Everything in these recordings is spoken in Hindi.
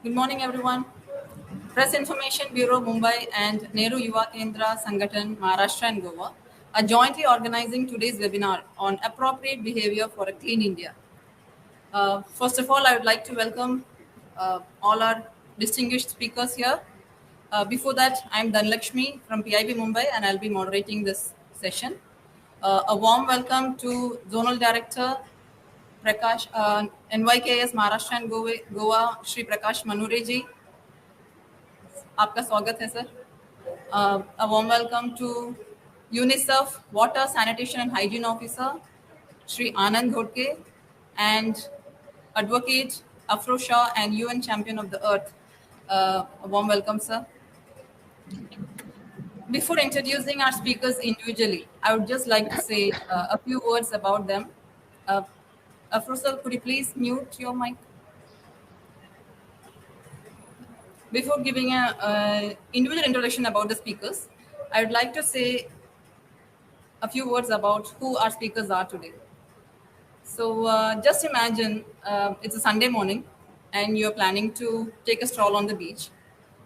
Good morning, everyone. Press Information Bureau Mumbai and Nehru Yuva Kendra Sangathan Maharashtra and Goa are jointly organizing today's webinar on appropriate behavior for a clean India. First of all, I would like to welcome all our distinguished speakers here. Before that, I'm Dhanlakshmi from PIB Mumbai and I'll be moderating this session. A warm welcome to Zonal Director Prakash, NYKS Maharashtra and Goa, Shri Prakash Manure ji. आपका स्वागत है sir. A warm welcome to UNICEF Water, Sanitation and Hygiene Officer, Shri Anand Ghodke, and Advocate Afro Shah and UN Champion of the Earth. A warm welcome, sir. Before introducing our speakers individually, I would just like to say a few words about them. Afro sir, could you please mute your mic? Before giving a individual introduction about the speakers, I would like to say a few words about who our speakers are today. So just imagine it's a Sunday morning and you're planning to take a stroll on the beach.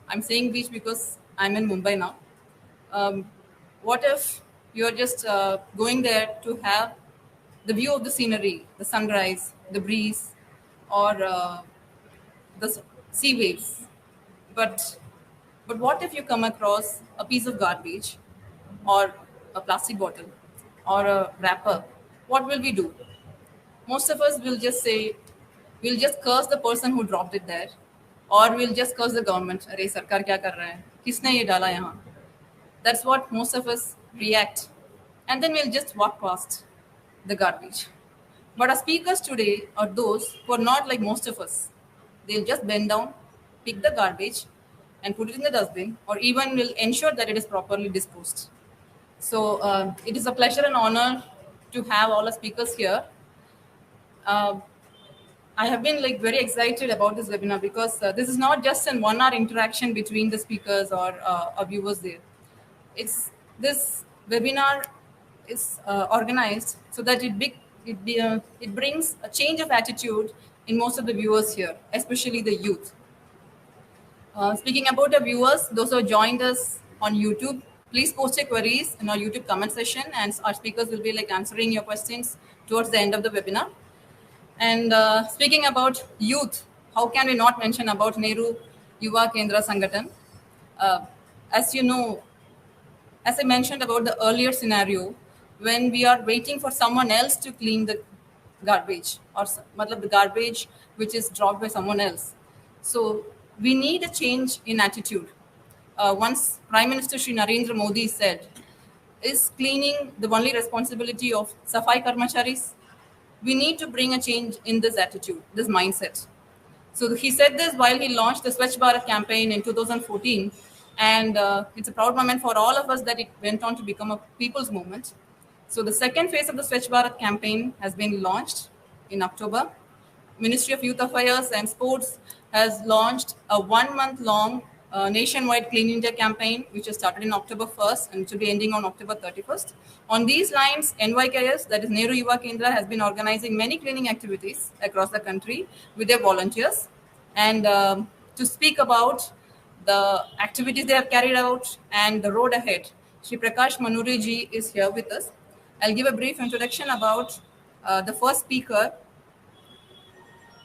I'm saying beach because I'm in Mumbai now. What if you're just going there to have the view of the scenery, the sunrise, the breeze, or the sea waves? But what if you come across a piece of garbage or a plastic bottle or a wrapper? What will we do? Most of us will just say, we'll just curse the person who dropped it there, or we'll just curse the government. अरे सरकार क्या कर रहा है? किसने ये डाला यहाँ? That's what most of us react. And then we'll just walk past the garbage. But our speakers today are those who are not like most of us. They'll just bend down, pick the garbage, and put it in the dustbin, or even will ensure that it is properly disposed. So it is a pleasure and honor to have all our speakers here. I have been like very excited about this webinar because this is not just an 1 hour interaction between the speakers or viewers there. It's this webinar is organized so that it brings a change of attitude in most of the viewers here, especially the youth. Speaking about the viewers, those who have joined us on YouTube, please post your queries in our YouTube comment session, and our speakers will be like answering your questions towards the end of the webinar. And speaking about youth, how can we not mention about Nehru Yuva Kendra Sangathan? As you know, as I mentioned about the earlier scenario, when we are waiting for someone else to clean the garbage or matlab the garbage which is dropped by someone else. So we need a change in attitude. Once Prime Minister Shri Narendra Modi said, is cleaning the only responsibility of Safai Karmacharis? We need to bring a change in this attitude, this mindset. So he said this while he launched the Swachh Bharat campaign in 2014. And it's a proud moment for all of us that it went on to become a people's movement. So the second phase of the Swachh Bharat campaign has been launched in October. Ministry of Youth Affairs and Sports has launched a 1 month long nationwide Clean India campaign, which has started in October 1st and which will be ending on October 31st. On these lines, NYKS, that is Nehru Yuva Kendra, has been organizing many cleaning activities across the country with their volunteers. And to speak about the activities they have carried out and the road ahead, Shri Prakash Manure ji is here with us. I'll give a brief introduction about the first speaker.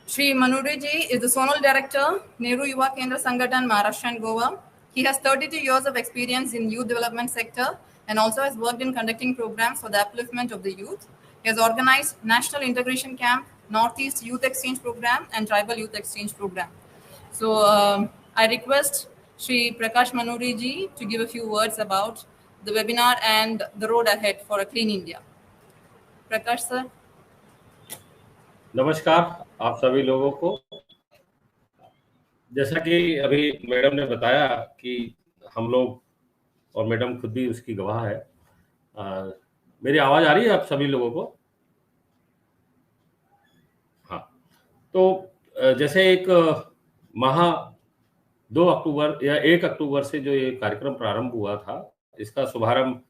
Shri Manure ji is the Zonal Director, Nehru Yuva Kendra Sangathan, Maharashtra and Goa. He has 32 years of experience in youth development sector and also has worked in conducting programs for the upliftment of the youth. He has organized National Integration Camp, Northeast Youth Exchange Program and Tribal Youth Exchange Program. So I request Shri Prakash Manure ji to give a few words about the webinar and the road ahead for a clean India. Prakash sir. नमस्कार आप सभी लोगों को। जैसा कि अभी मैडम ने बताया कि हम लोग, और मैडम खुद भी उसकी गवाह है, मेरी आवाज आ रही है आप सभी लोगों को? हाँ, तो जैसे एक माह 2 अक्टूबर या 1 अक्टूबर से जो ये कार्यक्रम प्रारंभ हुआ था, इसका शुभारंभ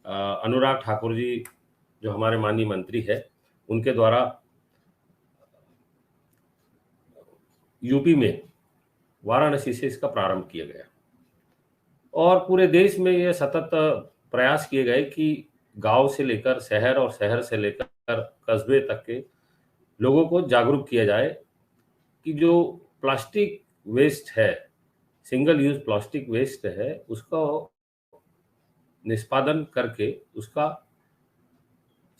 अनुराग ठाकुर जी जो हमारे माननीय मंत्री है उनके द्वारा यूपी में वाराणसी से इसका प्रारंभ किया गया और पूरे देश में ये सतत प्रयास किए गए कि गांव से लेकर शहर और शहर से लेकर कस्बे तक के लोगों को जागरूक किया जाए कि जो प्लास्टिक वेस्ट है, सिंगल यूज प्लास्टिक वेस्ट है, उसका निष्पादन करके उसका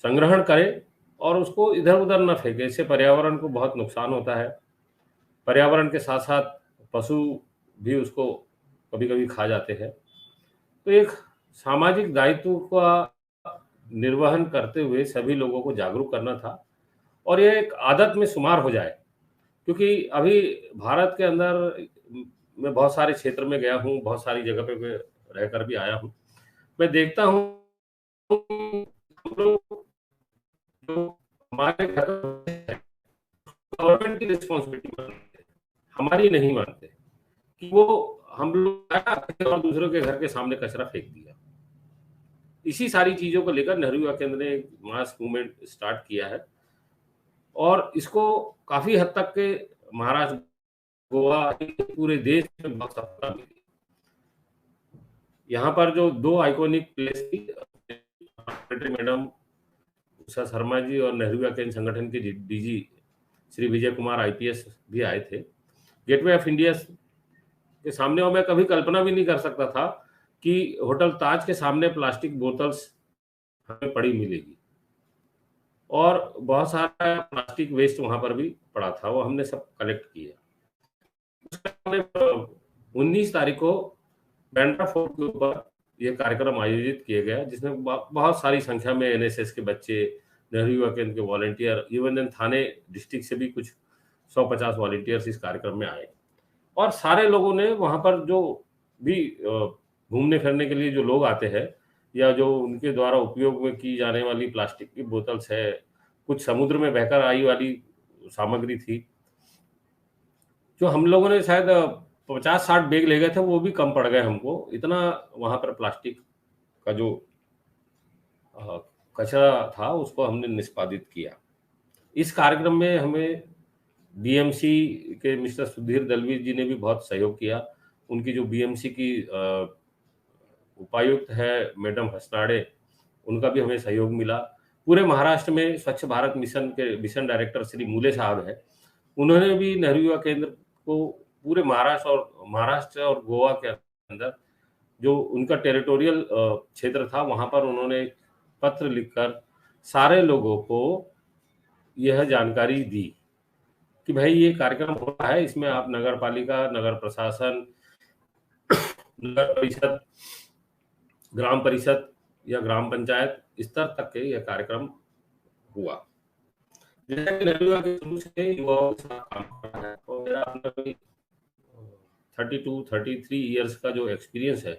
संग्रहण करें और उसको इधर उधर न फेंके। इससे पर्यावरण को बहुत नुकसान होता है। पर्यावरण के साथ साथ पशु भी उसको कभी कभी खा जाते हैं। तो एक सामाजिक दायित्व का निर्वहन करते हुए सभी लोगों को जागरूक करना था और यह एक आदत में शुमार हो जाए, क्योंकि अभी भारत के अंदर मैं बहुत सारे क्षेत्र में गया हूँ, बहुत सारी जगह पे मैं रहकर भी आया हूँ। मैं देखता हूँ हम लोग जो हमारे घर गवर्नमेंट की रिस्पॉन्सिबिलिटी मानते हैं, हमारी नहीं मानते कि वो हम लोग आया और दूसरों के घर के सामने कचरा फेंक दिया। इसी सारी चीजों को लेकर नेहरू युवा केंद्र ने एक मास मूवमेंट स्टार्ट किया है और इसको काफी हद तक के महाराष्ट्र, गोवा, पूरे देश में बहुत सफलता मिली। यहाँ पर जो 2 आइकॉनिक प्लेस थी, मैडम उषा शर्मा जी और नेहरू युवा केंद्र संगठन के डीजी श्री विजय कुमार आईपीएस भी आए थे गेटवे ऑफ इंडिया के सामने। और मैं कभी कल्पना भी नहीं कर सकता था कि होटल ताज के सामने प्लास्टिक बोतल्स हमें पड़ी मिलेगी और बहुत सारा प्लास्टिक वेस्ट वहां पर भी पड़ा था, वो हमने सब कलेक्ट किया। 19 तारीख को बैंड्रा फोर्ट के ऊपर यह कार्यक्रम आयोजित किया गया, जिसमें बहुत सारी संख्या में एनएसएस के बच्चे, नेहरू युवा केंद्र के वॉलंटियर, इवन देन थाने डिस्ट्रिक्ट से भी कुछ 150 वॉलंटियर्स इस कार्यक्रम में आए और सारे लोगों ने वहां पर जो भी घूमने फिरने के लिए जो लोग आते हैं या जो उनके द्वारा उपयोग में की जाने वाली प्लास्टिक की बोतल्स है, कुछ समुद्र में बहकर आई वाली सामग्री थी, जो हम लोगों ने शायद 50-60 बैग ले गए थे, वो भी कम पड़ गए हमको। इतना वहां पर प्लास्टिक का जो कचरा था उसको हमने निष्पादित किया। इस कार्यक्रम में हमें बीएमसी के मिस्टर सुधीर दलवी जी ने भी बहुत सहयोग किया। उनकी जो बीएमसी की उपायुक्त है मैडम हसनाड़े, उनका भी हमें सहयोग मिला। पूरे महाराष्ट्र में स्वच्छ भारत मिशन के मिशन डायरेक्टर श्री मूले साहब है, उन्होंने भी नेहरू युवा केंद्र को पूरे महाराष्ट्र और गोवा के अंदर जो उनका टेरिटोरियल क्षेत्र था वहां पर उन्होंने पत्र लिखकर सारे लोगों को यह जानकारी दी कि भाई ये कार्यक्रम हो रहा है, इसमें आप नगर पालिका, नगर प्रशासन, नगर परिषद, ग्राम परिषद या ग्राम पंचायत स्तर तक के यह कार्यक्रम हुआ। जैसे कि नेहरू युवा के शुरू से युवाओं के साथ काम कर रहा है और मेरा अंदर 32-33 ईयर्स का जो एक्सपीरियंस है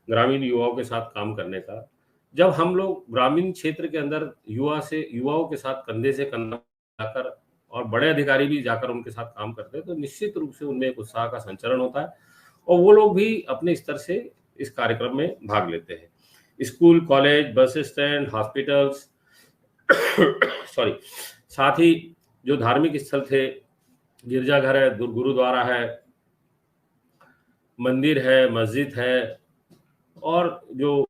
ग्रामीण युवाओं के साथ काम करने का, जब हम लोग ग्रामीण क्षेत्र के अंदर युवाओं के साथ कंधे से कंधा जाकर और बड़े अधिकारी भी जाकर उनके साथ काम करते हैं, तो निश्चित रूप से उनमें एक उत्साह का संचरण होता है और वो लोग भी अपने स्तर से इस कार्यक्रम में भाग लेते हैं। School, college, bus stand, hospitals sorry, साथ ही जो धार्मिक स्थल थे, गिरजाघर है, गुरुद्वारा है, मंदिर है, मस्जिद है और जो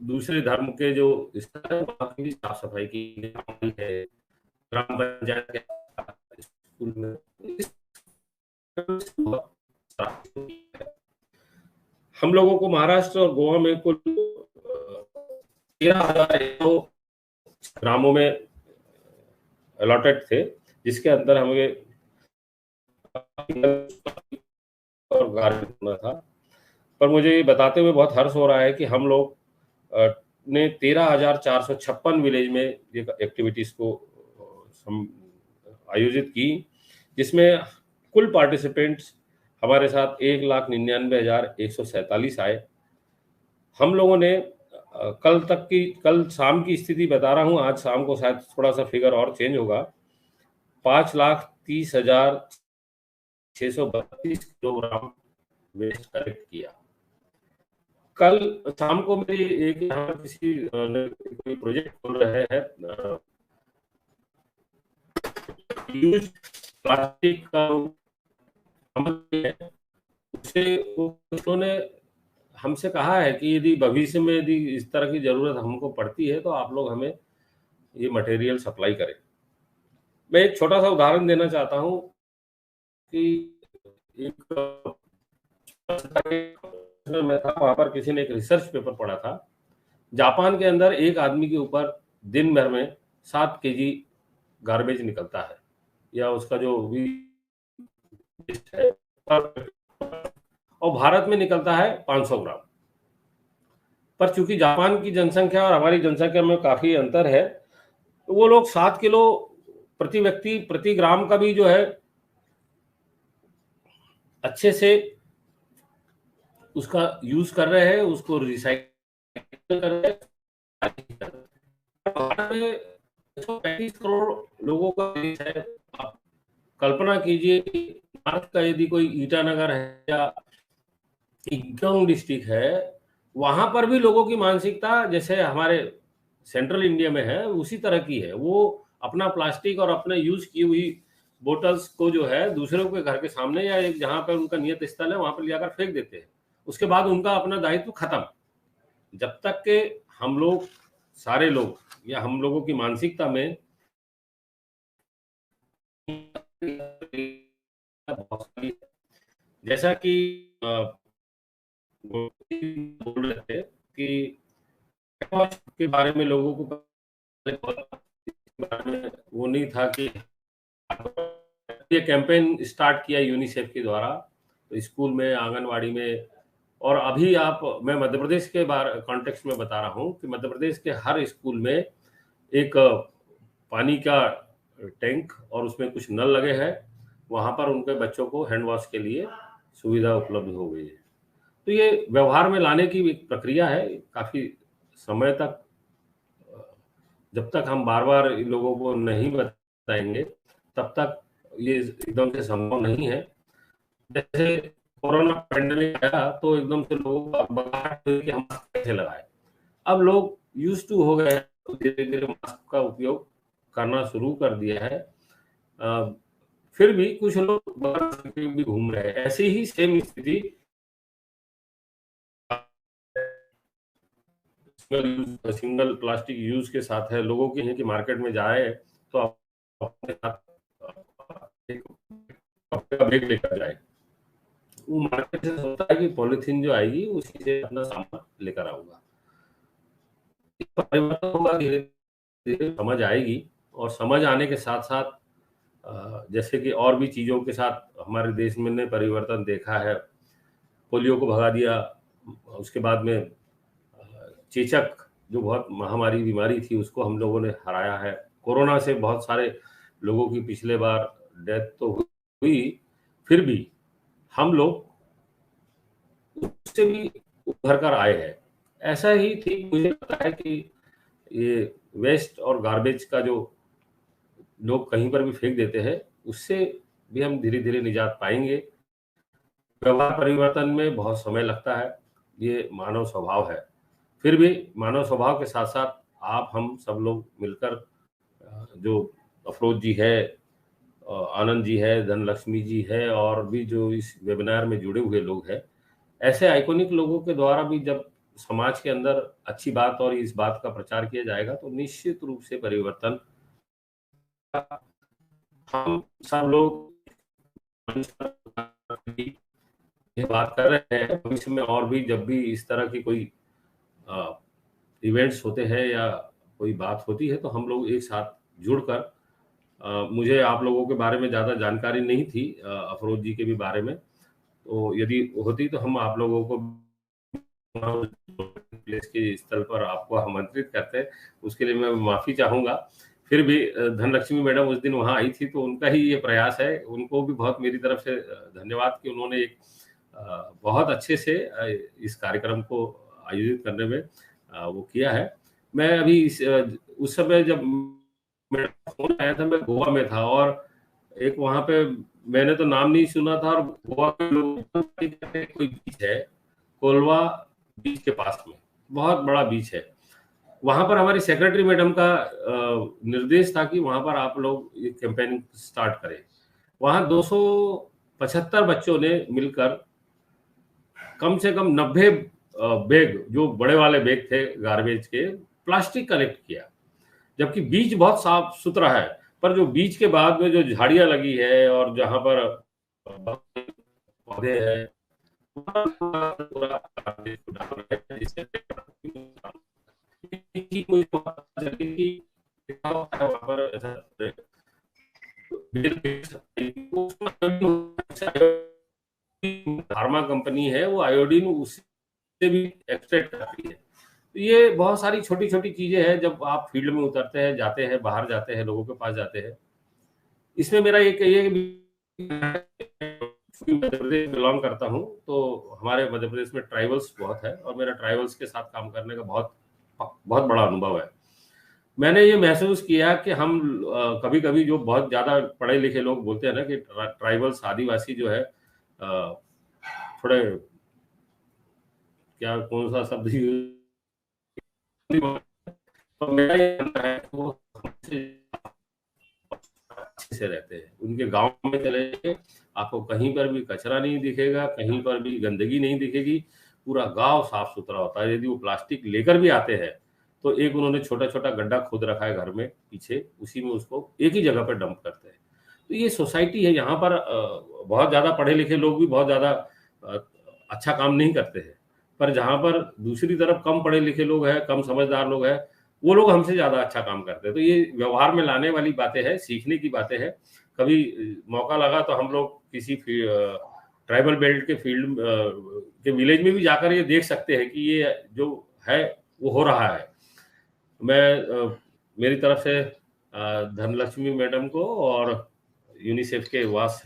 दूसरे धर्म के जो स्थल है वहाँ की भी साफ सफाई की है, ग्राम पंचायत के स्कूल में हम लोगों को महाराष्ट्र और गोवा में कुल 13,100 ग्रामों में अलॉटेड थे, जिसके अंदर हमें और गार्डन करना था। पर मुझे ये बताते हुए बहुत हर्ष हो रहा है कि हम लोग ने 13,456 विलेज में ये एक्टिविटीज को आयोजित की, जिसमें कुल पार्टिसिपेंट्स हमारे साथ 1,99,147 आए। हम लोगों ने कल शाम की स्थिति बता रहा हूँ, आज शाम को शायद थोड़ा सा फिगर और चेंज होगा, 5,30,632 किलोग्राम वेस्ट कलेक्ट किया। कल शाम को मेरी एक यहाँ किसी कोई प्रोजेक्ट खोल रहे हैं यूज प्लास्टिक का है, उससे उन्होंने हमसे कहा है कि यदि भविष्य में यदि इस तरह की जरूरत हमको पड़ती है तो आप लोग हमें ये मटेरियल सप्लाई करें। मैं एक छोटा सा उदाहरण देना चाहता हूँ कि एक में था, वहां पर किसी ने एक रिसर्च पेपर पढ़ा था। जापान के अंदर एक आदमी के ऊपर दिन भर में 7 केजी गार्बेज निकलता है, या उसका जो waste है, और भारत में निकलता है 500 ग्राम। पर चूंकि जापान की जनसंख्या और हमारी जनसंख्या में काफी अंतर है, तो वो लोग 7 किलो प्रति व्यक्ति प्रति ग्राम का भी जो है अच्छे से उसका यूज कर रहे हैं, उसको रिसाइकल कर रहे हैं। भारत में 135 करोड़ लोगों का देश है। आप कल्पना कीजिए कि भारत का यदि कोई ईटानगर है या इक्किंग डिस्ट्रिक्ट है, वहां पर भी लोगों की मानसिकता जैसे हमारे सेंट्रल इंडिया में है उसी तरह की है। वो अपना प्लास्टिक और अपने यूज की हुई बोतल्स को जो है दूसरों के घर के सामने या एक जहां पर उनका नियत स्थल है वहां पर जाकर फेंक देते हैं। उसके बाद उनका अपना दायित्व खत्म। जब तक के हम लोग सारे लोग या हम लोगों की मानसिकता में जैसा कि बोल रहे थे कि के बारे में लोगों को वो नहीं था कि ये कैंपेन स्टार्ट किया यूनिसेफ के द्वारा, तो स्कूल में, आंगनवाड़ी में, और अभी आप मैं मध्य प्रदेश के बारे कॉन्टेक्स्ट में बता रहा हूँ कि मध्य प्रदेश के हर स्कूल में एक पानी का टैंक और उसमें कुछ नल लगे हैं। वहां पर उनके बच्चों को हैंड वॉश के लिए सुविधा उपलब्ध हो गई है। तो ये व्यवहार में लाने की एक प्रक्रिया है। काफी समय तक, जब तक हम बार बार लोगों को नहीं बताएंगे तब तक ये एकदम से संभव नहीं है। जैसे कोरोना पैंडेमिक आया तो एकदम से लोगों को घबराहट हुई कि हम मास्क कैसे लगाए। अब लोग यूज टू हो गए हैं, तो धीरे धीरे मास्क का उपयोग करना शुरू कर दिया है। फिर भी कुछ लोग भी घूम रहे हैं। ऐसी ही सेम स्थिति सिंगल प्लास्टिक यूज के साथ है। लोगों की है कि मार्केट में जाए तो अपने साथ एक कपड़े का बैग लेकर जाए। वो मार्केट से सोचता है कि पॉलिथीन जो आएगी उसी से अपना सामान लेकर आऊंगा। परिवर्तन होगा, धीरे धीरे समझ आएगी, और समझ आने के साथ साथ जैसे कि और भी चीजों के साथ हमारे देश में ने परिवर्तन देखा है। पोलियो को भगा दिया, उसके बाद में चेचक जो बहुत महामारी बीमारी थी उसको हम लोगों ने हराया है। कोरोना से बहुत सारे लोगों की पिछले बार डेथ तो हुई, फिर भी हम लोग उससे भी उभर कर आए हैं। ऐसा ही ठीक मुझे लगता है कि ये वेस्ट और गार्बेज का जो लोग कहीं पर भी फेंक देते हैं उससे भी हम धीरे धीरे निजात पाएंगे। व्यवहार परिवर्तन में बहुत समय लगता है, ये मानव स्वभाव है। फिर भी मानव स्वभाव के साथ साथ आप हम सब लोग मिलकर जो अफरोज जी है, आनंद जी है, धनलक्ष्मी जी है, और भी जो इस वेबिनार में जुड़े हुए लोग हैं, ऐसे आइकॉनिक लोगों के द्वारा भी जब समाज के अंदर अच्छी बात और इस बात का प्रचार किया जाएगा तो निश्चित रूप से परिवर्तन हम सब लोग ये बात कर रहे हैं। भविष्य में और भी जब भी इस तरह की कोई इवेंट्स होते हैं या कोई बात होती है तो हम लोग एक साथ जुड़कर, मुझे आप लोगों के बारे में ज़्यादा जानकारी नहीं थी, अफरोज जी के भी बारे में, तो यदि होती तो हम आप लोगों को प्लेस के स्थल पर आपको आमंत्रित करते हैं। उसके लिए मैं माफ़ी चाहूँगा। फिर भी धनलक्ष्मी मैडम उस दिन वहाँ आई थी तो उनका ही ये प्रयास है। उनको भी बहुत मेरी तरफ से धन्यवाद कि उन्होंने एक बहुत अच्छे से इस कार्यक्रम को आयोजित करने में वो किया है। मैं अभी उस समय जब मेरा फोन आया था मैं गोवा में था, और एक वहाँ पे मैंने तो नाम नहीं सुना था, और गोवा के लोग कोई बीच है, कोलवा बीच के पास में बहुत बड़ा बीच है। वहां पर हमारी सेक्रेटरी मैडम का निर्देश था कि वहां पर आप लोग ये कैंपेनिंग स्टार्ट करें। वहां 275 बच्चों ने मिलकर कम से कम 90 बैग, जो बड़े वाले बैग थे गार्बेज के, प्लास्टिक कलेक्ट किया। जबकि बीच बहुत साफ सुथरा है, पर जो बीच के बाद में जो झाड़ियां लगी है और जहां पर पौधे हैं, पूरा फार्मा कंपनी है, वो आयोडीन उससे भी एक्सट्रैक्ट करती है। तो ये बहुत सारी छोटी छोटी चीजें हैं, जब आप फील्ड में उतरते हैं, जाते हैं, बाहर जाते हैं, लोगों के पास जाते हैं। इसमें मेरा एक ये मध्य प्रदेश बिलोंग करता हूँ, तो हमारे मध्य प्रदेश में ट्राइबल्स बहुत है और मेरा ट्राइबल्स के साथ काम करने का बहुत बड़ा अनुभव है। मैंने ये महसूस किया कि हम कभी कभी जो बहुत ज्यादा पढ़े लिखे लोग बोलते हैं ना कि ट्राइबल्स, आदिवासी जो है थोड़े, क्या कौन सा शब्द, तो मेरा ये मानना है कि वो अच्छे से रहते हैं। उनके गांव में चले जाइए, आपको कहीं पर भी कचरा नहीं दिखेगा, कहीं पर भी गंदगी नहीं दिखेगी, पूरा गांव साफ सुथरा होता है। यदि वो प्लास्टिक लेकर भी आते हैं तो एक उन्होंने छोटा छोटा गड्ढा खुद रखा है घर में पीछे, उसी में उसको एक ही जगह पर डंप करते हैं। तो ये सोसाइटी है, यहाँ पर बहुत ज्यादा पढ़े लिखे लोग भी बहुत ज्यादा अच्छा काम नहीं करते हैं, पर जहाँ पर दूसरी तरफ कम पढ़े लिखे लोग हैं, कम समझदार लोग हैं, वो लोग हमसे ज्यादा अच्छा काम करते हैं। तो ये व्यवहार में लाने वाली बातें हैं, सीखने की बातें हैं। कभी मौका लगा तो हम लोग किसी ट्राइबल बेल्ट के फील्ड के विलेज में भी जाकर ये देख सकते हैं कि ये जो है वो हो रहा है। मैं मेरी तरफ से धनलक्ष्मी मैडम को और यूनिसेफ के वास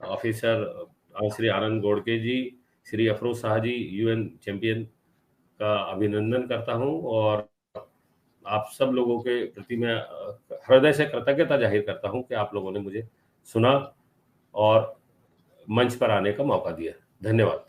ऑफिसर श्री आनंद गोडके जी, श्री अफरोज शाह जी, यूएन चैंपियन का अभिनंदन करता हूं और आप सब लोगों के प्रति मैं हृदय से कृतज्ञता जाहिर करता हूं कि आप लोगों ने मुझे सुना और मंच पर आने का मौका दिया। धन्यवाद।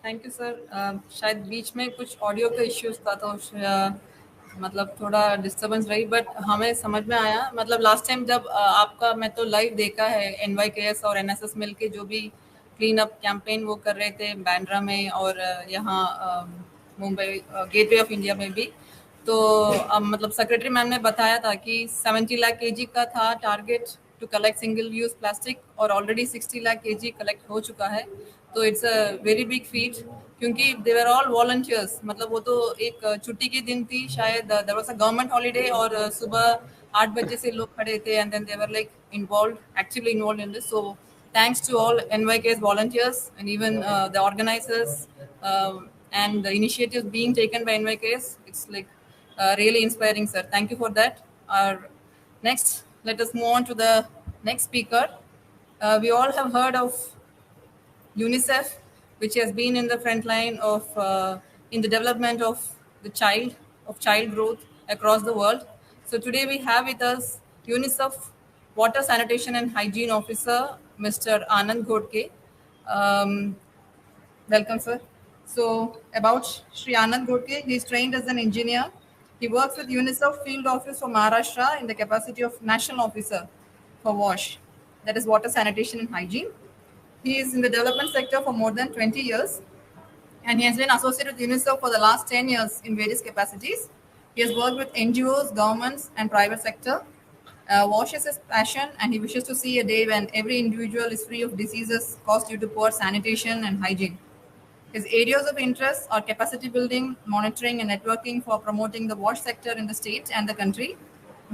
Thank you sir. शायद बीच में कुछ ऑडियो का इश्यूज था, तो मतलब थोड़ा डिस्टर्बेंस रही, बट हमें समझ में आया। मतलब लास्ट टाइम जब आपका मैं तो लाइव देखा है, NYKS और NSS मिलके जो भी क्लीन अप कैंपेन वो कर रहे थे बांद्रा में और यहाँ मुंबई गेटवे ऑफ इंडिया में भी। तो मतलब सेक्रेटरी मैम ने बताया था कि 70 लाख kg का था target to collect single use plastic, और ऑलरेडी 60 लाख kg कलेक्ट हो चुका है। तो it's a very big feat, क्योंकि दे वर ऑल वॉलंटियर्स। मतलब वो तो एक छुट्टी की दिन थी शायद, there was a government holiday, और सुबह 8 बजे से लोग खड़े थे, and then they were like actively involve in this. So thanks to all NYKS volunteers and even the organizers and the initiatives being taken by NYKS. It's like really inspiring, sir. Thank you for that. Next, let us move on to the next speaker. We all have heard of UNICEF, which has been in the front line of in the development of the child growth across the world. So today we have with us UNICEF Water Sanitation and Hygiene Officer, Mr. Anand Godke. Welcome, sir. So about Sri Anand Godke, he is trained as an engineer. He works with UNICEF Field Office for Maharashtra in the capacity of National Officer for WASH, that is Water Sanitation and Hygiene. He is in the development sector for more than 20 years, and he has been associated with UNICEF for the last 10 years in various capacities. He has worked with NGOs, governments, and private sector. WASH is his passion, and he wishes to see a day when every individual is free of diseases caused due to poor sanitation and hygiene. His areas of interest are capacity building, monitoring, and networking for promoting the WASH sector in the state and the country.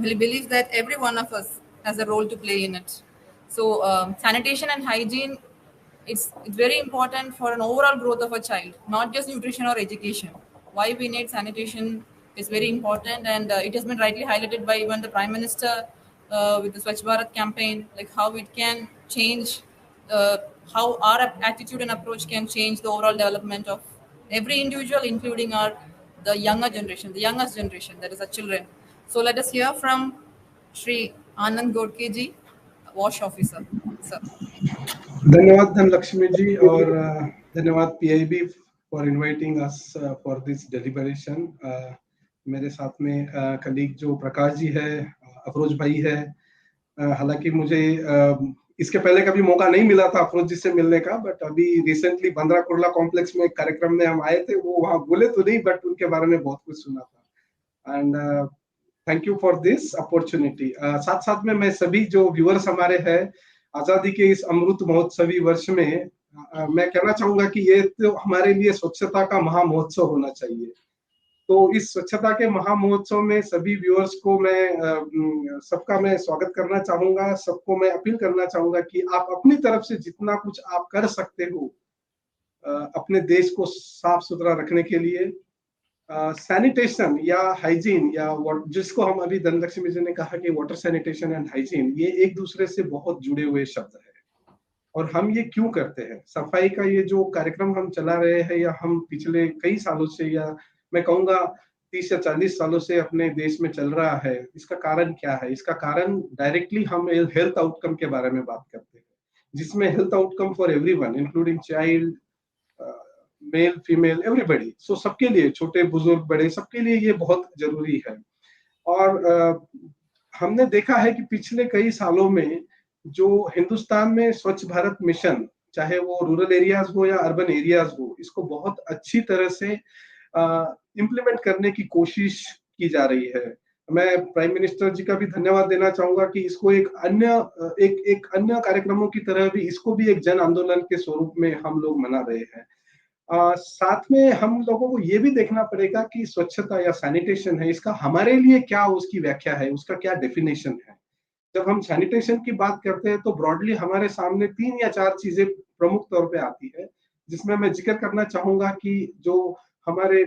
He believes that every one of us has a role to play in it. So, sanitation and hygiene, it's very important for an overall growth of a child, not just nutrition or education. Why we need sanitation is very important, and it has been rightly highlighted by even the Prime Minister with the Swachh Bharat campaign, like how it can change, how our attitude and approach can change the overall development of every individual, including the younger generation, the youngest generation, that is our children. So let us hear from Sri Anand Godke ji, WASH officer. Sir. धन्यवाद धनलक्ष्मी जी, और धन्यवाद PIB for inviting us for this deliberation. मेरे साथ में कलीग जो प्रकाश जी है, अफरोज भाई है। हालांकि मुझे इसके पहले कभी मौका नहीं मिला था अफरोज जी से मिलने का, बट अभी रिसेंटली बंद्रा कुर्ला कॉम्प्लेक्स में एक कार्यक्रम में हम आए थे, वो वहाँ बोले तो नहीं, बट उनके बारे में बहुत कुछ सुना था। And thank you for this opportunity. साथ साथ में मैं सभी जो व्यूअर्स हमारे हैं, आजादी के इस अमृत महोत्सवी वर्ष में मैं कहना चाहूंगा कि ये तो हमारे लिए स्वच्छता का महामहोत्सव होना चाहिए। तो इस स्वच्छता के महामहोत्सव में सभी व्यूअर्स को मैं सबका मैं स्वागत करना चाहूंगा। सबको मैं अपील करना चाहूंगा कि आप अपनी तरफ से जितना कुछ आप कर सकते हो अपने देश को साफ सुथरा रखने के लिए, सैनिटेशन या हाइजीन, या जिसको हम अभी धनलक्ष्मी जी ने कहा कि वाटर सैनिटेशन एंड हाइजीन, ये एक दूसरे से बहुत जुड़े हुए शब्द है। और हम ये क्यों करते हैं? सफाई का ये जो कार्यक्रम हम चला रहे हैं, या हम पिछले कई सालों से, या मैं कहूंगा 30 या 40 सालों से अपने देश में चल रहा है, इसका कारण क्या है? इसका कारण डायरेक्टली हम हेल्थ आउटकम के बारे में बात करते हैं, जिसमें health outcome for everyone including child, male female everybody. So सबके लिए, छोटे बुजुर्ग बड़े, सबके लिए ये बहुत जरूरी है। और हमने देखा है कि पिछले कई सालों में जो हिंदुस्तान में स्वच्छ भारत मिशन, चाहे वो रूरल एरियाज हो या अर्बन एरियाज हो, इसको बहुत अच्छी तरह से इम्प्लीमेंट करने की कोशिश की जा रही है। मैं प्राइम मिनिस्टर जी का भी धन्यवाद देना चाहूंगा कि इसको एक अन्य कार्यक्रमों की तरह भी इसको भी एक जन आंदोलन के स्वरूप में हम लोग मना रहे हैं। साथ में हम लोगों को ये भी देखना पड़ेगा कि स्वच्छता या सैनिटेशन है, इसका हमारे लिए क्या उसकी व्याख्या है, उसका क्या डेफिनेशन है। जब हम सैनिटेशन की बात करते हैं तो ब्रॉडली हमारे सामने 3 या 4 चीजें प्रमुख तौर पे आती है, जिसमें मैं जिक्र करना चाहूंगा कि जो हमारे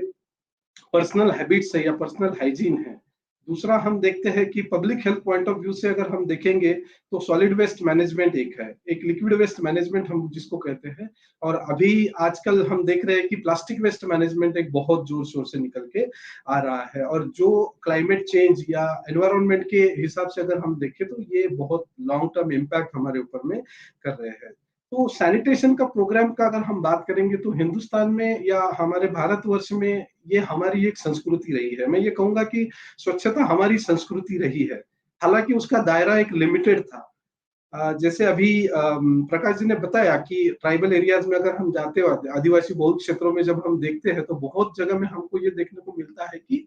पर्सनल हैबिट्स है या पर्सनल हाइजीन है। दूसरा हम देखते हैं कि public health point of view से अगर हम देखेंगे तो सॉलिड वेस्ट मैनेजमेंट एक है, एक लिक्विड वेस्ट मैनेजमेंट हम जिसको कहते हैं, और अभी आजकल हम देख रहे हैं कि प्लास्टिक वेस्ट मैनेजमेंट एक बहुत जोर शोर से निकल के आ रहा है। और जो क्लाइमेट चेंज या एनवायरमेंट के हिसाब से अगर हम देखें तो ये बहुत लॉन्ग टर्म इम्पैक्ट हमारे ऊपर में कर रहे हैं। तो सैनिटेशन का प्रोग्राम का अगर हम बात करेंगे तो हिंदुस्तान में या हमारे भारतवर्ष में ये हमारी एक संस्कृति रही है। मैं ये कहूंगा कि स्वच्छता हमारी संस्कृति रही है, हालांकि उसका दायरा एक लिमिटेड था। जैसे अभी प्रकाश जी ने बताया कि ट्राइबल एरियाज में अगर हम जाते हो, आदिवासी बहुल क्षेत्रों में जब हम देखते हैं तो बहुत जगह में हमको ये देखने को मिलता है कि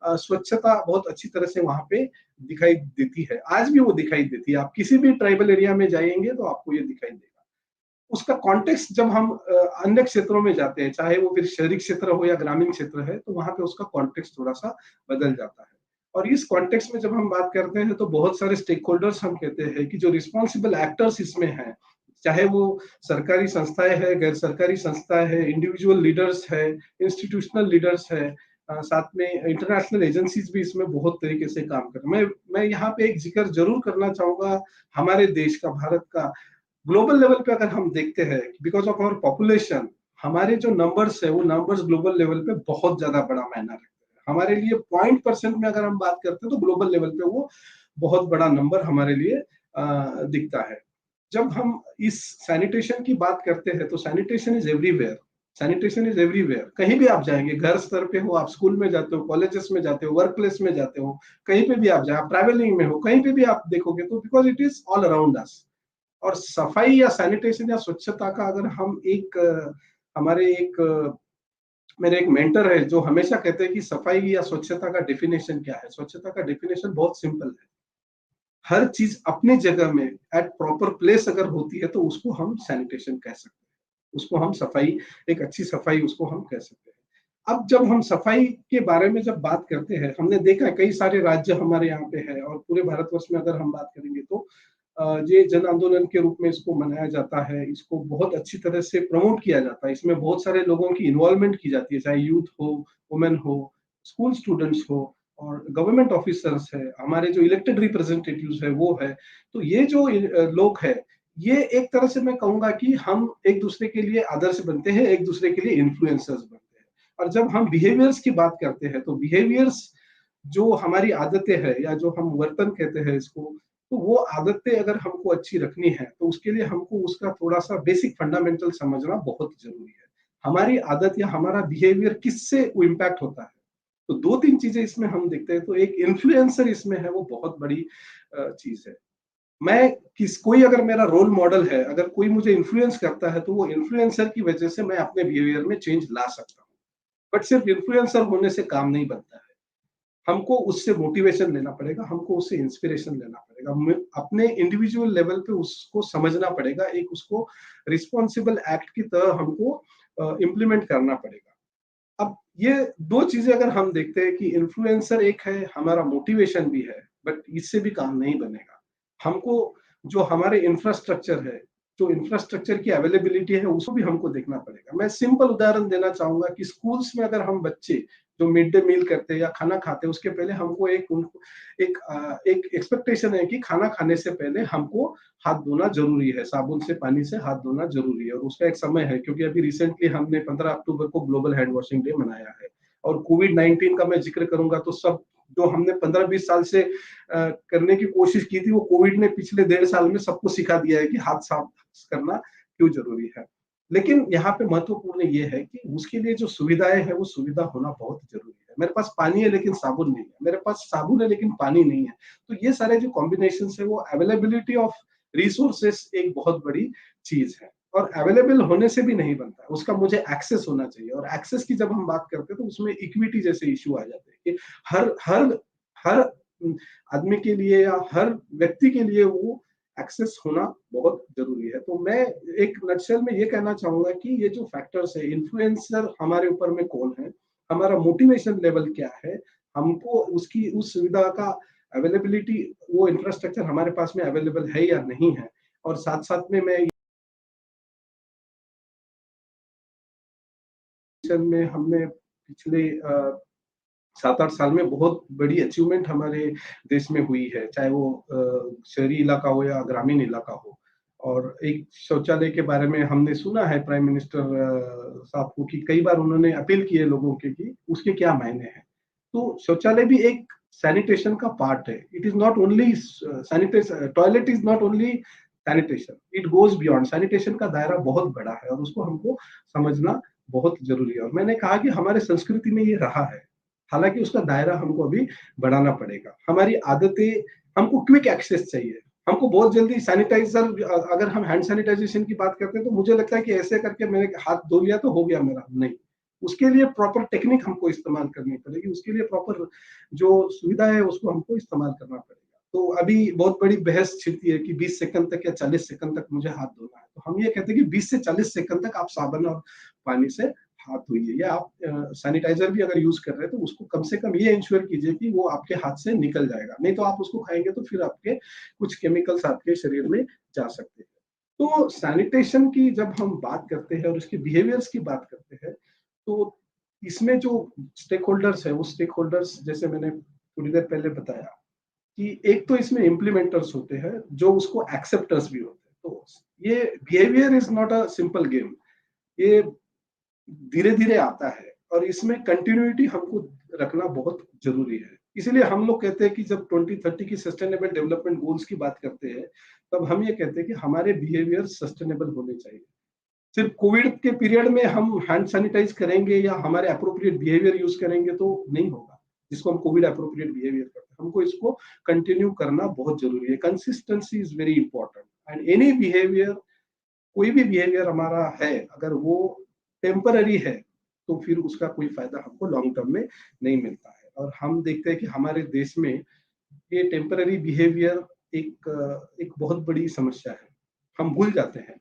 स्वच्छता बहुत अच्छी तरह से वहां पे दिखाई देती है। आज भी वो दिखाई देती है, आप किसी भी ट्राइबल एरिया में जाएंगे तो आपको ये दिखाई देगा। उसका कॉन्टेक्स्ट जब हम अन्य क्षेत्रों में जाते हैं, चाहे वो फिर शहरी क्षेत्र हो या ग्रामीण क्षेत्र है, तो वहां पे उसका कॉन्टेक्स्ट थोड़ा सा बदल जाता है। और इस कॉन्टेक्स्ट में जब हम बात करते हैं तो बहुत सारे स्टेक होल्डर्स हम कहते हैं कि जो रिस्पॉन्सिबल एक्टर्स इसमें हैं, चाहे वो सरकारी संस्थाएं है, गैर सरकारी संस्थाएं है, इंडिविजुअल लीडर्स है, इंस्टीट्यूशनल लीडर्स है, साथ में इंटरनेशनल एजेंसीज भी इसमें बहुत तरीके से काम कर रहे हैं। मैं यहाँ पे एक जिक्र जरूर करना चाहूंगा हमारे देश का, भारत का। ग्लोबल लेवल पे अगर हम देखते हैं, बिकॉज ऑफ आवर पॉपुलेशन, हमारे जो नंबर्स है वो नंबर्स ग्लोबल लेवल पे बहुत ज्यादा बड़ा मायना रखते हैं। हमारे लिए 0% में अगर हम बात करते हैं तो ग्लोबल लेवल पे वो बहुत बड़ा नंबर हमारे लिए दिखता है। जब हम इस सैनिटेशन की बात करते हैं तो sanitation is everywhere. Sanitation is everywhere, कहीं भी आप जाएंगे, घर स्तर पे हो, आप स्कूल में जाते हो, कॉलेजेस में जाते हो, वर्क प्लेस में जाते हो, कहीं पे भी आप जाए, आप ट्रैवलिंग में हो, कहीं पे भी आप देखोगे तो because it is all around us. और सफाई या सैनिटेशन या स्वच्छता का अगर हम मेरे एक मेंटर है जो हमेशा कहते हैं कि सफाई या स्वच्छता का डेफिनेशन क्या है। स्वच्छता का डेफिनेशन बहुत सिंपल है, हर चीज अपनी जगह में एट प्रॉपर प्लेस अगर होती है तो उसको हम सैनिटेशन कह सकते हैं, उसको हम सफाई, एक अच्छी सफाई उसको हम कह सकते हैं। अब जब हम सफाई के बारे में जब बात करते हैं, हमने देखा है कई सारे राज्य हमारे यहाँ पे है, और पूरे भारतवर्ष में अगर हम बात करेंगे तो ये जन आंदोलन के रूप में इसको मनाया जाता है, इसको बहुत अच्छी तरह से प्रमोट किया जाता है, इसमें बहुत सारे लोगों की इन्वॉल्वमेंट की जाती है, चाहे यूथ हो, वुमेन हो, स्कूल स्टूडेंट्स हो, और गवर्नमेंट ऑफिसर्स है, हमारे जो इलेक्टेड रिप्रेजेंटेटिव्स है वो है। तो ये जो लोग है, ये एक तरह से मैं कहूंगा कि हम एक दूसरे के लिए आदर्श बनते हैं, एक दूसरे के लिए इन्फ्लुएंसर्स बनते हैं। और जब हम बिहेवियर्स की बात करते हैं तो बिहेवियर्स जो हमारी आदतें हैं या जो हम वर्तन कहते हैं इसको, तो वो आदतें अगर हमको अच्छी रखनी है तो उसके लिए हमको उसका थोड़ा सा बेसिक फंडामेंटल समझना बहुत जरूरी है। हमारी आदत या हमारा बिहेवियर किससे वो इम्पैक्ट होता है, तो 2-3 चीजें इसमें हम देखते हैं। तो एक इन्फ्लुएंसर इसमें है, वो बहुत बड़ी चीज है। मैं कोई अगर मेरा रोल मॉडल है, अगर कोई मुझे इन्फ्लुएंस करता है, तो वो इन्फ्लुएंसर की वजह से मैं अपने बिहेवियर में चेंज ला सकता हूँ। बट सिर्फ इन्फ्लुएंसर होने से काम नहीं बनता है, हमको उससे मोटिवेशन लेना पड़ेगा, हमको उससे इंस्पिरेशन लेना पड़ेगा, अपने इंडिविजुअल लेवल पे उसको समझना पड़ेगा, एक उसको रिस्पॉन्सिबल एक्ट की तरह हमको इम्प्लीमेंट करना पड़ेगा। अब ये 2 चीजें अगर हम देखते हैं कि इन्फ्लुएंसर एक है, हमारा मोटिवेशन भी है, बट इससे भी काम नहीं बनेगा। हमको जो हमारे इंफ्रास्ट्रक्चर है, जो इंफ्रास्ट्रक्चर की अवेलेबिलिटी है, उसको भी हमको देखना पड़ेगा। मैं सिंपल उदाहरण देना चाहूंगा कि स्कूल्स में अगर हम बच्चे जो मिड डे मील करते हैं या खाना खाते हैं, उसके पहले हमको एक एक्सपेक्टेशन है कि खाना खाने से पहले हमको हाथ धोना जरूरी है, साबुन से, पानी से हाथ धोना जरूरी है, और उसका एक समय है, क्योंकि अभी रिसेंटली हमने 15 अक्टूबर को ग्लोबल हैंड वॉशिंग डे मनाया है। और कोविड-19 का मैं जिक्र करूंगा तो सब जो हमने 15-20 साल से करने की कोशिश की थी, वो कोविड ने पिछले 1.5 साल में सबको सिखा दिया है कि हाथ साफ करना क्यों जरूरी है। लेकिन यहाँ पे महत्वपूर्ण ये है कि उसके लिए जो सुविधाएं है, वो सुविधा होना बहुत जरूरी है। मेरे पास पानी है लेकिन साबुन नहीं है, मेरे पास साबुन है लेकिन पानी नहीं है, तो ये सारे जो कॉम्बिनेशन है, वो अवेलेबिलिटी ऑफ रिसोर्सेस एक बहुत बड़ी चीज है, और अवेलेबल होने से भी नहीं बनता है, उसका मुझे एक्सेस होना चाहिए। और एक्सेस की जब हम बात करते हैं तो उसमें इक्विटी जैसे इशू आ जाते हैं कि हर हर हर आदमी के लिए या हर व्यक्ति के लिए वो एक्सेस होना बहुत जरूरी है। तो मैं एक नटशेल में ये कहना चाहूंगा कि ये जो फैक्टर्स है, इन्फ्लुएंसर हमारे ऊपर में कौन है, हमारा मोटिवेशन लेवल क्या है, हमको उसकी उस सुविधा का अवेलेबिलिटी, वो इंफ्रास्ट्रक्चर हमारे पास में अवेलेबल है या नहीं है, और साथ साथ में मैं में हमने पिछले 7-8 साल में बहुत बड़ी अचीवमेंट हमारे देश में हुई है, चाहे वो शहरी इलाका हो या ग्रामीण इलाका हो। और एक शौचालय के बारे में हमने सुना है प्राइम मिनिस्टर साहब को कि कई बार उन्होंने अपील की है लोगों के कि उसके क्या मायने हैं। तो शौचालय भी एक सैनिटेशन का पार्ट है। It is not only sanitation, toilet is not only sanitation, it goes beyond. Sanitation का दायरा बहुत बड़ा है और उसको हमको समझना बहुत जरूरी है। और मैंने कहा कि हमारे संस्कृति में ये रहा है, हालांकि उसका दायरा हमको अभी बढ़ाना पड़ेगा। हमारी आदतें, हमको क्विक एक्सेस चाहिए, हमको बहुत जल्दी सैनिटाइजर, अगर हम हैंड सैनिटाइजेशन की बात करते हैं तो मुझे लगता है कि ऐसे करके मैंने हाथ धो लिया तो हो गया मेरा, नहीं। उसके लिए प्रॉपर टेक्निक हमको इस्तेमाल करनी पड़ेगी, उसके लिए प्रॉपर जो सुविधा है उसको हमको इस्तेमाल करना पड़ेगा। तो अभी बहुत बड़ी बहस छिड़ती है कि 20 सेकंड तक या 40 सेकंड तक मुझे हाथ धोना है, तो हम ये कहते हैं कि 20 से 40 सेकंड तक आप साबुन और पानी से हाथ धोइए, या आप सैनिटाइजर भी अगर यूज कर रहे हैं तो उसको कम से कम ये इंश्योर कीजिए कि वो आपके हाथ से निकल जाएगा, नहीं तो आप उसको खाएंगे तो फिर आपके कुछ केमिकल्स आपके शरीर में जा सकते हैं। तो सैनिटेशन की जब हम बात करते हैं और उसके बिहेवियर्स की बात करते हैं, तो इसमें जो स्टेक होल्डर्स है, वो स्टेक होल्डर्स जैसे मैंने थोड़ी देर पहले बताया कि एक तो इसमें इम्प्लीमेंटर्स होते हैं जो उसको एक्सेप्टर्स भी होते हैं। तो ये behaviour is not a simple game, ये धीरे धीरे आता है और इसमें कंटिन्यूटी हमको रखना बहुत जरूरी है। इसीलिए हम लोग कहते हैं कि जब 2030 की सस्टेनेबल डेवलपमेंट गोल्स की बात करते हैं, तब हम ये कहते हैं कि हमारे बिहेवियर सस्टेनेबल होने चाहिए। सिर्फ कोविड के पीरियड में हम हैंड सैनिटाइज करेंगे या हमारे अप्रोप्रिएट बिहेवियर यूज करेंगे तो नहीं होगा, जिसको हम कोविड अप्रोप्रिएट बिहेवियर करते हैं। हमको इसको कंटिन्यू करना बहुत जरूरी है। Consistency is very important and any behaviour, कोई भी बिहेवियर हमारा है, अगर वो टेम्पररी है तो फिर उसका कोई फायदा हमको लॉन्ग टर्म में नहीं मिलता है। और हम देखते हैं कि हमारे देश में ये टेम्पररी बिहेवियर एक बहुत बड़ी समस्या है। हम भूल जाते हैं,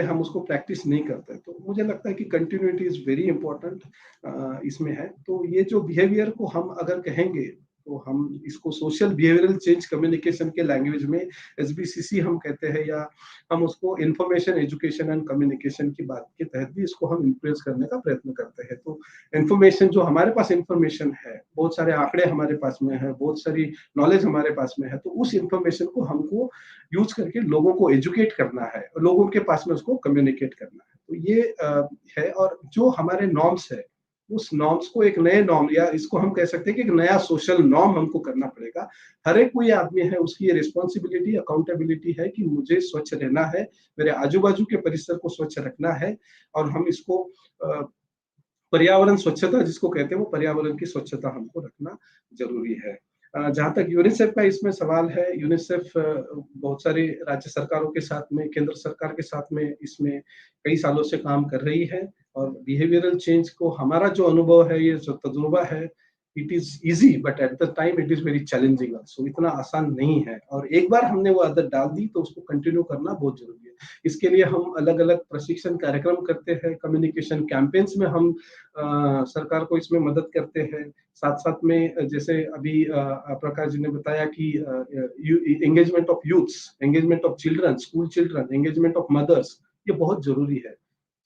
हम उसको प्रैक्टिस नहीं करते। तो मुझे लगता है कि कंटिन्यूटी इज वेरी इंपॉर्टेंट इसमें है। तो ये जो बिहेवियर को हम अगर कहेंगे तो हम इसको सोशल बिहेवियरल चेंज कम्युनिकेशन के लैंग्वेज में SBCC हम कहते हैं, या हम उसको इंफॉर्मेशन एजुकेशन एंड कम्युनिकेशन की बात के तहत भी इसको हम इन्फ्लुएंस करने का प्रयत्न करते हैं। तो इंफॉर्मेशन, जो हमारे पास इंफॉर्मेशन है, बहुत सारे आंकड़े हमारे पास में है, बहुत सारी नॉलेज हमारे पास में है, तो उस इंफॉर्मेशन को हमको यूज करके लोगों को एजुकेट करना है, लोगों के पास में उसको कम्युनिकेट करना है। तो ये है। और जो हमारे नॉर्म्स है उस नॉर्म्स को एक नए नॉर्म, या इसको हम कह सकते हैं कि एक नया सोशल नॉर्म हमको करना पड़ेगा। हर एक कोई आदमी है, उसकी ये रिस्पॉन्सिबिलिटी, अकाउंटेबिलिटी है कि मुझे स्वच्छ रहना है, मेरे आजू बाजू के परिसर को स्वच्छ रखना है, और हम इसको पर्यावरण स्वच्छता जिसको कहते हैं, वो पर्यावरण की स्वच्छता हमको रखना जरूरी है। जहाँ तक यूनिसेफ का इसमें सवाल है, यूनिसेफ बहुत सारी राज्य सरकारों के साथ में, केंद्र सरकार के साथ में इसमें कई सालों से काम कर रही है, और बिहेवियरल चेंज को हमारा जो अनुभव है, ये जो तजुर्बा है, it is easy but at the time it is very challenging also. इतना आसान नहीं है, और एक बार हमने वो आदत डाल दी तो उसको कंटिन्यू करना बहुत जरूरी है। इसके लिए हम अलग अलग प्रशिक्षण कार्यक्रम करते हैं, कम्युनिकेशन कैंपेन्स में हम सरकार को इसमें मदद करते हैं। साथ साथ में जैसे अभी प्रकाश जी ने बताया कि engagement of youths, engagement of children, school children, engagement of mothers, ये बहुत जरूरी है।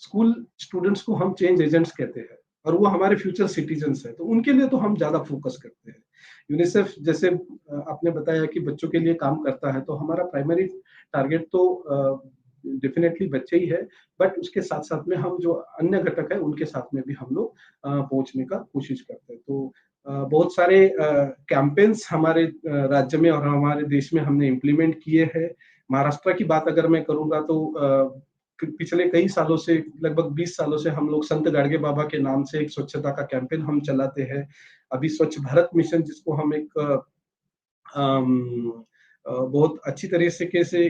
स्कूल स्टूडेंट्स को हम चेंज एजेंट्स कहते हैं, और वो हमारे फ्यूचर सिटीजन्स हैं, तो उनके लिए तो हम ज्यादा फोकस करते हैं। यूनिसेफ जैसे आपने बताया कि बच्चों के लिए काम करता है, तो हमारा प्राइमरी टारगेट तो डेफिनेटली बच्चे ही है, बट उसके साथ साथ में हम जो अन्य घटक है उनके साथ में भी हम लोग पहुंचने का कोशिश करते हैं। तो बहुत सारे कैंपेन्स हमारे राज्य में और हमारे देश में हमने इम्प्लीमेंट किए हैं। महाराष्ट्र की बात अगर मैं करूंगा तो पिछले कई सालों से, लगभग 20 सालों से हम लोग संत गाडगे बाबा के नाम से एक स्वच्छता का कैंपेन हम चलाते हैं। अभी स्वच्छ भारत मिशन, जिसको हम एक बहुत अच्छी तरीके से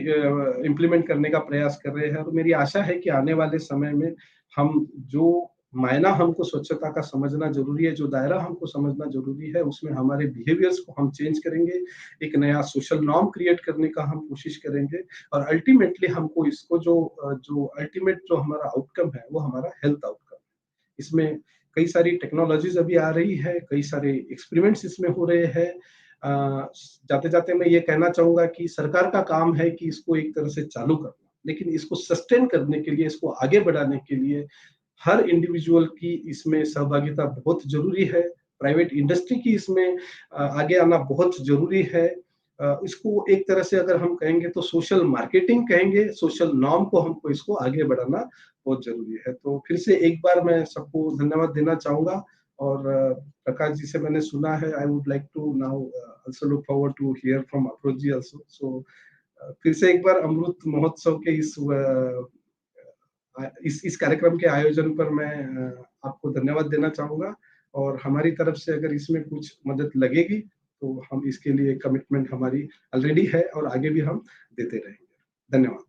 इम्प्लीमेंट करने का प्रयास कर रहे हैं, और मेरी आशा है कि आने वाले समय में हम जो मायना हमको स्वच्छता का समझना जरूरी है, जो दायरा हमको समझना जरूरी है, उसमें हमारे बिहेवियर्स को हम चेंज करेंगे, एक नया सोशल नॉर्म क्रिएट करने का हम कोशिश करेंगे, और अल्टीमेटली हमको इसको जो अल्टीमेट जो हमारा आउटकम है, वो हमारा हेल्थ आउटकम है। इसमें कई सारी टेक्नोलॉजीज अभी आ रही है, कई सारे एक्सपेरिमेंट्स इसमें हो रहे हैं। जाते जाते मैं ये कहना चाहूंगा कि सरकार का काम है कि इसको एक तरह से चालू करना, लेकिन इसको सस्टेन करने के लिए, इसको आगे बढ़ाने के लिए हर इंडिविजुअल की इसमें सहभागिता बहुत जरूरी है। प्राइवेट इंडस्ट्री की इसमें आगे आना बहुत जरूरी है। इसको एक तरह से अगर हम कहेंगे तो सोशल मार्केटिंग कहेंगे, सोशल नॉर्म को हमको इसको आगे बढ़ाना बहुत जरूरी है। तो फिर से एक बार मैं सबको धन्यवाद देना चाहूंगा, और प्रकाश जी से मैंने सुना है, I would like to now also look forward to hear from Afroz ji also. So फिर से एक बार अमृत महोत्सव के इस कार्यक्रम के आयोजन पर मैं आपको धन्यवाद देना चाहूंगा, और हमारी तरफ से अगर इसमें कुछ मदद लगेगी तो हम इसके लिए कमिटमेंट हमारी ऑलरेडी है, और आगे भी हम देते रहेंगे। धन्यवाद।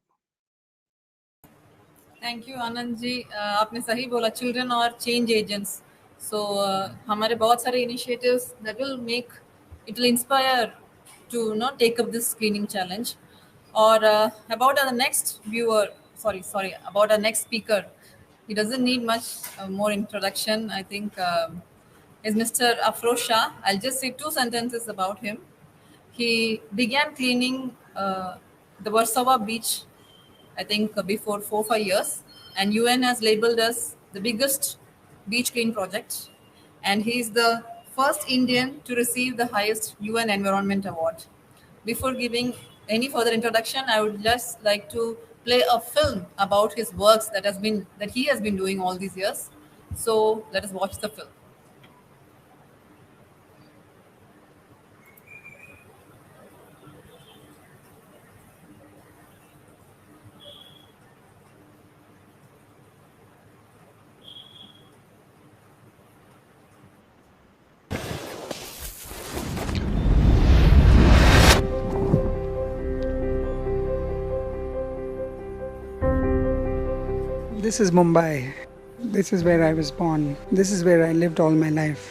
थैंक यू आनंद जी, आपने सही बोला, चिल्ड्रन और चेंज एजेंट्स। सो हमारे बहुत सारे initiatives that will make, it will inspire to not take up this cleaning challenge. और about the next viewer, sorry, about our next speaker, he doesn't need much more introduction. I think is Mr. Afroz Shah. I'll just say 2 sentences about him. He began cleaning the Warsaw beach, I think before 4-5 years, and UN has labeled us the biggest beach clean project, and he is the first Indian to receive the highest UN Environment Award. Before giving any further introduction, I would just like to play a film about his works that he has been doing all these years. So let us watch the film. This is Mumbai. This is where I was born. This is where I lived all my life.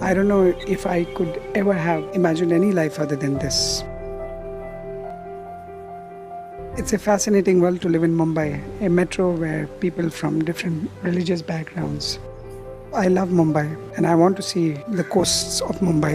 I don't know if I could ever have imagined any life other than this. It's a fascinating world to live in Mumbai, a metro where people from different religious backgrounds. I love Mumbai, and I want to see the coasts of Mumbai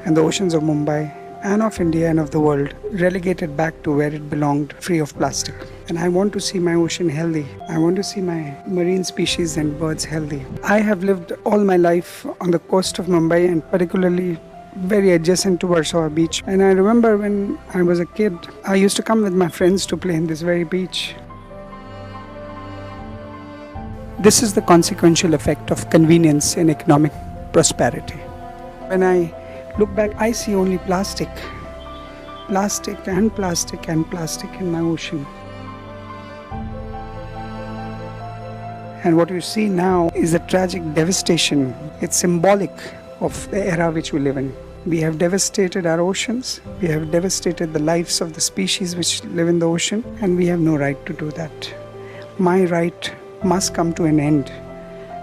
and the oceans of Mumbai and of India and of the world relegated back to where it belonged, free of plastic. And I want to see my ocean healthy. I want to see my marine species and birds healthy. I have lived all my life on the coast of Mumbai, and particularly very adjacent to Warsaw Beach. And I remember when I was a kid, I used to come with my friends to play in this very beach. This is the consequential effect of convenience in economic prosperity. When I look back, I see only plastic and plastic and plastic in my ocean. And what you see now is a tragic devastation. It's symbolic of the era which we live in. We have devastated our oceans, we have devastated the lives of the species which live in the ocean, and we have no right to do that. My right must come to an end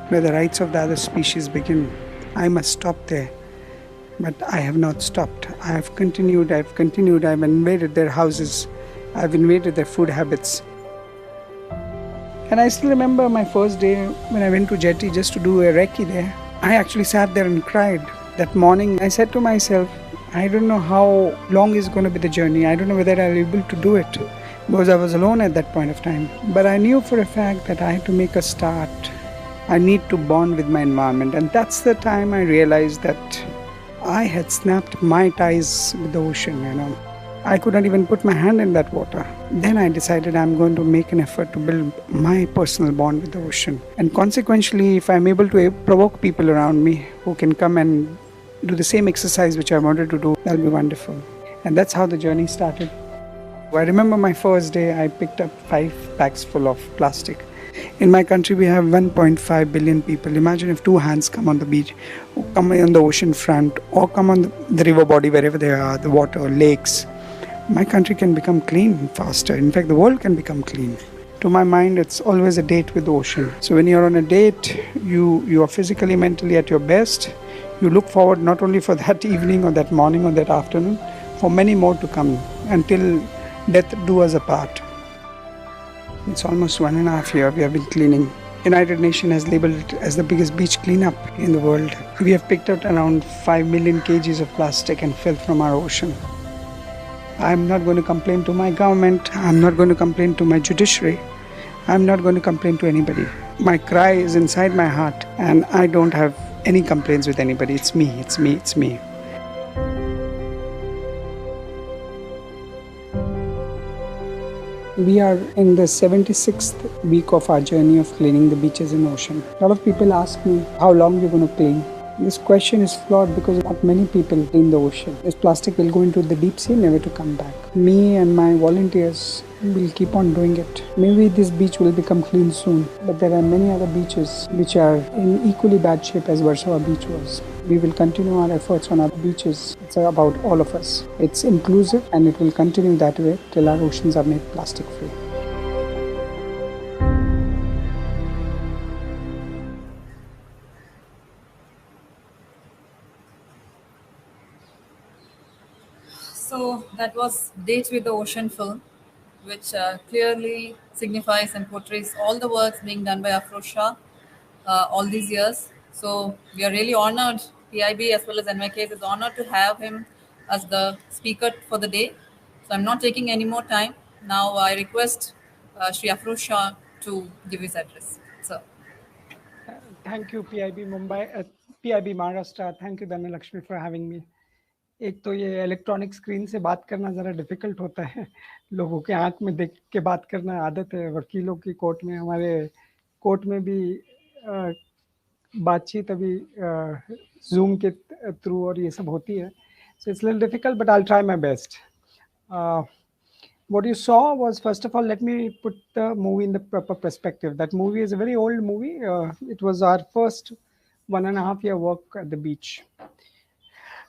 where the rights of the other species begin. I must stop there. But I have not stopped. I have continued, I've invaded their houses, I've invaded their food habits. And I still remember my first day when I went to Jetty just to do a recce there. I actually sat there and cried. That morning I said to myself, I don't know how long is going to be the journey. I don't know whether I'll be able to do it, because I was alone at that point of time. But I knew for a fact that I had to make a start. I need to bond with my environment. And that's the time I realized that I had snapped my ties with the ocean, I could not even put my hand in that water. Then I decided I'm going to make an effort to build my personal bond with the ocean. And consequently, if I'm able to provoke people around me who can come and do the same exercise which I wanted to do, that'll be wonderful. And that's how the journey started. I remember my first day, I picked up 5 packs full of plastic. In my country, we have 1.5 billion people. Imagine if 2 hands come on the beach, or come on the ocean front, or come on the river body, wherever they are, the water, lakes. My country can become clean faster. In fact, the world can become clean. To my mind, it's always a date with the ocean. So when you're on a date, you are physically, mentally at your best. You look forward not only for that evening or that morning or that afternoon, for many more to come until death do us apart. It's almost 1.5 years we have been cleaning. United Nations has labeled it as the biggest beach cleanup in the world. We have picked up around 5 million kgs of plastic and filth from our ocean. I'm not going to complain to my government. I'm not going to complain to my judiciary. I'm not going to complain to anybody. My cry is inside my heart, and I don't have any complaints with anybody. It's me, it's me, it's me. We are in the 76th week of our journey of cleaning the beaches and ocean. A lot of people ask me, how long you're going to clean? This question is flawed because not many people clean the ocean. This plastic will go into the deep sea, never to come back. Me and my volunteers will keep on doing it. Maybe this beach will become clean soon, but there are many other beaches which are in equally bad shape as Warsaw Beach was. We will continue our efforts on other beaches. It's about all of us. It's inclusive, and it will continue that way till our oceans are made plastic free. So that was Date with the Ocean film, which clearly signifies and portrays all the works being done by Afroz Shah all these years. So we are really honored, PIB as well as NYK is honored to have him as the speaker for the day. So I'm not taking any more time. Now I request Shri Afroz Shah to give his address. So. Thank you, PIB Mumbai, PIB Maharashtra. Thank you, Dhanalakshmi, for having me. एक तो ये इलेक्ट्रॉनिक स्क्रीन से बात करना ज़रा डिफ़िकल्ट होता है, लोगों के आंख में देख के बात करना आदत है, वकीलों की कोर्ट में, हमारे कोर्ट में भी बातचीत अभी जूम के थ्रू और ये सब होती है, so it's a little difficult, but I'll try my best. What you saw was, first of all, let me put the movie in the proper perspective. That movie is a very old movie. It was our first 1.5 year work at the beach.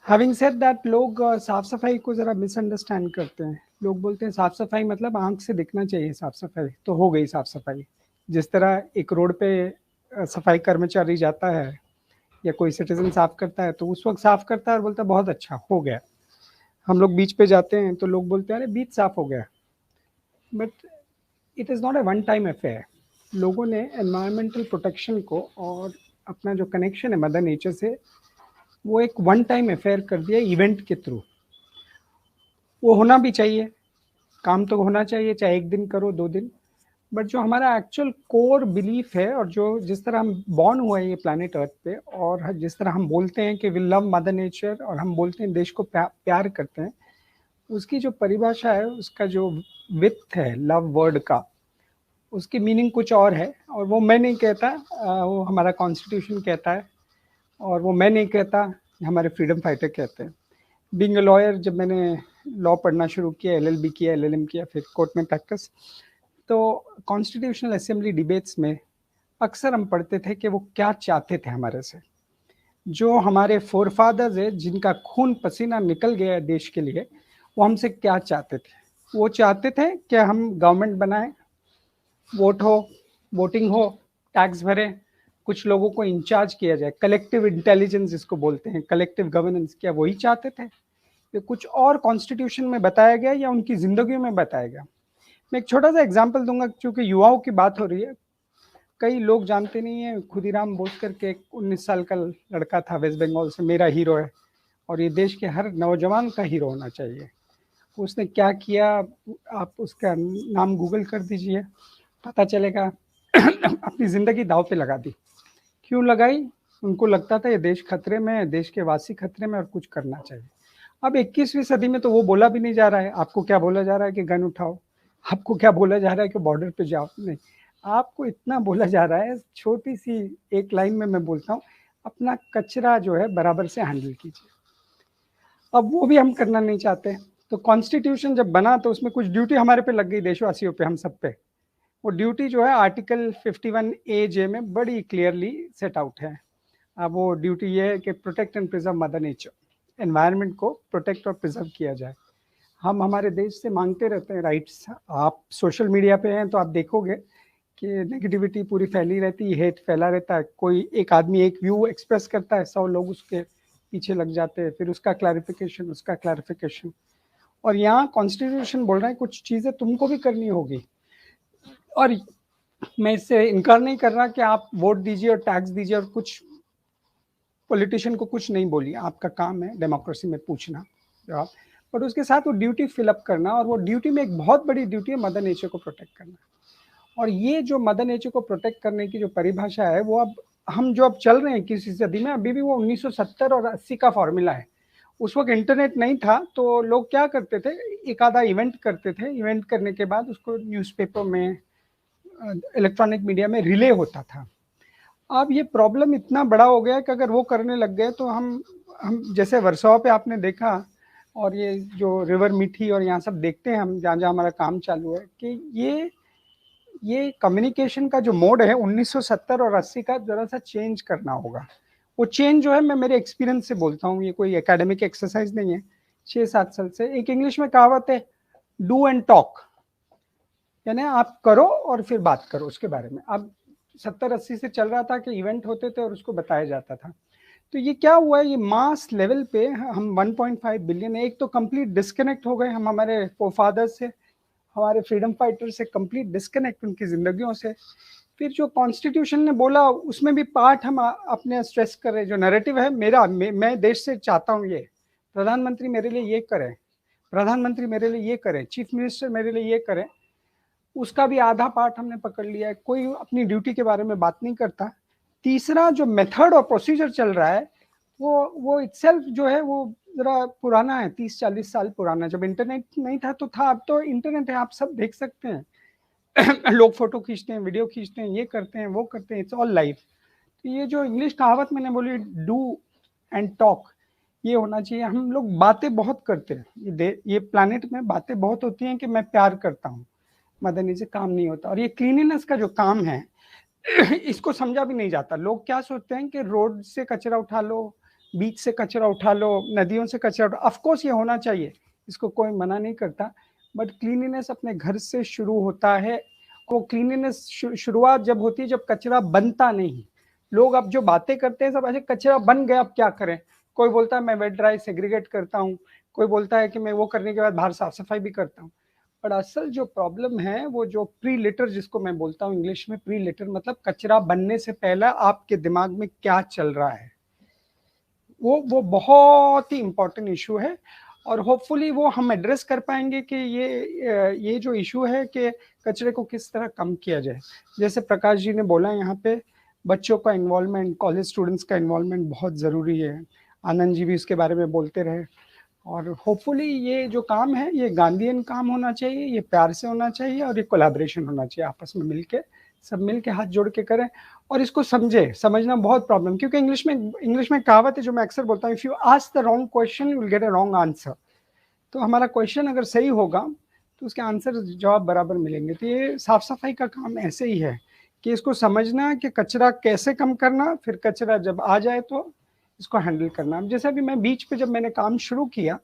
Having said that, लोग साफ सफाई को ज़रा मिसअंडरस्टैंड करते हैं. लोग बोलते हैं साफ सफाई मतलब आंख से दिखना चाहिए साफ सफाई, तो हो गई साफ सफाई. जिस तरह एक रोड पे सफाई कर्मचारी जाता है या कोई सिटीजन साफ करता है तो उस वक्त साफ करता है और बोलता है बहुत अच्छा हो गया. हम लोग बीच पे जाते हैं तो लोग बोलते हैं अरे बीच साफ हो गया. But it is not a one time affair. लोगों ने एनवायरमेंटल प्रोटेक्शन को और अपना जो कनेक्शन है मदर नेचर से, वो एक वन टाइम अफेयर कर दिया इवेंट के थ्रू. वो होना भी चाहिए, काम तो होना चाहिए, चाहे 1 दिन करो 2 दिन, बट जो हमारा एक्चुअल कोर बिलीफ है और जो जिस तरह हम बॉर्न हुआ है ये प्लैनेट अर्थ पे, और जिस तरह हम बोलते हैं कि वी लव मदर नेचर और हम बोलते हैं देश को प्यार करते हैं, उसकी जो परिभाषा है, उसका जो विथ है लव वर्ड का, उसकी मीनिंग कुछ और है, और वो मैं नहीं कहता, वो हमारा कॉन्स्टिट्यूशन कहता है, और वो मैं नहीं कहता, हमारे फ्रीडम फाइटर कहते हैं। बीइंग अ लॉयर, जब मैंने लॉ पढ़ना शुरू किया, LLB किया, LLM किया, फिर कोर्ट में प्रैक्टिस, तो कॉन्स्टिट्यूशनल असेंबली डिबेट्स में अक्सर हम पढ़ते थे कि वो क्या चाहते थे हमारे से। जो हमारे फोरफादर्स है, जिनका खून पसीना निकल गया है देश के लिए, वो हमसे क्या चाहते थे? वो चाहते थे कि हम गवर्नमेंट बनाएं, वोट हो, वोटिंग हो, टैक्स भरें, कुछ लोगों को इंचार्ज किया जाए, कलेक्टिव इंटेलिजेंस जिसको बोलते हैं, कलेक्टिव गवर्नेंस, क्या वही चाहते थे? ये कुछ और कॉन्स्टिट्यूशन में बताया गया या उनकी जिंदगी में बताया गया? मैं एक छोटा सा एग्जांपल दूंगा, क्योंकि युवाओं की बात हो रही है। कई लोग जानते नहीं है, खुदीराम बोसकर के एक 19 साल का लड़का था वेस्ट बंगाल से, मेरा हीरो है, और ये देश के हर नौजवान का हीरो होना चाहिए। उसने क्या किया, आप उसका नाम गूगल कर दीजिए, पता चलेगा। अपनी जिंदगी दांव पे लगा दी। क्यों लगाई? उनको लगता था ये देश खतरे में है, देश के वासी खतरे में, और कुछ करना चाहिए। अब 21वीं सदी में तो वो बोला भी नहीं जा रहा है। आपको क्या बोला जा रहा है कि गन उठाओ, आपको क्या बोला जा रहा है कि बॉर्डर पे जाओ, नहीं, आपको इतना बोला जा रहा है, छोटी सी एक लाइन में मैं बोलता हूँ, अपना कचरा जो है बराबर से हैंडल कीजिए। अब वो भी हम करना नहीं चाहते। तो कॉन्स्टिट्यूशन जब बना तो उसमें कुछ ड्यूटी हमारे पे लग गई, देशवासियों पे, हम सब पे। वो ड्यूटी जो है आर्टिकल 51A(j) में बड़ी क्लियरली सेट आउट है। अब वो ड्यूटी ये है कि protect and preserve mother nature, environment को प्रोटेक्ट और प्रिजर्व किया जाए। हम हमारे देश से मांगते रहते हैं राइट्स। आप सोशल मीडिया पे हैं तो आप देखोगे कि नेगेटिविटी पूरी फैली रहती है, हेट फैला रहता है। कोई एक आदमी एक व्यू एक्सप्रेस करता है, 100 लोग उसके पीछे लग जाते हैं, फिर उसका क्लैरिफिकेशन, उसका क्लैरिफिकेशन। और यहाँ कॉन्स्टिट्यूशन बोल रहा है कुछ चीज़ें तुमको भी करनी होगी। और मैं इससे इनकार नहीं कर रहा कि आप वोट दीजिए और टैक्स दीजिए, और कुछ पॉलिटिशियन को कुछ नहीं बोलिए, आपका काम है डेमोक्रेसी में पूछना जवाब, बट उसके साथ वो ड्यूटी फिलअप करना। और वो ड्यूटी में एक बहुत बड़ी ड्यूटी है मदर नेचर को प्रोटेक्ट करना। और ये जो मदर नेचर को प्रोटेक्ट करने की जो परिभाषा है, वो अब हम जो अब चल रहे हैं 21वीं सदी में, अभी भी वो 1970 और 80 का फॉर्मूला है। उस वक्त इंटरनेट नहीं था, तो लोग क्या करते थे, एक आधा इवेंट करते थे, इवेंट करने के बाद उसको न्यूज़पेपर में, इलेक्ट्रॉनिक मीडिया में रिले होता था। अब ये प्रॉब्लम इतना बड़ा हो गया कि अगर वो करने लग गए तो हम जैसे वर्सोवा पे आपने देखा, और ये जो रिवर मीठी और यहाँ सब देखते हैं हम, जहाँ जहाँ हमारा काम चालू है, कि ये कम्युनिकेशन का जो मोड है 1970 और 80 का, जरा सा चेंज करना होगा। वो चेंज जो है, मैं मेरे एक्सपीरियंस से बोलता हूँ, ये कोई एकेडमिक एक्सरसाइज नहीं है। 6-7 साल से एक इंग्लिश में कहावत है, डू एंड टॉक, यानी आप करो और फिर बात करो उसके बारे में। अब 70-80 से चल रहा था कि इवेंट होते थे और उसको बताया जाता था। तो ये क्या हुआ है, ये मास लेवल पे हम 1.5 बिलियन, एक तो कंप्लीट डिस्कनेक्ट हो गए हम हमारे फोरफादर्स से, हमारे फ्रीडम फाइटर से कंप्लीट डिस्कनेक्ट उनकी जिंदगियों से। फिर जो कॉन्स्टिट्यूशन ने बोला उसमें भी पार्ट हम अपने स्ट्रेस कर रहे, जो नैरेटिव है मेरा, मैं देश से चाहता हूँ ये, प्रधानमंत्री मेरे लिए ये करें, प्रधानमंत्री मेरे लिए ये करें, चीफ मिनिस्टर मेरे लिए ये करें, उसका भी आधा पार्ट हमने पकड़ लिया है। कोई अपनी ड्यूटी के बारे में बात नहीं करता। तीसरा जो मेथड और प्रोसीजर चल रहा है, वो इटसेल्फ जो है वो जरा पुराना है, 30-40 साल पुराना। जब इंटरनेट नहीं था तो था, अब तो इंटरनेट है, आप सब देख सकते हैं। लोग फोटो खींचते हैं, वीडियो खींचते हैं, ये करते हैं, वो करते हैं, इट्स ऑल लाइव। तो ये जो इंग्लिश कहावत मैंने बोली, डू एंड टॉक, ये होना चाहिए। हम लोग बातें बहुत करते हैं, ये प्लानिट में बातें बहुत होती हैं कि मैं प्यार करता हूँ, मदनी से काम नहीं होता। और ये क्लीनिनेस का जो काम है, इसको समझा भी नहीं जाता। लोग क्या सोचते हैं कि रोड से कचरा उठा लो, बीच से कचरा उठा लो, नदियों से कचरा उठा, ऑफ कोर्स ये होना चाहिए, इसको कोई मना नहीं करता, बट क्लीनिनेस अपने घर से शुरू होता है। वो क्लीनिनेस शुरुआत जब होती है जब कचरा बनता नहीं। लोग अब जो बातें करते हैं सब ऐसे, कचरा बन गया अब क्या करें। कोई बोलता है मैं वेट ड्राई सेग्रीगेट करता हूँ, कोई बोलता है कि मैं वो करने के बाद बाहर साफ सफाई भी करता हूँ। पर असल जो प्रॉब्लम है, वो जो प्री लिटर, जिसको मैं बोलता हूँ इंग्लिश में, प्री लिटर मतलब कचरा बनने से पहले आपके दिमाग में क्या चल रहा है, वो बहुत ही इंपॉर्टेंट इशू है। और होपफुली वो हम एड्रेस कर पाएंगे कि ये जो इशू है कि कचरे को किस तरह कम किया जाए। जैसे प्रकाश जी ने बोला, यहाँ पे बच्चों का इन्वॉल्वमेंट, कॉलेज स्टूडेंट्स का इन्वॉल्वमेंट बहुत ज़रूरी है। आनंद जी भी इसके बारे में बोलते रहे। और होपफुली ये जो काम है ये गांधीयन काम होना चाहिए, ये प्यार से होना चाहिए और ये कोलैबोरेशन होना चाहिए, आपस में मिलके सब मिलके हाथ जोड़ के करें और इसको समझना बहुत प्रॉब्लम, क्योंकि इंग्लिश में कहावत है जो मैं अक्सर बोलता हूँ, if you ask the wrong question you will get a wrong answer. तो हमारा क्वेश्चन अगर सही होगा तो उसके आंसर जवाब बराबर मिलेंगे। तो ये साफ सफाई का काम ऐसे ही है कि इसको समझना कि कचरा कैसे कम करना, फिर कचरा जब आ जाए तो इसको हैंडल करना। जैसे अभी मैं बीच पे जब मैंने काम शुरू किया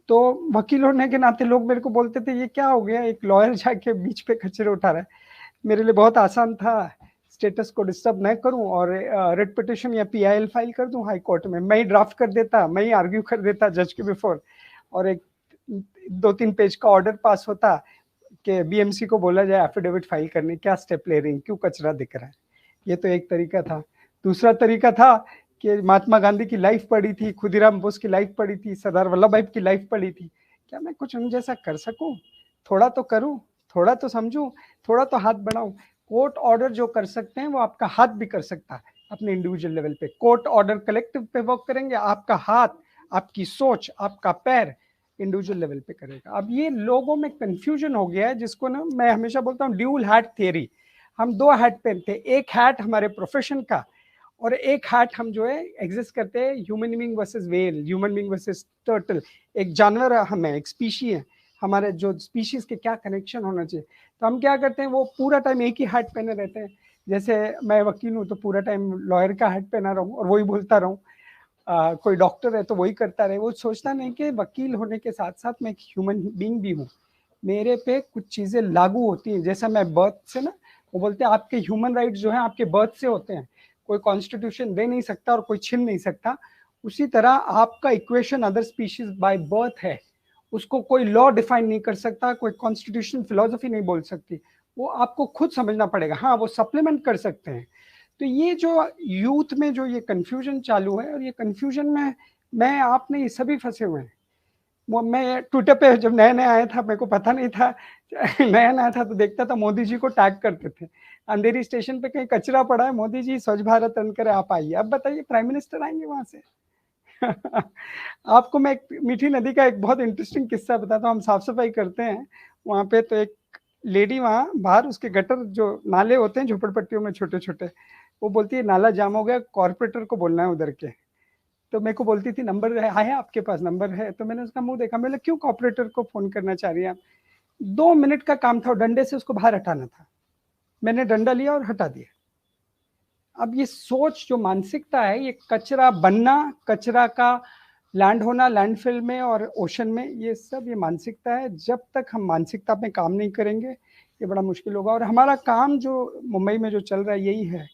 तो वकील होने के नाते लोग मेरे को बोलते थे ये क्या हो गया, एक लॉयर जाके बीच पे कचरे उठा रहा है। मेरे लिए बहुत आसान था, स्टेटस को डिस्टर्ब न करूं और रिट पिटिशन या PIL फाइल कर दूं हाई कोर्ट में, मैं ही ड्राफ्ट कर देता, मैं ही आर्ग्यू कर देता जज के बिफोर, और एक 2-3 पेज का ऑर्डर पास होता कि BMC को बोला जाए एफिडेविट फाइल करने, क्या स्टेप ले रही, क्यों कचरा दिख रहा है। ये तो एक तरीका था। दूसरा तरीका था कि महात्मा गांधी की लाइफ पढ़ी थी, खुदीराम बोस की लाइफ पढ़ी थी, सरदार वल्लभ भाई की लाइफ पढ़ी थी, क्या मैं कुछ उन जैसा कर सकूं, थोड़ा तो करूं, थोड़ा तो समझूं, थोड़ा तो हाथ बढ़ाऊं। कोर्ट ऑर्डर जो कर सकते हैं वो आपका हाथ भी कर सकता है अपने इंडिविजुअल लेवल पे। कोर्ट ऑर्डर कलेक्टिव पे वर्क करेंगे, आपका हाथ, आपकी सोच, आपका पैर इंडिविजुअल लेवल पे करेगा। अब ये लोगों में कंफ्यूजन हो गया है, जिसको ना मैं हमेशा बोलता हूँ ड्यूल हैट थियरी। हम 2 हैट पहनते हैं, एक हैट हमारे प्रोफेशन का और एक हैट हम जो है एग्जिस्ट करते हैं human being versus whale, human being versus turtle. एक जानवर हम है, एक स्पीशी है, हमारे जो स्पीशीज के क्या कनेक्शन होना चाहिए। तो हम क्या करते हैं, वो पूरा टाइम एक ही हैट पहने रहते हैं। जैसे मैं वकील हूँ तो पूरा टाइम लॉयर का हैट पहना रहूँ और वही बोलता रहूँ, कोई डॉक्टर है तो वही करता रहे। वो सोचता नहीं कि वकील होने के साथ साथ मैं एक ह्यूमन बीइंग भी हूँ, मेरे पे कुछ चीजें लागू होती हैं। जैसा मैं बर्थ से ना, वो बोलते हैं आपके ह्यूमन राइट्स जो है आपके बर्थ से होते हैं, कोई कॉन्स्टिट्यूशन दे नहीं सकता और कोई छीन नहीं सकता। उसी तरह आपका equation other species by birth है, उसको कोई लॉ डिफाइन नहीं कर सकता, कोई कॉन्स्टिट्यूशन फिलोसफी नहीं बोल सकती, वो आपको खुद समझना पड़ेगा। हाँ, वो सप्लीमेंट कर सकते हैं। तो ये जो यूथ में जो ये कंफ्यूजन चालू है, और ये कंफ्यूजन में मैं आपने ये सभी फंसे हुए हैं। मैं ट्विटर पे जब नया नया आया था, मेरे को पता नहीं था, नया नया था तो देखता था मोदी जी को टैग करते थे, अंधेरी स्टेशन पे कहीं कचरा पड़ा है, मोदी जी स्वच्छ भारत रन करे आप आइए। अब बताइए प्राइम मिनिस्टर आएंगे वहां से। आपको मैं एक मीठी नदी का एक बहुत इंटरेस्टिंग किस्सा बताता हूँ। हम साफ सफाई करते हैं वहां पे, तो एक लेडी वहां बाहर, उसके गटर जो नाले होते हैं झोपड़पट्टियों में छोटे छोटे, वो बोलती है नाला जाम हो गया, कॉर्पोरेटर को बोलना है उधर के। तो मेरे को बोलती थी नंबर है आपके पास, नंबर है। तो मैंने उसका मुंह देखा, मैंने क्यों कॉर्पोरेटर को फोन करना चाह रही है आप? 2 मिनट का काम था, डंडे से उसको बाहर हटाना था। मैंने डंडा लिया और हटा दिया। अब ये सोच जो मानसिकता है, ये कचरा बनना, कचरा का लैंड होना लैंडफिल में और ओशन में, ये सब ये मानसिकता है। जब तक हम मानसिकता पे काम नहीं करेंगे ये बड़ा मुश्किल होगा। और हमारा काम जो मुंबई में जो चल रहा है यही है,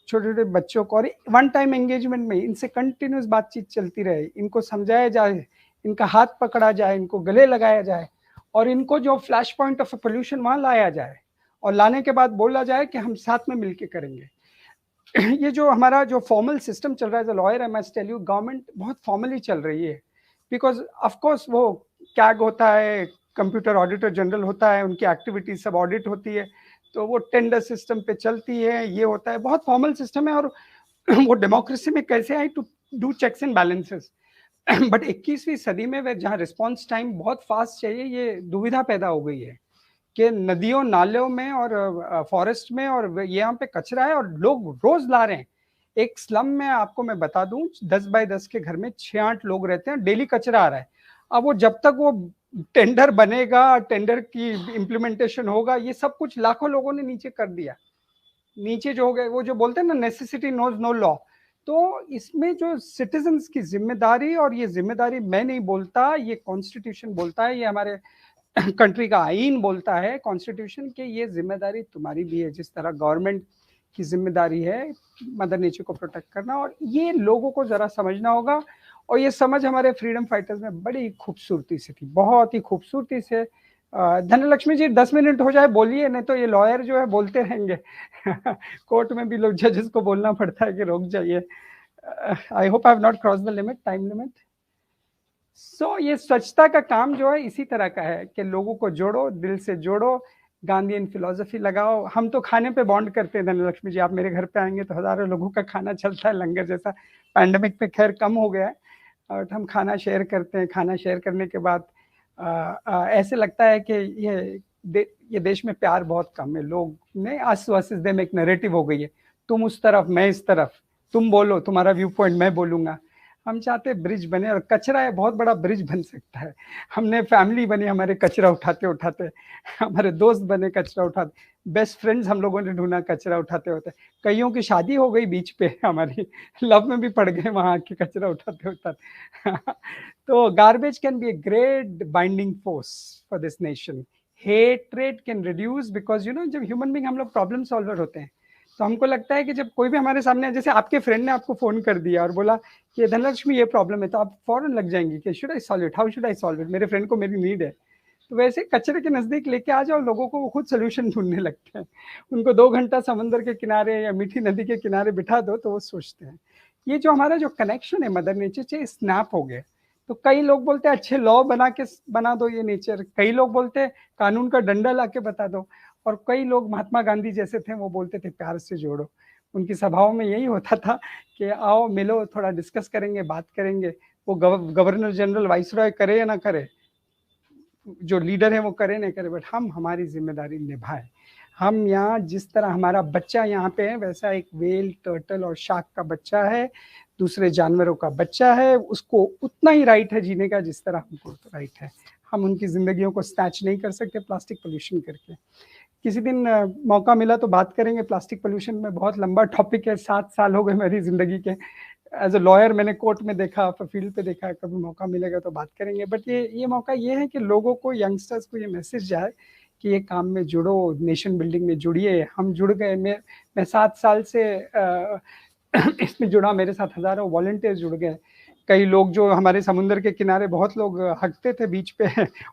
छोटे छोटे बच्चों को और वन टाइम एंगेजमेंट में इनसे कंटिन्यूस बातचीत चलती रहे, इनको समझाया जाए, इनका हाथ पकड़ा जाए, इनको गले लगाया जाए, और इनको जो फ्लैश पॉइंट ऑफ पोल्यूशन वहां लाया जाए, और लाने के बाद बोला जाए कि हम साथ में मिलके करेंगे। ये जो हमारा जो फॉर्मल सिस्टम चल रहा है, as a lawyer I must tell you, government बहुत फॉर्मली चल रही है। बिकॉज ऑफ कोर्स वो कैग होता है, कंप्यूटर ऑडिटर जनरल होता है, उनकी एक्टिविटीज सब ऑडिट होती है, तो वो टेंडर सिस्टम पे चलती है, ये होता है, बहुत फॉर्मल सिस्टम है। और वो डेमोक्रेसी में कैसे आई to do checks and balances. But 21वीं सदी में जहाँ रिस्पॉन्स टाइम बहुत फास्ट चाहिए, ये दुविधा पैदा हो गई है कि नदियों नालों में और फॉरेस्ट में और यहाँ पे कचरा है और लोग रोज ला रहे हैं। एक स्लम में आपको मैं बता दूं, 10 बाय 10 के घर में 6-8 लोग रहते हैं, डेली कचरा आ रहा है। अब वो जब तक वो टेंडर बनेगा, टेंडर की इम्प्लीमेंटेशन होगा, ये सब कुछ लाखों लोगों ने नीचे कर दिया। नीचे जो हो गए, वो जो बोलते हैं ना नेसेसिटी नोज नो लॉ। तो इसमें जो सिटीजन्स की जिम्मेदारी, और ये जिम्मेदारी मैं नहीं बोलता, ये कॉन्स्टिट्यूशन बोलता है, ये हमारे कंट्री का आईन बोलता है, कॉन्स्टिट्यूशन, के ये जिम्मेदारी तुम्हारी भी है, जिस तरह गवर्नमेंट की जिम्मेदारी है मदर नेचर को प्रोटेक्ट करना। और ये लोगों को जरा समझना होगा, और ये समझ हमारे फ्रीडम फाइटर्स में बड़ी खूबसूरती से थी, बहुत ही खूबसूरती से। धनलक्ष्मी जी 10 मिनट हो जाए बोलिए, नहीं तो ये लॉयर जो है बोलते रहेंगे। कोर्ट में भी लोग जजेस को बोलना पड़ता है कि रोक जाइए। I hope I have not cross the limit, time limit. So ये स्वच्छता का काम जो है इसी तरह का है कि लोगों को जोड़ो, दिल से जोड़ो, गांधीयन फिलोसफी लगाओ। हम तो खाने पे बॉन्ड करते हैं धनलक्ष्मी जी, आप मेरे घर पे आएंगे तो हजारों लोगों का खाना चलता है लंगर जैसा। पैंडेमिक पे खैर कम हो गया है, और हम खाना शेयर करते हैं। खाना शेयर करने के बाद ऐसे लगता है कि ये देश में प्यार बहुत कम है। लोग ने आस-पास में एक नैरेटिव हो गई है, तुम उस तरफ मैं इस तरफ, तुम बोलो तुम्हारा व्यू पॉइंट मैं बोलूँगा। हम चाहते हैं ब्रिज बने, और कचरा है बहुत बड़ा ब्रिज बन सकता है। हमने फैमिली बनी हमारे कचरा उठाते उठाते, हमारे दोस्त बने कचरा उठाते, बेस्ट फ्रेंड्स हम लोगों ने ढूंढा कचरा उठाते होते। कईयों की शादी हो गई बीच पे, हमारी लव में भी पड़ गए वहाँ के कचरा उठाते उठाते। तो garbage can be a great binding force for this nation. Hatred can reduce, because you know जब ह्यूमन बीइंग हम लोग प्रॉब्लम सॉल्वर होते हैं, तो हमको लगता है कि जब कोई भी हमारे सामने, जैसे आपके फ्रेंड ने आपको फोन कर दिया और बोला कि धनलक्ष्मी ये प्रॉब्लम है, तो आप फौरन लग जाएंगे कि should I solve it, how should I solve it, मेरे फ्रेंड को मेरी नीड है। तो वैसे कचरे के नजदीक लेके आ जाओ लोगों को, वो खुद सोल्यूशन ढूंढने लगते हैं। उनको 2 घंटा समंदर के किनारे या मीठी नदी के किनारे बिठा दो तो वो सोचते हैं। ये जो हमारा जो कनेक्शन है मदर नेचर से, स्नैप हो गया। तो कई लोग बोलते हैं अच्छे लॉ बना दो ये नेचर, कई लोग बोलते हैं कानून का डंडा ला के बता दो, और कई लोग महात्मा गांधी जैसे थे वो बोलते थे प्यार से जोड़ो। उनकी सभाओं में यही होता था कि आओ मिलो, थोड़ा डिस्कस करेंगे, बात करेंगे। वो गवर्नर जनरल वाइसरॉय करे या ना करे, जो लीडर है वो करे ना करे, बट हम हमारी जिम्मेदारी निभाएं। हम यहाँ जिस तरह हमारा बच्चा यहाँ पे है, वैसा एक वेल, टर्टल और शार्क का बच्चा है, दूसरे जानवरों का बच्चा है, उसको उतना ही राइट है जीने का जिस तरह हमको राइट है। हम उनकी जिंदगियों को स्नैच नहीं कर सकते प्लास्टिक पोल्यूशन करके। किसी दिन मौका मिला तो बात करेंगे प्लास्टिक पोल्यूशन में, बहुत लंबा टॉपिक है। 7 साल हो गए मेरी जिंदगी के, एज अ लॉयर मैंने कोर्ट में देखा, फील्ड पे देखा, कभी मौका मिलेगा तो बात करेंगे। बट ये मौका ये है कि लोगों को, यंगस्टर्स को ये मैसेज जाए कि ये काम में जुड़ो, नेशन बिल्डिंग में जुड़िए। हम जुड़ गए, मैं 7 साल से इसमें जुड़ा, मेरे साथ हजारों वॉलंटियर्स जुड़ गए। कई लोग जो हमारे समुद्र के किनारे बहुत लोग हगते थे बीच पे,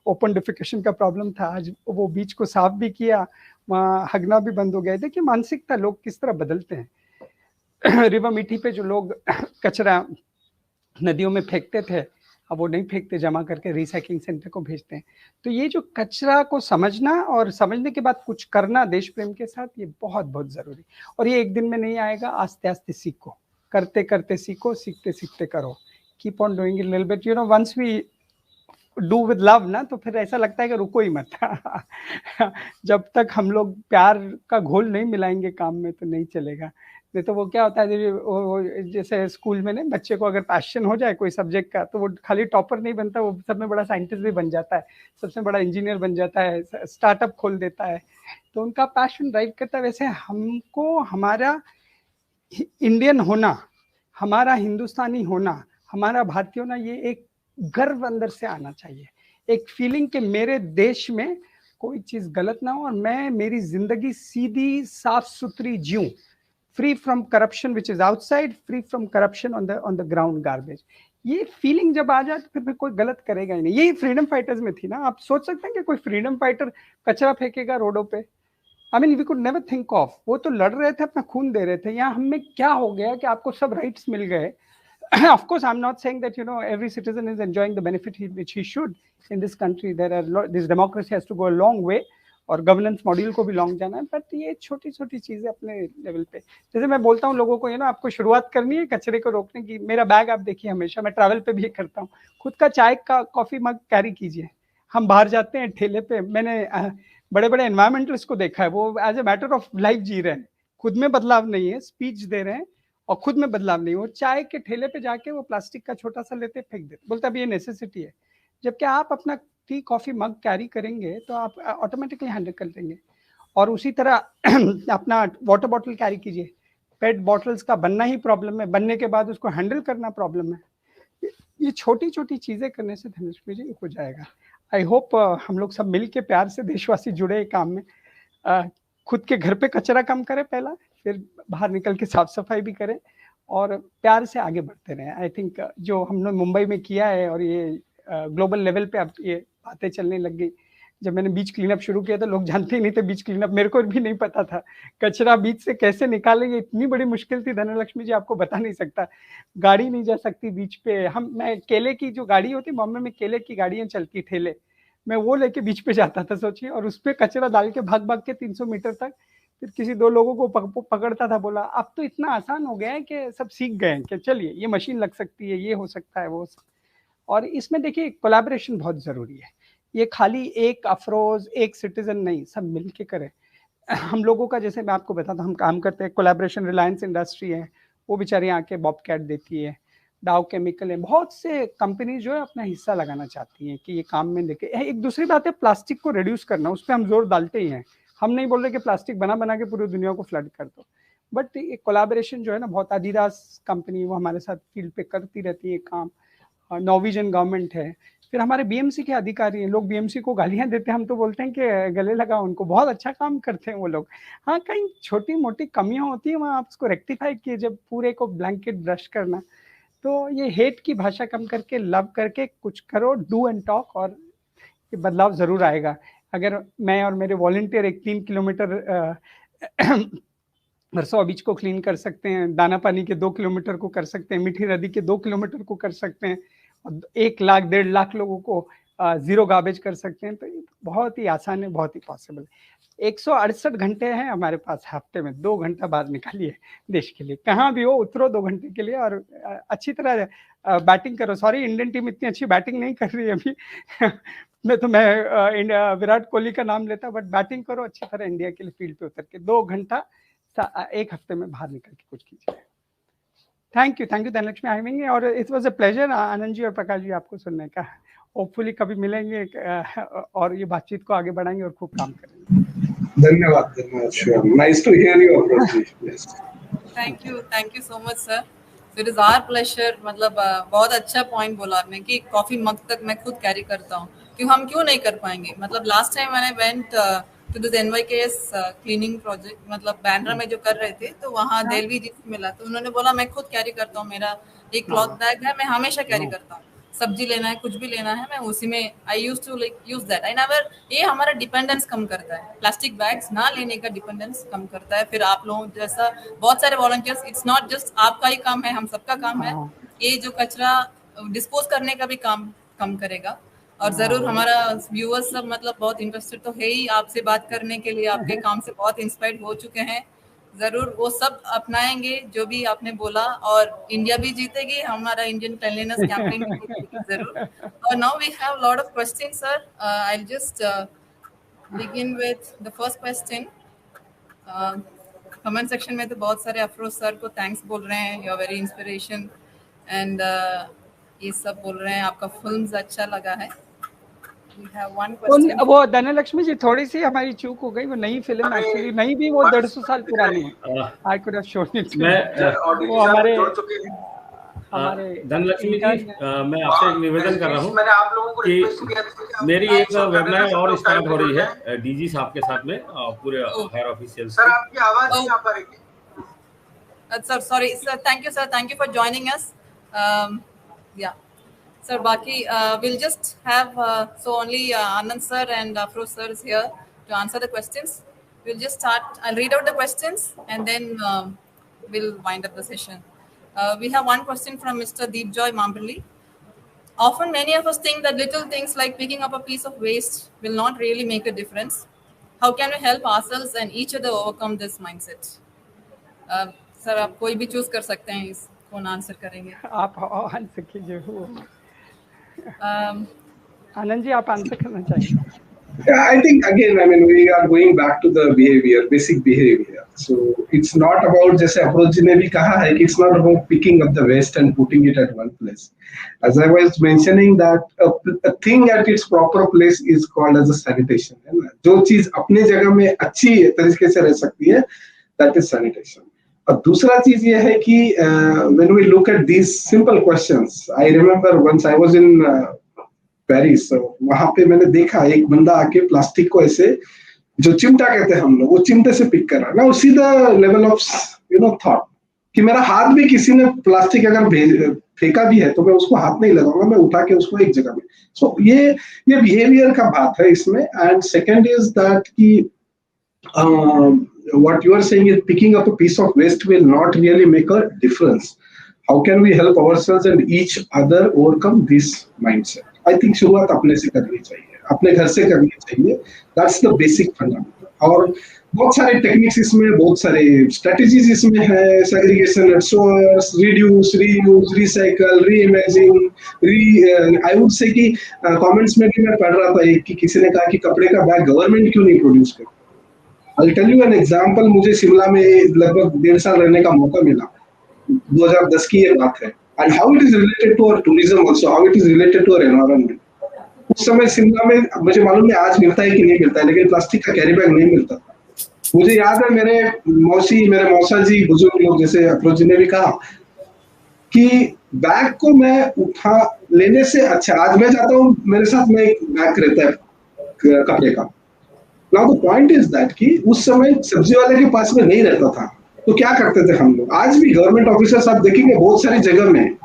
ओपन डिफिकेशन का प्रॉब्लम था, आज वो बीच को साफ भी किया, वहाँ हगना भी बंद हो गया। देखिए मानसिकता लोग किस तरह बदलते हैं। रिवर मीठी पे जो लोग कचरा नदियों में फेंकते थे, अब वो नहीं फेंकते, जमा करके रिसाइकलिंग सेंटर को भेजते हैं। तो ये जो कचरा को समझना और समझने के बाद कुछ करना देश प्रेम के साथ, ये बहुत बहुत जरूरी। और ये एक दिन में नहीं आएगा, आस्ते आस्ते सीखो, करते करते सीखो, सीखते सीखते करो। Keep on doing it little bit, you know, once we do with love ना, तो फिर ऐसा लगता है कि रुको ही मत। जब तक हम लोग प्यार का घोल नहीं मिलाएंगे काम में तो नहीं चलेगा। नहीं तो वो क्या होता है, जैसे स्कूल में ना बच्चे को अगर पैशन हो जाए कोई सब्जेक्ट का, तो वो खाली टॉपर नहीं बनता, वो सब में बड़ा साइंटिस्ट भी बन जाता है, सबसे बड़ा इंजीनियर बन जाता है, स्टार्टअप खोल देता है। तो उनका पैशन ड्राइव करता है। वैसे हमको हमारा इंडियन होना, हमारा हिंदुस्तानी होना, हमारा भारतीय होना, ये एक गर्व अंदर से आना चाहिए, एक फीलिंग कि मेरे देश में कोई चीज गलत ना हो और मैं मेरी जिंदगी सीधी साफ सुथरी जीऊं, free from corruption which is outside, free from corruption on the ground garbage. ये फीलिंग जब आ जाए तो फिर कोई गलत करेगा ही नहीं। यही फ्रीडम फाइटर्स में थी ना। आप सोच सकते हैं कि कोई फ्रीडम फाइटर कचरा फेंकेगा रोडों पे? I mean we could never think of. वो तो लड़ रहे थे, अपना खून दे रहे थे। यहाँ हमें क्या हो गया कि आपको सब राइट्स मिल गए। Of course, I'm not saying that, you know, every citizen is enjoying the benefit which he should in this country. This democracy has to go a long way, और गवर्नेंस मॉड्यूल को भी लॉन्ग जाना है। बट ये छोटी छोटी चीजें अपने लेवल पे, जैसे मैं बोलता हूँ लोगों को, ये ना, आपको शुरुआत करनी है कचरे को रोकने की। मेरा बैग आप देखिए, हमेशा मैं ट्रैवल पे भी करता हूँ, खुद का चाय का कॉफी मग कैरी कीजिए। हम बाहर जाते हैं ठेले पे, मैंने बड़े बड़े एनवायरमेंटलिस्ट को देखा है, वो as a matter of life जी रहे हैं, खुद में बदलाव नहीं है, स्पीच दे रहे हैं और खुद में बदलाव नहीं हो। चाय के ठेले पे जाके वो प्लास्टिक का छोटा सा लेते, फेंक देते, बोलते अब ये नेसेसिटी है। जबकि आप अपना टी कॉफी मग कैरी करेंगे तो आप ऑटोमेटिकली हैंडल कर देंगे। और उसी तरह अपना वाटर बॉटल कैरी कीजिए। पेट बॉटल्स का बनना ही प्रॉब्लम है, बनने के बाद उसको हैंडल करना प्रॉब्लम है। ये छोटी छोटी चीजें करने से धनुष्मी जी हो जाएगा। आई होप हम लोग सब मिल के प्यार से देशवासी जुड़े काम में। खुद के घर पे कचरा कम करें पहला, फिर बाहर निकल के साफ सफाई भी करें और प्यार से आगे बढ़ते रहें। आई थिंक जो हमने मुंबई में किया है, और ये ग्लोबल लेवल पे अब ये बातें चलने लग गई। जब मैंने बीच क्लीनअप शुरू किया तो लोग जानते ही नहीं थे बीच क्लीनअप, मेरे को भी नहीं पता था कचरा बीच से कैसे निकालेंगे, इतनी बड़ी मुश्किल थी धनलक्ष्मी जी, आपको बता नहीं सकता। गाड़ी नहीं जा सकती बीच पे। मैं केले की जो गाड़ी होती, बॉम्बे में केले की गाड़ियां चलती, ठेले, मैं वो लेके बीच पे जाता था, सोचिए, और उस पर कचरा डाल के भाग भाग के 300 मीटर तक। फिर किसी 2 लोगों को पकड़ता था, बोला अब तो इतना आसान हो गया है कि सब सीख गए हैं कि चलिए ये मशीन लग सकती है, ये हो सकता है, वो। और इसमें देखिए कोलैबोरेशन बहुत ज़रूरी है। ये खाली एक अफरोज, एक सिटीजन नहीं, सब मिल के करें। हम लोगों का, जैसे मैं आपको बताता हूँ, हम काम करते हैं कोलैबोरेशन, रिलायंस इंडस्ट्री है, वो बेचारी आके बॉबकैट देती है, डाउ केमिकल है, बहुत से कंपनी जो है अपना हिस्सा लगाना चाहती हैं कि ये काम में देखे। एक दूसरी बात है प्लास्टिक को रिड्यूस करना, उस पर हम जोर डालते ही हैं। हम नहीं बोल रहे कि प्लास्टिक बना के पूरी दुनिया को फ्लड कर दो, बट ये कोलैबोरेशन जो है ना, बहुत एडिडास कंपनी वो हमारे साथ फील्ड पे करती रहती है काम, नॉर्वेजियन गवर्नमेंट है, फिर हमारे बीएमसी के अधिकारी हैं। लोग बीएमसी को गालियां देते हैं, हम तो बोलते हैं कि गले लगाओ उनको, बहुत अच्छा काम करते हैं वो लोग। हाँ, कहीं छोटी मोटी कमियां होती हैं, वहाँ आप उसको रेक्टिफाई किए, जब पूरे को ब्लैंकेट ब्रश करना। तो ये हेट की भाषा कम करके लव करके कुछ करो, डू एंड टॉक, और ये बदलाव ज़रूर आएगा। अगर मैं और मेरे वॉलंटियर एक 3 किलोमीटर वर्सोवा बीच को क्लीन कर सकते हैं, दाना पानी के 2 किलोमीटर को कर सकते हैं, मीठी नदी के 2 किलोमीटर को कर सकते हैं, और 1 लाख 1.5 लाख लोगों को जीरो गार्बेज कर सकते हैं, तो ये बहुत ही आसान है, बहुत ही पॉसिबल है। 168 घंटे हैं हमारे पास हफ्ते में, 2 घंटा बाहर निकालिए देश के लिए, कहाँ भी हो उतरो 2 घंटे के लिए, और अच्छी तरह बैटिंग करो। सॉरी, इंडियन टीम इतनी अच्छी बैटिंग नहीं कर रही है अभी मैं विराट कोहली का नाम लेता, बट बैटिंग करो अच्छी तरह इंडिया के लिए, फील्ड पे उतर के 2 घंटा 1 हफ्ते में बाहर निकल के कुछ कीजिए। थैंक यू धनलक्ष्मी हैविंग, और it was a pleasure Anand ji और प्रकाश जी आपको सुनने का। होपफुली कभी मिलेंगे और ये बातचीत को आगे बढ़ाएंगे और खूब काम करेंगे। धन्यवाद nice to hear you approach. Yes, thank you so much sir, it is our pleasure. मतलब बहुत अच्छा पॉइंट बोला आपने कि कॉफी मग तक मैं खुद कैरी करता हूँ, हम क्यों नहीं कर पाएंगे। मतलब लास्ट टाइम मैंने went to this NYKS cleaning project, मतलब बैंड्रा में जो कर रहे थे, तो वहाँ देलवी जी से मिला, तो उन्होंने बोला मैं खुद कैरी करता हूँ, मेरा एक क्लॉथ बैग है, मैं हमेशा कैरी करता हूँ, सब्जी लेना है, कुछ भी लेना है, मैं उसी में I used to like use that. I never, ये हमारा डिपेंडेंस कम करता है, प्लास्टिक बैग्स ना लेने का डिपेंडेंस कम करता है। फिर आप लोगों जैसा बहुत सारे वॉलंटियर्स, इट्स नॉट जस्ट आपका ही काम है, हम सबका काम है, ये जो कचरा डिस्पोज करने का भी काम कम करेगा। और जरूर हमारा व्यूअर्स सब मतलब बहुत इंटरेस्टेड तो है ही आपसे बात करने के लिए, आपके काम से बहुत इंस्पायर्ड हो चुके हैं, जरूर वो सब अपनाएंगे जो भी आपने बोला, और इंडिया भी जीतेगी, हमारा इंडियन क्लीनलीनेस कैंपेन भी जीतेगी जरूर। और now we have lot of questions sir, I will just begin with the first question. Comment section में तो बहुत सारे अफरोज सर को थैंक्स बोल रहे हैं, you are very inspiration, and ये सब बोल रहे हैं आपका फिल्म्स अच्छा लगा है। वो धनलक्ष्मी जी, थोड़ी सी हमारी चूक हो गई, वो नई फिल्म एक्चुअली नहीं भी, वो 150 साल पुरानी है। I could have shown it. वो हमारे धनलक्ष्मी जी, मैं आपसे एक निवेदन कर रहा हूँ कि मेरी एक वेबिनार और स्टार्ट हो रही है डीजी साहब के साथ में, पूरे हायर ऑफिशियल। सर आपकी आवाज नहीं आ पा रही है sir, sorry sir, thank you for joining us. या sir, baki we'll just have so only Anand sir and Afroz sir is here to answer the questions. We'll just start, I'll read out the questions and then we'll wind up the session. We have one question from Mr. Deepjoy Mamberly. Often many of us think that little things like picking up a piece of waste will not really make a difference. How can we help ourselves and each other overcome this mindset? Sir, आप कोई भी चूज कर सकते हैं, इस कौन आंसर करेंगे? आप आंसर कीजिए। आनंद जी, आप आंसर करना चाहिए। I think again, I mean, we are going back to the behavior, basic behavior. So it's not about, जैसे अप्रोच ने भी कहा है कि it's not about picking up the waste and putting it at one place. As I was mentioning that a thing at its proper place is called as a sanitation. है ना? जो चीज अपने जगह में अच्छी तरीके से रह सकती है, that is sanitation. और दूसरा चीज ये है कि when we look at these simple questions, I remember once I was in Paris, वहां पे मैंने देखा एक बंदा आके प्लास्टिक को ऐसे, जो चिमटा कहते हैं हम लोग, वो चिमटे से पिक कर रहा है ना, उसी द लेवल ऑफ थॉट कि मेरा हाथ भी, किसी ने प्लास्टिक अगर फेंका भी है तो मैं उसको हाथ नहीं लगाऊंगा, मैं उठा के उसको एक जगह में। सो ये बिहेवियर का बात है इसमें। एंड सेकेंड इज दैट कि what you are saying is picking up a piece of waste will not really make a difference. How can we help ourselves and each other overcome this mindset? I think शुरुआत अपने से करनी चाहिए, अपने घर से करनी चाहिए. That's the basic fundamental. और बहुत सारे टेक्निक्स इसमें, बहुत सारे स्ट्रेटजीज इसमें है, segregation at source, reduce, reuse, recycle, reimagine, I would से कि कमेंट्स में भी मैं पढ़ रहा था कि किसी ने कहा कि कपड़े का बैग गवर्नमेंट क्यों नहीं प्रोड्यूस करती। I'll tell you an example, मुझे शिमला में लगभग 1.5 साल रहने का मौका मिला, 2010 की ये बात है, and how it is related to our tourism also, how it is related to our environment. उस समय शिमला में मुझे मालूम नहीं आज मिलता है कि नहीं मिलता है, लेकिन प्लास्टिक का कैरी बैग नहीं मिलता था। मुझे याद है मेरे मौसा जी, बुजुर्ग लोग जैसे अफरोज जी ने भी कहा कि बैग को मैं उठा लेने से अच्छा, आज मैं जाता हूँ मेरे साथ में एक बैग रहता है कपड़े का। Now the point is that कि उस समय सब्जी वाले के पास में नहीं रहता था, तो क्या करते थे हम लोग, आज भी गवर्नमेंट ऑफिसर्स आप देखेंगे बहुत सारी जगह में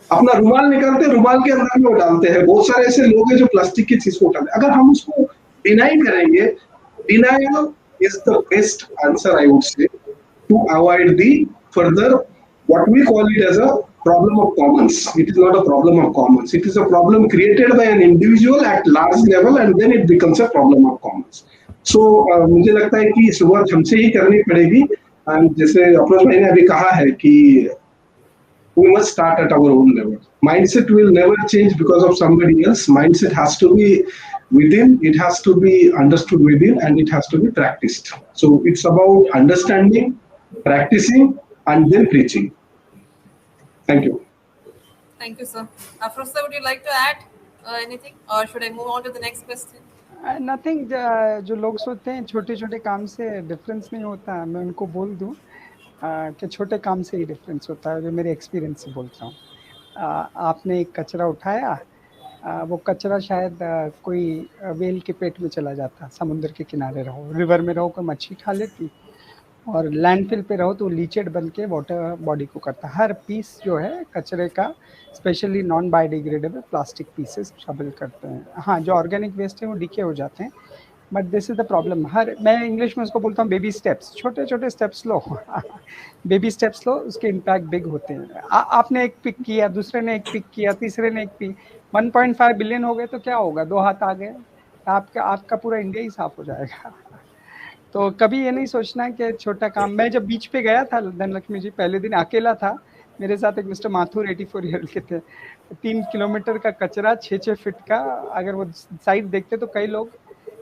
अपना रुमाल निकालते हैं, रुमाल के अंदर में वो डालते हैं। बहुत सारे ऐसे लोग हैं जो प्लास्टिक की चीज को उठाते हैं। अगर हम उसको डिनाई करेंगे, denial is the best answer I would say to avoid the further what we call it as a problem of commons. It is not a problem of commons. It is a problem created by an individual at large level and then it becomes a problem of commons. So मुझे लगता है कि शुरुआत हमसे ही करनी पड़ेगी। जैसे अफरोज भाई ने अभी कहा है कि we must start at our own level. Mindset will never change because of somebody else. Mindset has to be within, it has to be understood within, and it has to be practiced. So it's about understanding, practicing, and then preaching. Thank you. Thank you, sir. Afroza, would you like to add anything, or should I move on to the next question? Nothing. जो लोग सोचते हैं छोटे छोटे काम से डिफरेंस नहीं होता, मैं उनको बोल दूं कि छोटे काम से ही डिफरेंस होता है, जो मेरे एक्सपीरियंस से बोलता हूँ। आपने एक कचरा उठाया, वो कचरा शायद कोई वेल के पेट में चला जाता, समुद्र के किनारे रहो, रिवर में रहो कोई मच्छी खा लेती, और लैंडफिल पे रहो तो लीचेड बन के वाटर बॉडी को करता। हर पीस जो है कचरे का, specially non biodegradable plastic pieces trouble करते हैं। हाँ, जो ऑर्गेनिक वेस्ट है वो डीके हो जाते हैं, but this is the problem. मैं इंग्लिश में उसको बोलता हूँ बेबी स्टेप्स, छोटे छोटे स्टेप्स लो बेबी स्टेप्स लो, उसके इम्पैक्ट बिग होते हैं। आपने एक पिक किया, दूसरे ने एक पिक किया, तीसरे ने एक पिक, 1.5 बिलियन हो गए तो क्या होगा, 2 हाथ आ गए, आपका पूरा इंडिया ही साफ हो जाएगा। तो कभी ये नहीं सोचना कि छोटा काम। मैं जब बीच पे गया था धनलक्ष्मी जी, पहले दिन अकेला था, मेरे साथ एक मिस्टर माथुर 84 ईयर के थे। 3 किलोमीटर का कचरा 6-6 फीट का, अगर वो साइड देखते तो कई लोग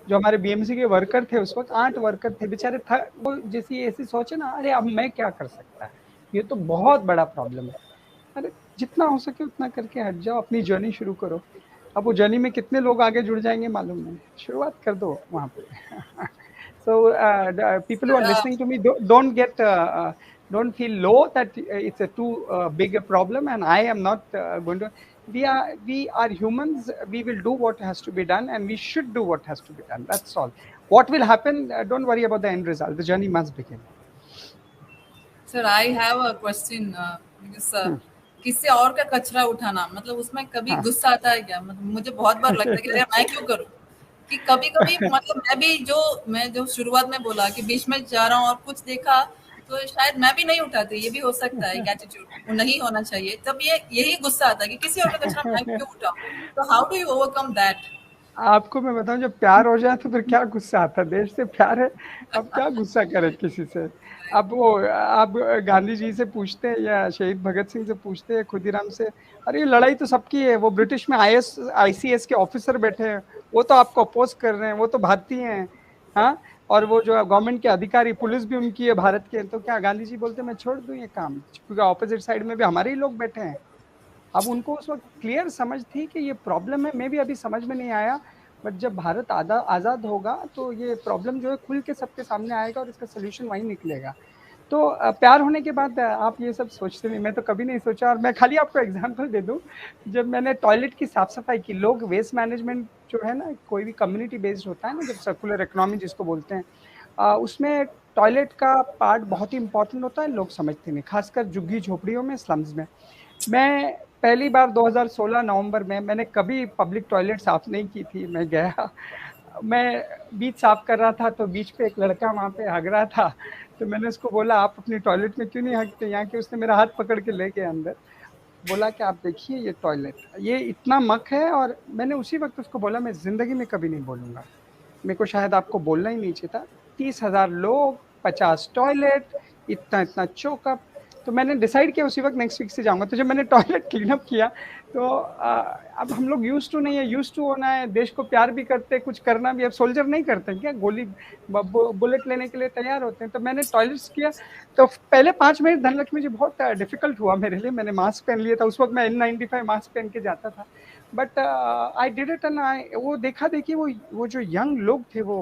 जो हमारे बीएमसी के वर्कर थे उस वक्त 8 वर्कर थे बेचारे, था वो जैसी ऐसी सोचे ना, अरे अब मैं क्या कर सकता है, ये तो बहुत बड़ा प्रॉब्लम है। अरे जितना हो सके उतना करके हट जाओ, अपनी जर्नी शुरू करो। अब वो जर्नी में कितने लोग आगे जुड़ जाएंगे मालूम नहीं, शुरुआत कर दो वहाँ पे। So people who are listening to me, don't feel low that it's a too big a problem, and I am not going to. We are humans. We will do what has to be done, and we should do what has to be done. That's all. What will happen? Don't worry about the end result. The journey must begin. Sir, I have a question. Because किसी और का कचरा उठाना, मतलब उसमें कभी गुस्सा आता है क्या? मतलब मुझे बहुत बार लगता है कि मैं क्यों करूं, कि कभी मतलब मैं जो शुरुआत में बोला कि बीच में जा रहा हूँ और कुछ देखा तो शायद मैं भी नहीं उठाती, ये भी हो सकता है एटीट्यूड, वो नहीं होना चाहिए। तब यही गुस्सा आता है कि किसी और का कचरा मैं क्यों उठाऊं। तो how do you overcome that? आपको मैं बताऊं, जब प्यार हो जाए तो फिर क्या गुस्सा आता है, देश से प्यार है, अब क्या गुस्सा करे किसी से। अब वो आप गांधी जी से पूछते हैं या शहीद भगत सिंह से पूछते हैं, खुदीराम से, अरे लड़ाई तो सबकी है, वो ब्रिटिश में ICS के ऑफिसर बैठे हैं, वो तो आपको अपोज कर रहे हैं, वो तो भारतीय हैं, हाँ, और वो जो गवर्नमेंट के अधिकारी, पुलिस भी उनकी है भारत के, तो क्या गांधी जी बोलते मैं छोड़ दूं ये काम, क्योंकि ऑपोजिट साइड में भी हमारे ही लोग बैठे हैं। अब उनको उस वक्त क्लियर समझ थी कि ये प्रॉब्लम है, मैं भी अभी समझ में नहीं आया, बट जब भारत आज़ाद होगा तो ये प्रॉब्लम जो है खुल के सबके सामने आएगा और इसका सोल्यूशन वहीं निकलेगा। तो प्यार होने के बाद आप ये सब सोचते नहीं, मैं तो कभी नहीं सोचा। और मैं खाली आपको एग्जांपल दे दूं, जब मैंने टॉयलेट की साफ सफाई की, लोग वेस्ट मैनेजमेंट जो है ना, कोई भी कम्युनिटी बेस्ड होता है ना, जब सर्कुलर इकोनॉमी जिसको बोलते हैं, उसमें टॉयलेट का पार्ट बहुत ही इंपॉर्टेंट होता है, लोग समझते नहीं, खासकर झुग्गी झोपड़ियों में, स्लम्स में। मैं पहली बार 2016 नवंबर में, मैंने कभी पब्लिक टॉयलेट साफ नहीं की थी, मैं गया, मैं बीच साफ कर रहा था तो बीच पे एक लड़का वहाँ पे हग रहा था, तो मैंने उसको बोला आप अपनी टॉयलेट में क्यों नहीं हगते यहाँ के। उसने मेरा हाथ पकड़ के ले गया अंदर, बोला कि आप देखिए ये टॉयलेट, ये इतना मक है। और मैंने उसी वक्त उसको बोला मैं ज़िंदगी में कभी नहीं बोलूँगा, मेरे को शायद आपको बोलना ही नहीं चाहिए था, 30,000 लोग, 50 टॉयलेट, इतना चौकअप। तो मैंने डिसाइड किया उसी वक्त नेक्स्ट वीक से जाऊंगा। तो जब मैंने टॉयलेट क्लीन अप किया तो अब हम लोग यूज टू नहीं है, यूज टू होना है, देश को प्यार भी करते हैं, कुछ करना भी। अब सोल्जर नहीं करते क्या, गोली बुलेट लेने के लिए तैयार होते हैं। तो मैंने टॉयलेट्स किया। तो पहले 5 मिनट धनलक्ष्मी जी बहुत डिफिकल्ट हुआ मेरे लिए। मैंने मास्क पहन लिया था, उस वक्त मैं N95 मास्क पहन के जाता था, but I did it. And वो देखा देखिए वो जो यंग लोग थे वो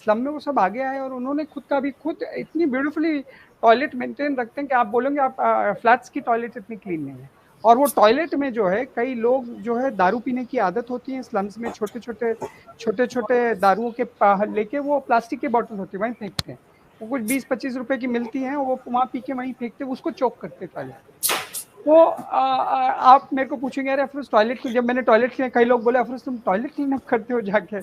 स्लम में, वो सब आगे आए और उन्होंने खुद इतनी ब्यूटीफुली टॉयलेट मेंटेन रखते हैं कि आप बोलेंगे आप फ्लैट्स की टॉयलेट इतनी क्लीन नहीं है। और वो टॉयलेट में जो है, कई लोग जो है दारू पीने की आदत होती है स्लम्स में, छोटे छोटे दारुओं के लेके वो प्लास्टिक की बोतल होती है वहीं फेंकते हैं। वो कुछ 20-25 रुपए की मिलती हैं, वो वहाँ पी के वहीं फेंकते, उसको चोक करते टॉयलेट। तो आप मेरे को पूछेंगे अरे अफरोज टॉयलेट, जब मैंने टॉयलेट किया कई लोग बोले अफरोज तुम टॉयलेट क्लीन अप करते हो जाके।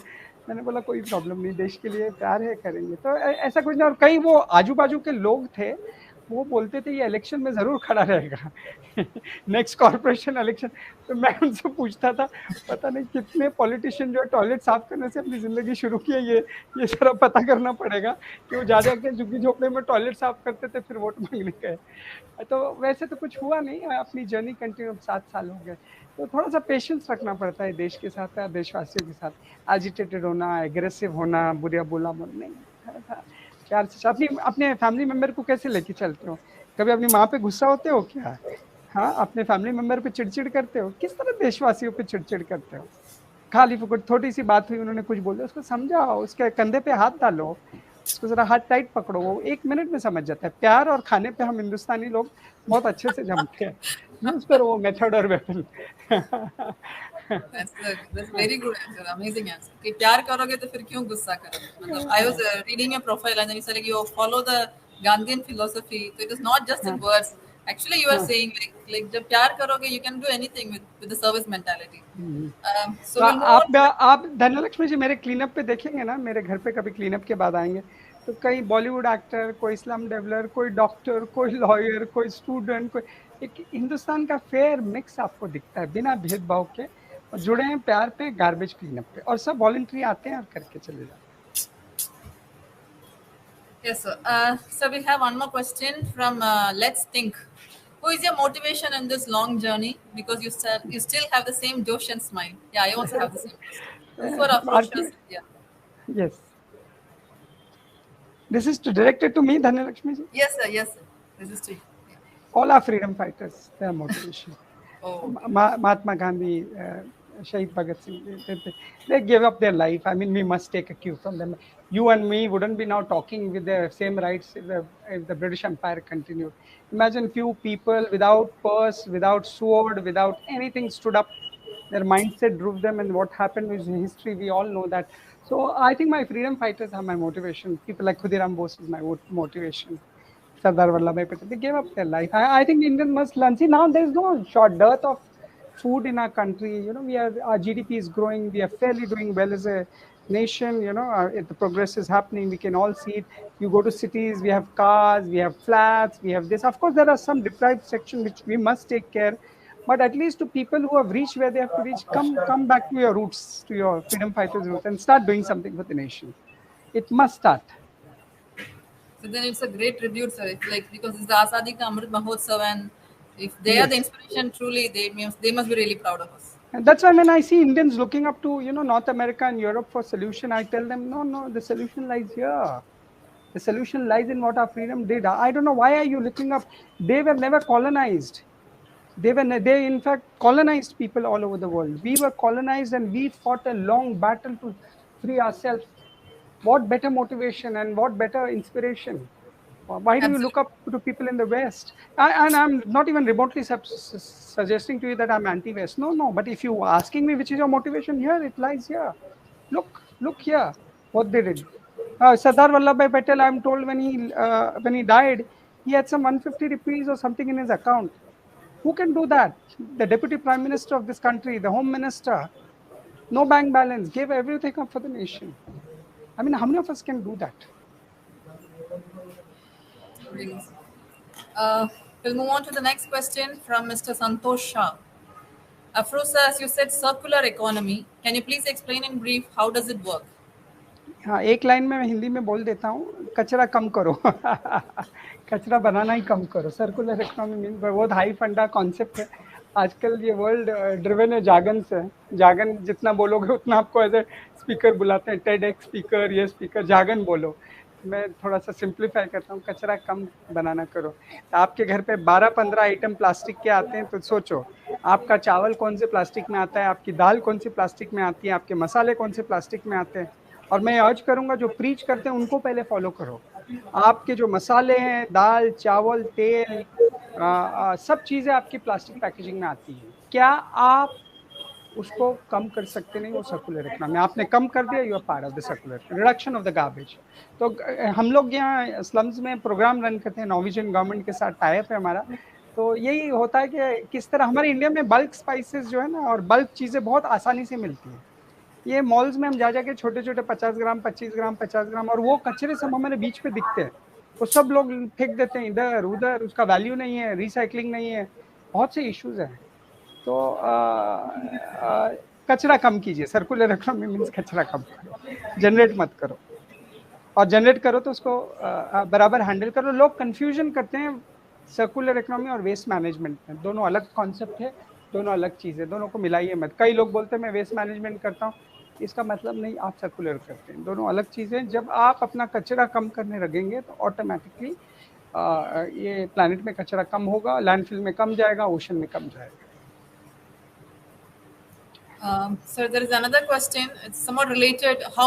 मैंने बोला कोई प्रॉब्लम नहीं, देश के लिए प्यार है, करेंगे। तो ऐसा कुछ नहीं। और कई वो आजू बाजू के लोग थे, वो बोलते थे ये इलेक्शन में जरूर खड़ा रहेगा नेक्स्ट कॉर्पोरेशन इलेक्शन। तो मैं उनसे पूछता था पता नहीं कितने पॉलिटिशियन जो है टॉयलेट साफ करने से अपनी जिंदगी शुरू की है, ये सारा पता करना पड़ेगा कि वो जा के झुग्गी झोपड़े में टॉयलेट साफ करते थे फिर वोट मांगने गए। तो वैसे तो कुछ हुआ नहीं, अपनी जर्नी कंटिन्यू 7 साल हो गए। तो थोड़ा सा पेशेंस रखना पड़ता है देश के साथ, देशवासियों के साथ। एजिटेटेड होना, एग्रेसिव होना, बुरा बोला नहीं, प्यार से। अपने फैमिली मेंबर को कैसे लेके चलते हो? कभी अपनी माँ पे गुस्सा होते हो क्या? हाँ, अपने फैमिली मेंबर पे चिड़चिड़ करते हो? किस तरह देशवासियों पे चिड़चिड़ करते हो? खाली फुकट थोड़ी सी बात हुई, उन्होंने कुछ बोल दिया, उसको समझाओ, उसके कंधे पे हाथ डालो, उसको जरा हाथ टाइट पकड़ो, वो 1 मिनट में समझ जाता है। प्यार और खाने पे हम हिंदुस्तानी लोग बहुत अच्छे से जमते हैं। उस पर वो मेथड और weapon. That's very good answer, amazing answer. कि प्यार करोगे तो फिर क्यों गुस्सा करोगे? मतलब I was reading your profile and then you said like you follow the Gandhian philosophy. So it is not just in words. Actually, you are saying like जब प्यार करोगे you can do anything with the service mentality. So आप धनलक्ष्मी जी मेरे क्लीनअप पे देखेंगे ना, मेरे घर पे कभी क्लीनअप के बाद आएंगे तो कई बॉलीवुड एक्टर, कोई स्लम डेवलपर, कोई डॉक्टर, कोई लॉयर, कोई स्टूडेंट, कोई एक हिंदुस्तान का फेयर मिक्स आपको दिखता है बिना भेदभाव के, और जुड़े हैं प्यार पे, गार्बेज क्लीनअप पे, और सब वॉलंटरी आते हैं और करके चले जाते हैं। Yes, sir. So we have one more question from Let's Think. Who is your motivation in this long journey? Because you still have the same Josh and smile. Yeah, I also have the same. This is for Afroz. Yeah. Yes. This is directed to me, Dhanalakshmi ji? Yes, sir. Yes, sir. This is to you. Yeah. All our freedom fighters, their motivation. Mahatma Gandhi, Shahid Bhagat Singh, they gave up their life. I mean, we must take a cue from them. You and me wouldn't be now talking with the same rights if the British Empire continued. Imagine few people without purse, without sword, without anything stood up. Their mindset drove them, and what happened is history. We all know that. So I think my freedom fighters are my motivation. People like Khudiram Bose is my motivation. Sardar Vallabhbhai Patel, they gave up their life. I think the Indians must learn. See, now there's no short dearth of food in our country. You know, our GDP is growing. We are fairly doing well as a nation. You know, the progress is happening. We can all see it. You go to cities, we have cars, we have flats, we have this. Of course, there are some deprived sections which we must take care. But at least to people who have reached where they have to reach, come back to your roots, to your freedom fighters' roots, and start doing something for the nation. It must start. So then it's a great tribute, sir. It's like, because it's the Azadi Ka Amrit Mahotsav, and if they are the inspiration, truly, they must be really proud of us. And that's why when I see Indians looking up to, you know, North America and Europe for solution, I tell them, no, the solution lies here. The solution lies in what our freedom did. I don't know, why are you looking up? They were never colonized. They in fact colonized people all over the world. We were colonized and we fought a long battle to free ourselves. What better motivation and what better inspiration? Why do you look up to people in the West? And I'm not even remotely suggesting to you that I'm anti-West. No. But if you are asking me which is your motivation, here it lies here. Look here, what they did. Sardar Vallabhbhai Patel, I'm told when he died, he had some 150 rupees or something in his account. Who can do that? The Deputy Prime Minister of this country, the Home Minister, no bank balance, gave everything up for the nation. I mean, how many of us can do that? We'll move on to the next question from Mr. Santosh Shah. Afroz, as you said, circular economy. Can you please explain in brief how does it work? हाँ, एक लाइन में मैं हिंदी में बोल देता हूँ, कचरा कम करो। कचरा बनाना ही कम करो। सर्कुलर इकोनॉमी मीन बहुत हाई फंडा कॉन्सेप्ट है। आजकल ये वर्ल्ड ड्रिवन है जागन से। जागन जितना बोलोगे उतना आपको एज ए स्पीकर बुलाते हैं, टेडएक्स स्पीकर, ये स्पीकर, जागन बोलो। मैं थोड़ा सा सिंप्लीफाई करता हूँ, कचरा कम बनाना करो। आपके घर पे 12-15 आइटम प्लास्टिक के आते हैं, तो सोचो आपका चावल कौन से प्लास्टिक में आता है, आपकी दाल कौन सी प्लास्टिक में आती है, आपके मसाले कौन से प्लास्टिक में आते हैं। और मैं अर्ज करूंगा जो प्रीच करते हैं उनको पहले फॉलो करो। आपके जो मसाले हैं, दाल, चावल, तेल, सब चीज़ें आपकी प्लास्टिक पैकेजिंग में आती हैं। क्या आप उसको कम कर सकते नहीं? वो सर्कुलर इकोनॉमी आपने कम कर दिया, you are part of the circular reduction of the garbage. तो हम लोग यहाँ स्लम्स में प्रोग्राम रन करते हैं, नॉर्वेजियन गवर्नमेंट के साथ टाई अप है हमारा। तो यही होता है कि किस तरह हमारे इंडिया में बल्क स्पाइसेस जो है ना, और बल्क चीज़ें बहुत आसानी से मिलती हैं। ये मॉल्स में हम जा जाके छोटे छोटे 50 ग्राम, 25 ग्राम, 50 ग्राम, और वो कचरे सब हमारे बीच पे दिखते हैं, वो सब लोग फेंक देते हैं इधर उधर, उसका वैल्यू नहीं है, रिसाइकलिंग नहीं है, बहुत से इश्यूज हैं। तो कचरा कम कीजिए। सर्कुलर इकोनॉमी मीन्स कचरा कम करो, जनरेट मत करो, और जनरेट करो तो उसको बराबर हैंडल करो। लोग कंफ्यूजन करते हैं सर्कुलर इकोनॉमी और वेस्ट मैनेजमेंट में, दोनों अलग कॉन्सेप्ट है, दोनों अलग चीज़ें, दोनों को मिलाइए मत। कई लोग बोलते हैं मैं वेस्ट मैनेजमेंट करता हूँ, इसका मतलब नहीं आप सर्कुलर करते हैं, दोनों अलग चीज़ें। जब आप अपना कचरा कम करने लगेंगे तो ऑटोमेटिकली ये प्लैनेट में कचरा कम होगा, लैंडफिल में कम जाएगा, ओशन में कम जाएगा। Sir, there is another question. It's somewhat related. How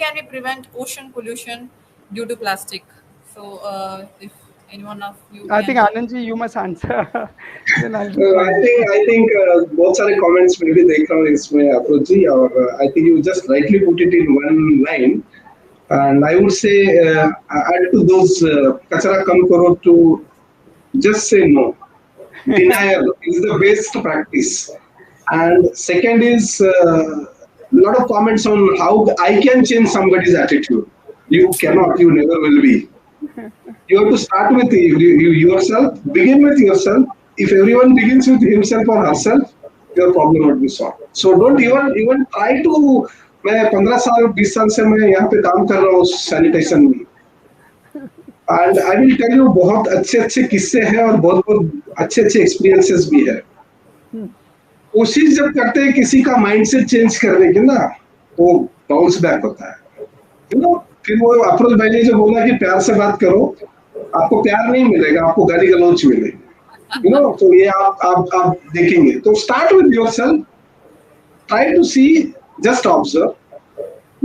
can we prevent ocean pollution due to plastic? So, if anyone of you, I think Anand ji, you must answer. Then I'll I think बहुत सारे comments मैं भी देख रहा हूँ इसमें अप्रोच जी, और I think you just rightly put it in one line, and I would say add to those कचरा कम करो to just say no. Denial is the best practice. And second is lot of comments on how I can change somebody's attitude. You cannot, you never will be. You have to start with yourself, begin with yourself. If everyone begins with himself or herself, your problem would be solved. So don't even try to, मैं 15 साल 20 साल से मैं यहाँ पे काम कर रहा हूँ सैनिटेशन में, and I will tell you बहुत अच्छे किस्से हैं और बहुत अच्छे एक्सपीरियंसेस भी है। कोशिश जब करते हैं किसी का माइंडसेट चेंज करने की ना, वो बाउंस बैक होता है, यू नो। फिर वो अफरोज भाई ने जो बोला कि प्यार से बात करो, आपको प्यार नहीं मिलेगा, आपको गाली गलौज मिलेगा, यू नो। तो ये आप देखेंगे। तो start with yourself, try to see, just observe.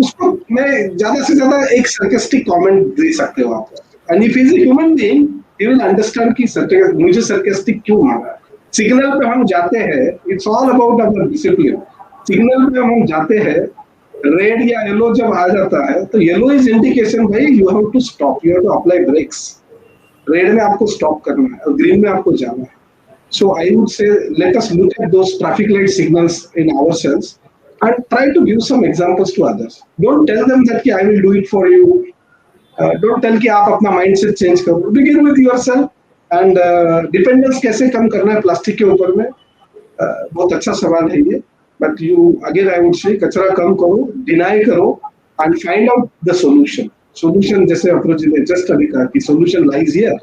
उसको मैं ज्यादा से ज्यादा एक सरकास्टिक कमेंट दे सकते हो आप, and if is a human being you will understand कि मुझे सरकास्टिक क्यों माना। सिग्नल पे हम जाते हैं, it's all about our discipline. Signal पे हम जाते हैं, रेड या येलो जब आ जाता है तो येलो इज इंडिकेशन भाई you have to stop, you have to apply brakes. Red में आपको स्टॉप करना है और ग्रीन में आपको जाना है। So I would say let us look at those traffic light signals in ourselves and try to give some examples to others. Don't tell them that I will do it for you. Don't tell कि आप अपना mindset change करो. Begin with yourself. And dependence कैसे कम करना है प्लास्टिक के ऊपर में, बहुत अच्छा सवाल है ये। But you again I would say कचरा कम करो, deny करो, and find out the solution. Solution जैसे अप्रोच ने just अभी कहा कि solution lies here.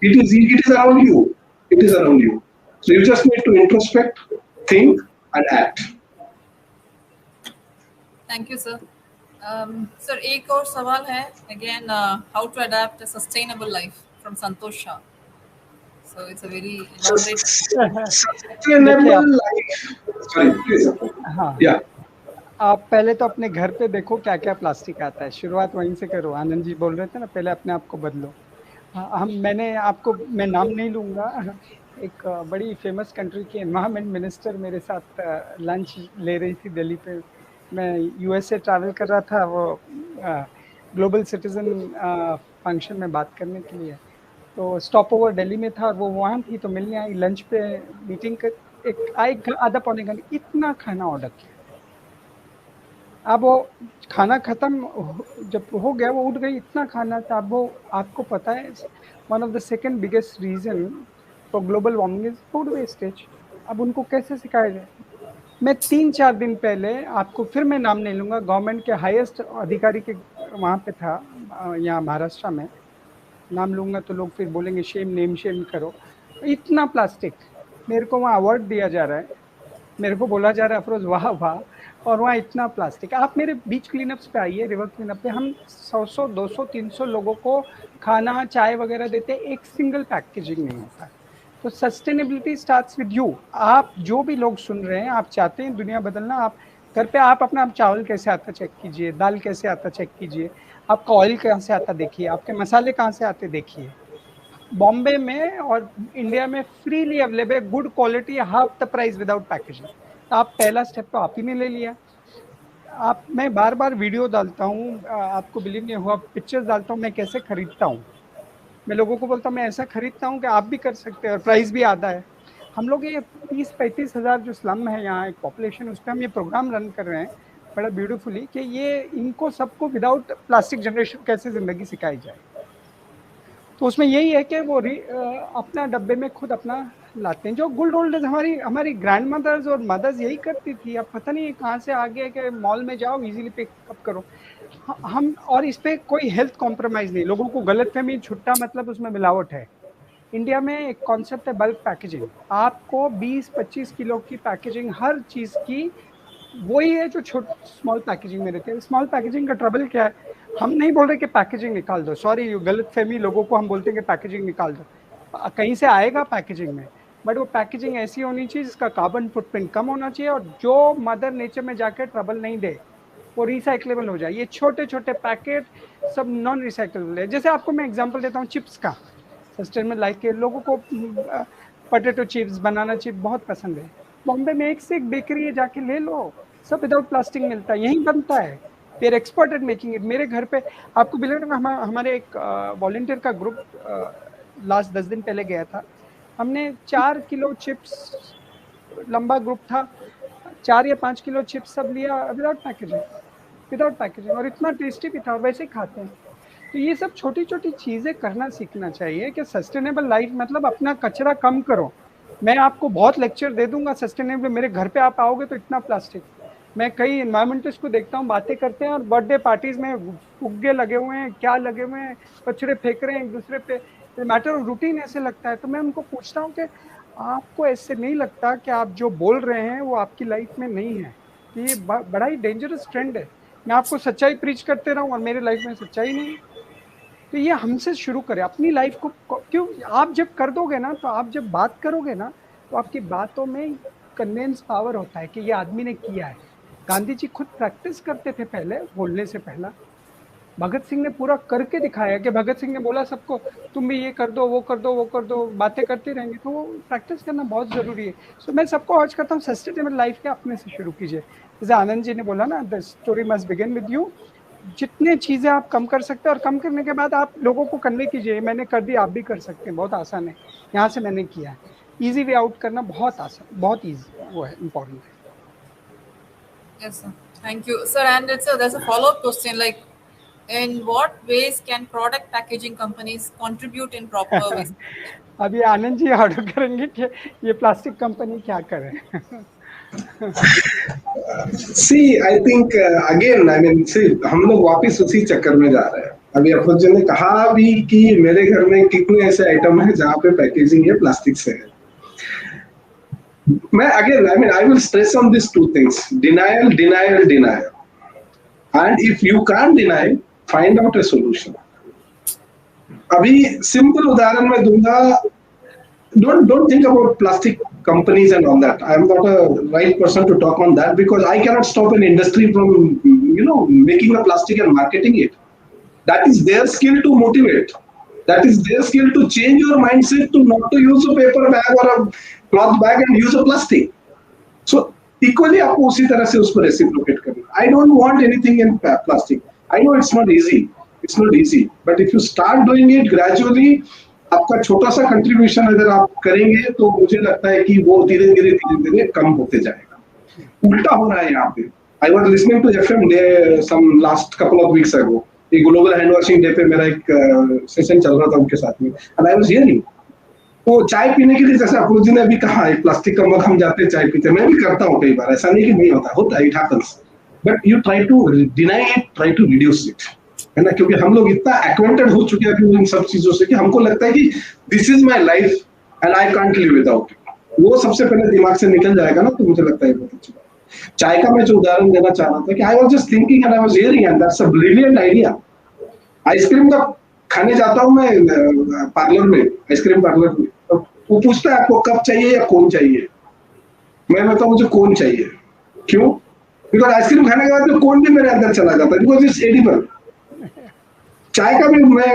It is around you. It is around you. So you just need to introspect, think, and act. Thank you, sir. Sir, एक और सवाल है again, how to adapt a sustainable life from Santosh Shah. So it's a very elaborate. Sustainable life. Sorry, please. हाँ, Yeah. आप पहले तो अपने घर पे देखो क्या क्या प्लास्टिक आता है, शुरुआत वहीं से करो। आनंद जी बोल रहे थे ना, पहले अपने आप को बदलो। मैंने आपको, मैं नाम नहीं लूँगा, एक बड़ी फेमस कंट्री की एनवायरमेंट मिनिस्टर मेरे साथ लंच ले रही थी दिल्ली पे। मैं यूएसए ट्रैवल कर रहा था, वो ग्लोबल सिटीजन फंक्शन में बात करने के लिए। तो स्टॉप ओवर दिल्ली में था और वो वहाँ थी, तो मिलने आई, लंच पे मीटिंग कर एक आधा पौने घंटे इतना खाना ऑर्डर किया। अब वो खाना ख़त्म जब हो गया, वो उठ गई, इतना खाना था। अब वो आपको पता है one of the second biggest reason for global warming is food wastage. अब उनको कैसे सिखाया जाए? मैं 3-4 दिन पहले आपको, फिर मैं नाम नहीं लूँगा, गवर्नमेंट के हाईएस्ट अधिकारी के वहाँ पे था, यहाँ महाराष्ट्र में, नाम लूँगा तो लोग फिर बोलेंगे शेम, नेम शेम करो। इतना प्लास्टिक, मेरे को वहाँ अवार्ड दिया जा रहा है, मेरे को बोला जा रहा है अफरोज वाह वाह, और वहाँ इतना प्लास्टिक। आप मेरे बीच क्लीनअप्स पे आइए, रिवर क्लीनअप पे, हम 100, 200, 300 लोगों को खाना चाय वगैरह देते, एक सिंगल पैकेजिंग नहीं होता। तो सस्टेनेबिलिटी स्टार्ट्स विद यू। आप जो भी लोग सुन रहे हैं, आप चाहते हैं दुनिया बदलना, आप घर पे आप अपना चावल कैसे आता चेक कीजिए, दाल कैसे आता चेक कीजिए, आपका ऑयल कहाँ से आता देखिए, आपके मसाले कहाँ से आते देखिए। बॉम्बे में और इंडिया में freely available, good quality, half the price without packaging. आप पहला स्टेप तो आप ही ने ले लिया। आप, मैं बार बार वीडियो डालता हूँ, आपको बिलीव नहीं हुआ, पिक्चर्स डालता हूँ मैं कैसे खरीदता हूँ। मैं लोगों को बोलता हूँ मैं ऐसा खरीदता हूँ कि आप भी कर सकते हैं, और प्राइस भी आधा है। हम लोग ये 30-35 हज़ार जो स्लम है यहाँ, एक पॉपुलेशन, उस पर हम ये प्रोग्राम रन कर रहे हैं बड़ा ब्यूटीफुली, कि ये इनको सबको विदाउट प्लास्टिक जनरेशन कैसे ज़िंदगी सिखाई जाए। तो उसमें यही है कि वो अपना डब्बे में खुद अपना लाते हैं। जो गुड ओल्ड डेज हमारी ग्रैंड मदर्स और मदर्स यही करती थी। अब पता नहीं कहाँ से आ गया कि मॉल में जाओ इजीली पिकअप करो। हम, और इस पर कोई हेल्थ कॉम्प्रोमाइज़ नहीं, लोगों को गलतफहमी, छुट्टा मतलब उसमें मिलावट है। इंडिया में एक कॉन्सेप्ट है बल्क पैकेजिंग, आपको 20-25 किलो की पैकेजिंग हर चीज़ की, वही है जो स्मॉल पैकेजिंग में रहते हैं। स्मॉल पैकेजिंग का ट्रबल क्या है, हम नहीं बोल रहे कि पैकेजिंग निकाल दो, सॉरी, गलतफहमी लोगों को हम बोलते हैं कि पैकेजिंग निकाल दो, कहीं से आएगा पैकेजिंग में, बट वो पैकेजिंग ऐसी होनी चाहिए जिसका कार्बन फुटप्रिंट कम होना चाहिए, और जो मदर नेचर में जाकर ट्रबल नहीं दे, वो रिसाइक्लेबल हो जाए। ये छोटे छोटे पैकेट सब नॉन रिसाइक्लेबल है। जैसे आपको मैं एग्जांपल देता हूँ चिप्स का, सस्टेनेबल लाइफ के लोगों को पोटैटो चिप्स, बनाना चिप्स बहुत पसंद है। बॉम्बे में एक से एक बेकरी है, जाके ले लो, सब विदाउट प्लास्टिक मिलता है, यहीं बनता है। There expert at making it. मेरे घर पे आपको बिलीव नहीं, हमारे एक वॉलंटियर का ग्रुप लास्ट 10 दिन पहले गया था, हमने 4 किलो चिप्स, लंबा ग्रुप था, 4 या 5 किलो चिप्स सब लिया विदाउट पैकेजिंग, और इतना टेस्टी भी था, और वैसे ही खाते हैं। तो ये सब छोटी छोटी चीज़ें करना सीखना चाहिए कि सस्टेनेबल लाइफ मतलब अपना कचरा कम करो। मैं आपको बहुत लेक्चर दे दूंगा सस्टेनेबल, मेरे घर पे आप आओगे तो इतना प्लास्टिक। मैं कई एनवायरमेंटिस्ट को देखता हूँ, बातें करते हैं, और बर्थडे पार्टीज में फुग्गे लगे हुए हैं, क्या लगे हुए हैं, कचरे फेंक रहे हैं एक दूसरे पे, मैटर ऑफ रूटीन ऐसे लगता है। तो मैं उनको पूछता हूँ कि आपको ऐसे नहीं लगता कि आप जो बोल रहे हैं वो आपकी लाइफ में नहीं है? तो ये बड़ा ही डेंजरस ट्रेंड है। मैं आपको सच्चाई प्रीच करते रहूँ और मेरे लाइफ में सच्चाई नहीं है। तो ये हमसे शुरू करें अपनी लाइफ को। क्यों, आप जब कर दोगे ना, तो आप जब बात करोगे ना, तो आपकी बातों में कन्वेंस पावर होता है कि ये आदमी ने किया है। गांधी जी खुद प्रैक्टिस करते थे पहले, बोलने से पहला। भगत सिंह ने पूरा करके दिखाया कि भगत सिंह ने बोला सबको, तुम भी ये कर दो, वो कर दो, वो कर दो, बातें करते रहेंगे। तो वो प्रैक्टिस करना बहुत ज़रूरी है। सो मैं सबको अर्ज करता हूँ, सस्टेनेबल लाइफ के अपने से शुरू कीजिए। जैसे आनंद जी ने बोला ना, the story must begin with you. जितने चीज़ें आप कम कर सकते हैं, और कम करने के बाद आप लोगों को करने कीजिए। मैंने कर दी, आप भी कर सकते हैं, बहुत आसान है। यहाँ से मैंने किया है। ईजी वे आउट करना बहुत आसान, बहुत ईजी, वो है इम्पोर्टेंट है। Yes, sir. Thank you, sir. And there's a follow-up question, like, in what ways can product packaging companies contribute in proper ways? अभी आनंद जी ऑर्डर करेंगे कि ये प्लास्टिक कंपनी क्या करे। See, I think again, I mean, see, हम लोग वापिस उसी चक्कर में जा रहे हैं। अभी अफरोज जी ने कहा भी कि मेरे घर में कितने ऐसे आइटम हैं जहाँ पे पैकेजिंग है प्लास्टिक से है। मैं again, I mean, I will stress on these two things: denial, denial, denial. And if you can't deny, find out a solution. अभी सिंपल उदाहरण मैं दूंगा। Don't think about plastic companies and all that. I am not a right person to talk on that, because I cannot stop an industry from, making a plastic and marketing it. That is their skill to motivate. That is their skill to change your mindset to not to use a paper bag or a cloth bag and use a plastic. So equally आपको उसी तरह से उसको reciprocate करना. I don't want anything in plastic. I know it's not easy. It's not easy. But if you start doing it gradually, आपका छोटा सा कंट्रीब्यूशन अगर आप करेंगे तो मुझे लगता है कि वो धीरे धीरे कम होते जाएगा। उल्टा हो रहा है यहाँ पे। I was listening to FM Day some last couple of weeks ago. ये ग्लोबल हैंड वॉशिंग डे पे मेरा एक सेशन चल रहा था उनके साथ में, and I was hearing तो चाय पीने के लिए जैसे अफरोज जी ने अभी कहा, एक प्लास्टिक का मग हम जाते हैं चाय पीते, मैं भी करता हूँ कई बार, ऐसा नहीं कि नहीं होता है, it happens, but you try to deny it, try to reduce it, है ना, क्योंकि हम लोग इतना एक्वेंटेड हो चुके हैं इन सब चीजों से कि हमको लगता है कि this is my life and I can't live without it. वो सबसे पहले दिमाग से निकल जाएगा ना, तो मुझे लगता है बहुत अच्छी बात। चाय का मैं जो उदाहरण देना चाह रहा था कि I was just thinking and I was hearing and that's a brilliant idea. Ice cream का खाने जाता हूँ मैं पार्लर में, आइसक्रीम पार्लर में, तो वो पूछता है आपको कप चाहिए या कोन चाहिए, मैं बताऊँ मुझे कोन चाहिए। क्यों? बिकॉज आइसक्रीम खाने के बाद तो कोन भी मेरे अंदर चला जाता है, बिकॉज इट्स एडिबल। चाय का भी मैं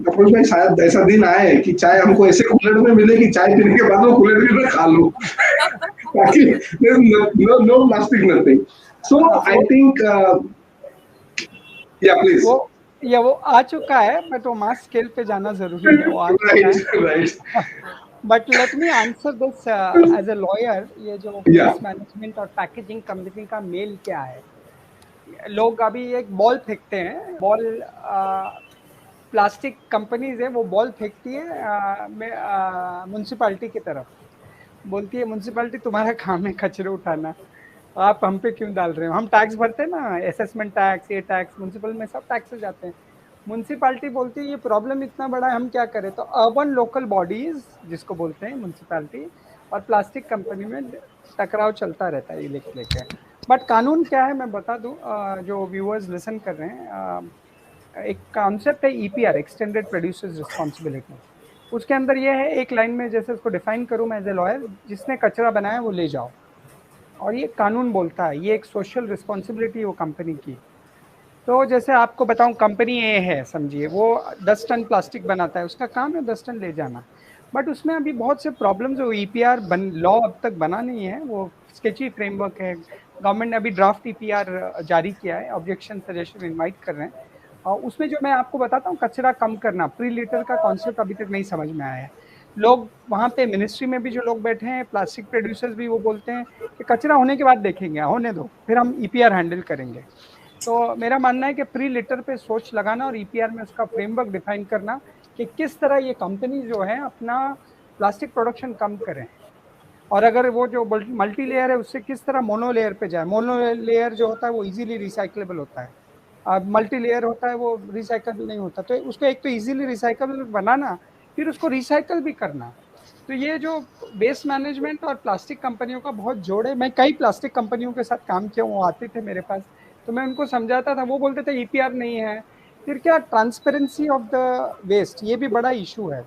अफरोज भाई, शायद ऐसा दिन आए कि चाय हमको ऐसे कूलर में मिले कि चाय पीने के बाद वो कूलर भी मैं खा लूं ताकि no plastic nothing. So I think या प्लीज, वो आ चुका है, बट वो मास स्केल पे जाना जरूरी है, वो आ चुका है। But let me answer this as a lawyer, ये जो वेस्ट मैनेजमेंट और पैकेजिंग कंपनी का मेल क्या है। लोग अभी एक बॉल फेंकते हैं, बॉल प्लास्टिक कंपनीज है, वो बॉल फेंकती है म्यूनसिपालिटी की तरफ, बोलती है म्यूनसिपालिटी तुम्हारा काम है कचरे उठाना, आप हम पे क्यों डाल रहे हो, हम टैक्स भरते हैं ना, असेसमेंट टैक्स, ये टैक्स, म्यूनसिपल में सब टैक्सेस जाते हैं। म्यूनसिपालिटी बोलती है ये प्रॉब्लम इतना बड़ा है, हम क्या करें। तो अर्बन लोकल बॉडीज जिसको बोलते हैं म्यूनसिपालिटी और प्लास्टिक कंपनी में टकराव चलता रहता है, ये लेके। बट कानून क्या है मैं बता दूं, जो व्यूअर्स लिसन कर रहे हैं, एक कॉन्सेप्ट है EPR, एक्सटेंडेड प्रोड्यूसर्स रिस्पॉन्सिबिलिटी। उसके अंदर ये है, एक लाइन में जैसे उसको डिफाइन करूं मैं एज ए लॉयर, जिसने कचरा बनाया वो ले जाओ, और ये कानून बोलता है, ये एक सोशल रिस्पॉन्सिबिलिटी वो कंपनी की। तो जैसे आपको बताऊं, कंपनी ए है समझिए, वो 10 टन प्लास्टिक बनाता है, उसका काम है 10 टन ले जाना, बट उसमें अभी बहुत से प्रॉब्लम्स, वो EPR लॉ अब तक बना नहीं है, वो स्केची फ्रेमवर्क है। गवर्नमेंट ने अभी ड्राफ्ट EPR जारी किया है, ऑब्जेक्शन सजेशन इनवाइट कर रहे हैं, और उसमें जो मैं आपको बताता हूँ, कचरा कम करना, प्री लिटर का कॉन्सेप्ट अभी तक नहीं समझ में आया है। लोग वहाँ पे मिनिस्ट्री में भी जो लोग बैठे हैं, प्लास्टिक प्रोड्यूसर्स भी, वो बोलते हैं कि कचरा होने के बाद देखेंगे, होने दो, फिर हम EPR हैंडल करेंगे। तो मेरा मानना है कि प्री लिटर पे सोच लगाना और EPR में उसका फ्रेमवर्क डिफाइन करना कि किस तरह ये कंपनी जो है अपना प्लास्टिक प्रोडक्शन कम करें, और अगर वो जो मल्टी लेयर है उससे किस तरह मोनो लेयर पे जाए। मोनो लेयर जो होता है वो इजीली रिसाइक्लेबल होता है, अब मल्टी लेयर होता है वो रिसाइकल नहीं होता। तो उसको एक तो इजीली रिसाइकल बनाना, फिर उसको रिसाइकल भी करना। तो ये जो वेस्ट मैनेजमेंट और प्लास्टिक कंपनियों का बहुत जोड़ है। मैं कई प्लास्टिक कंपनियों के साथ काम किया, वो आते थे मेरे पास, तो मैं उनको समझाता था, वो बोलते थे EPR नहीं है। फिर क्या, ट्रांसपेरेंसी ऑफ द वेस्ट, ये भी बड़ा इशू है।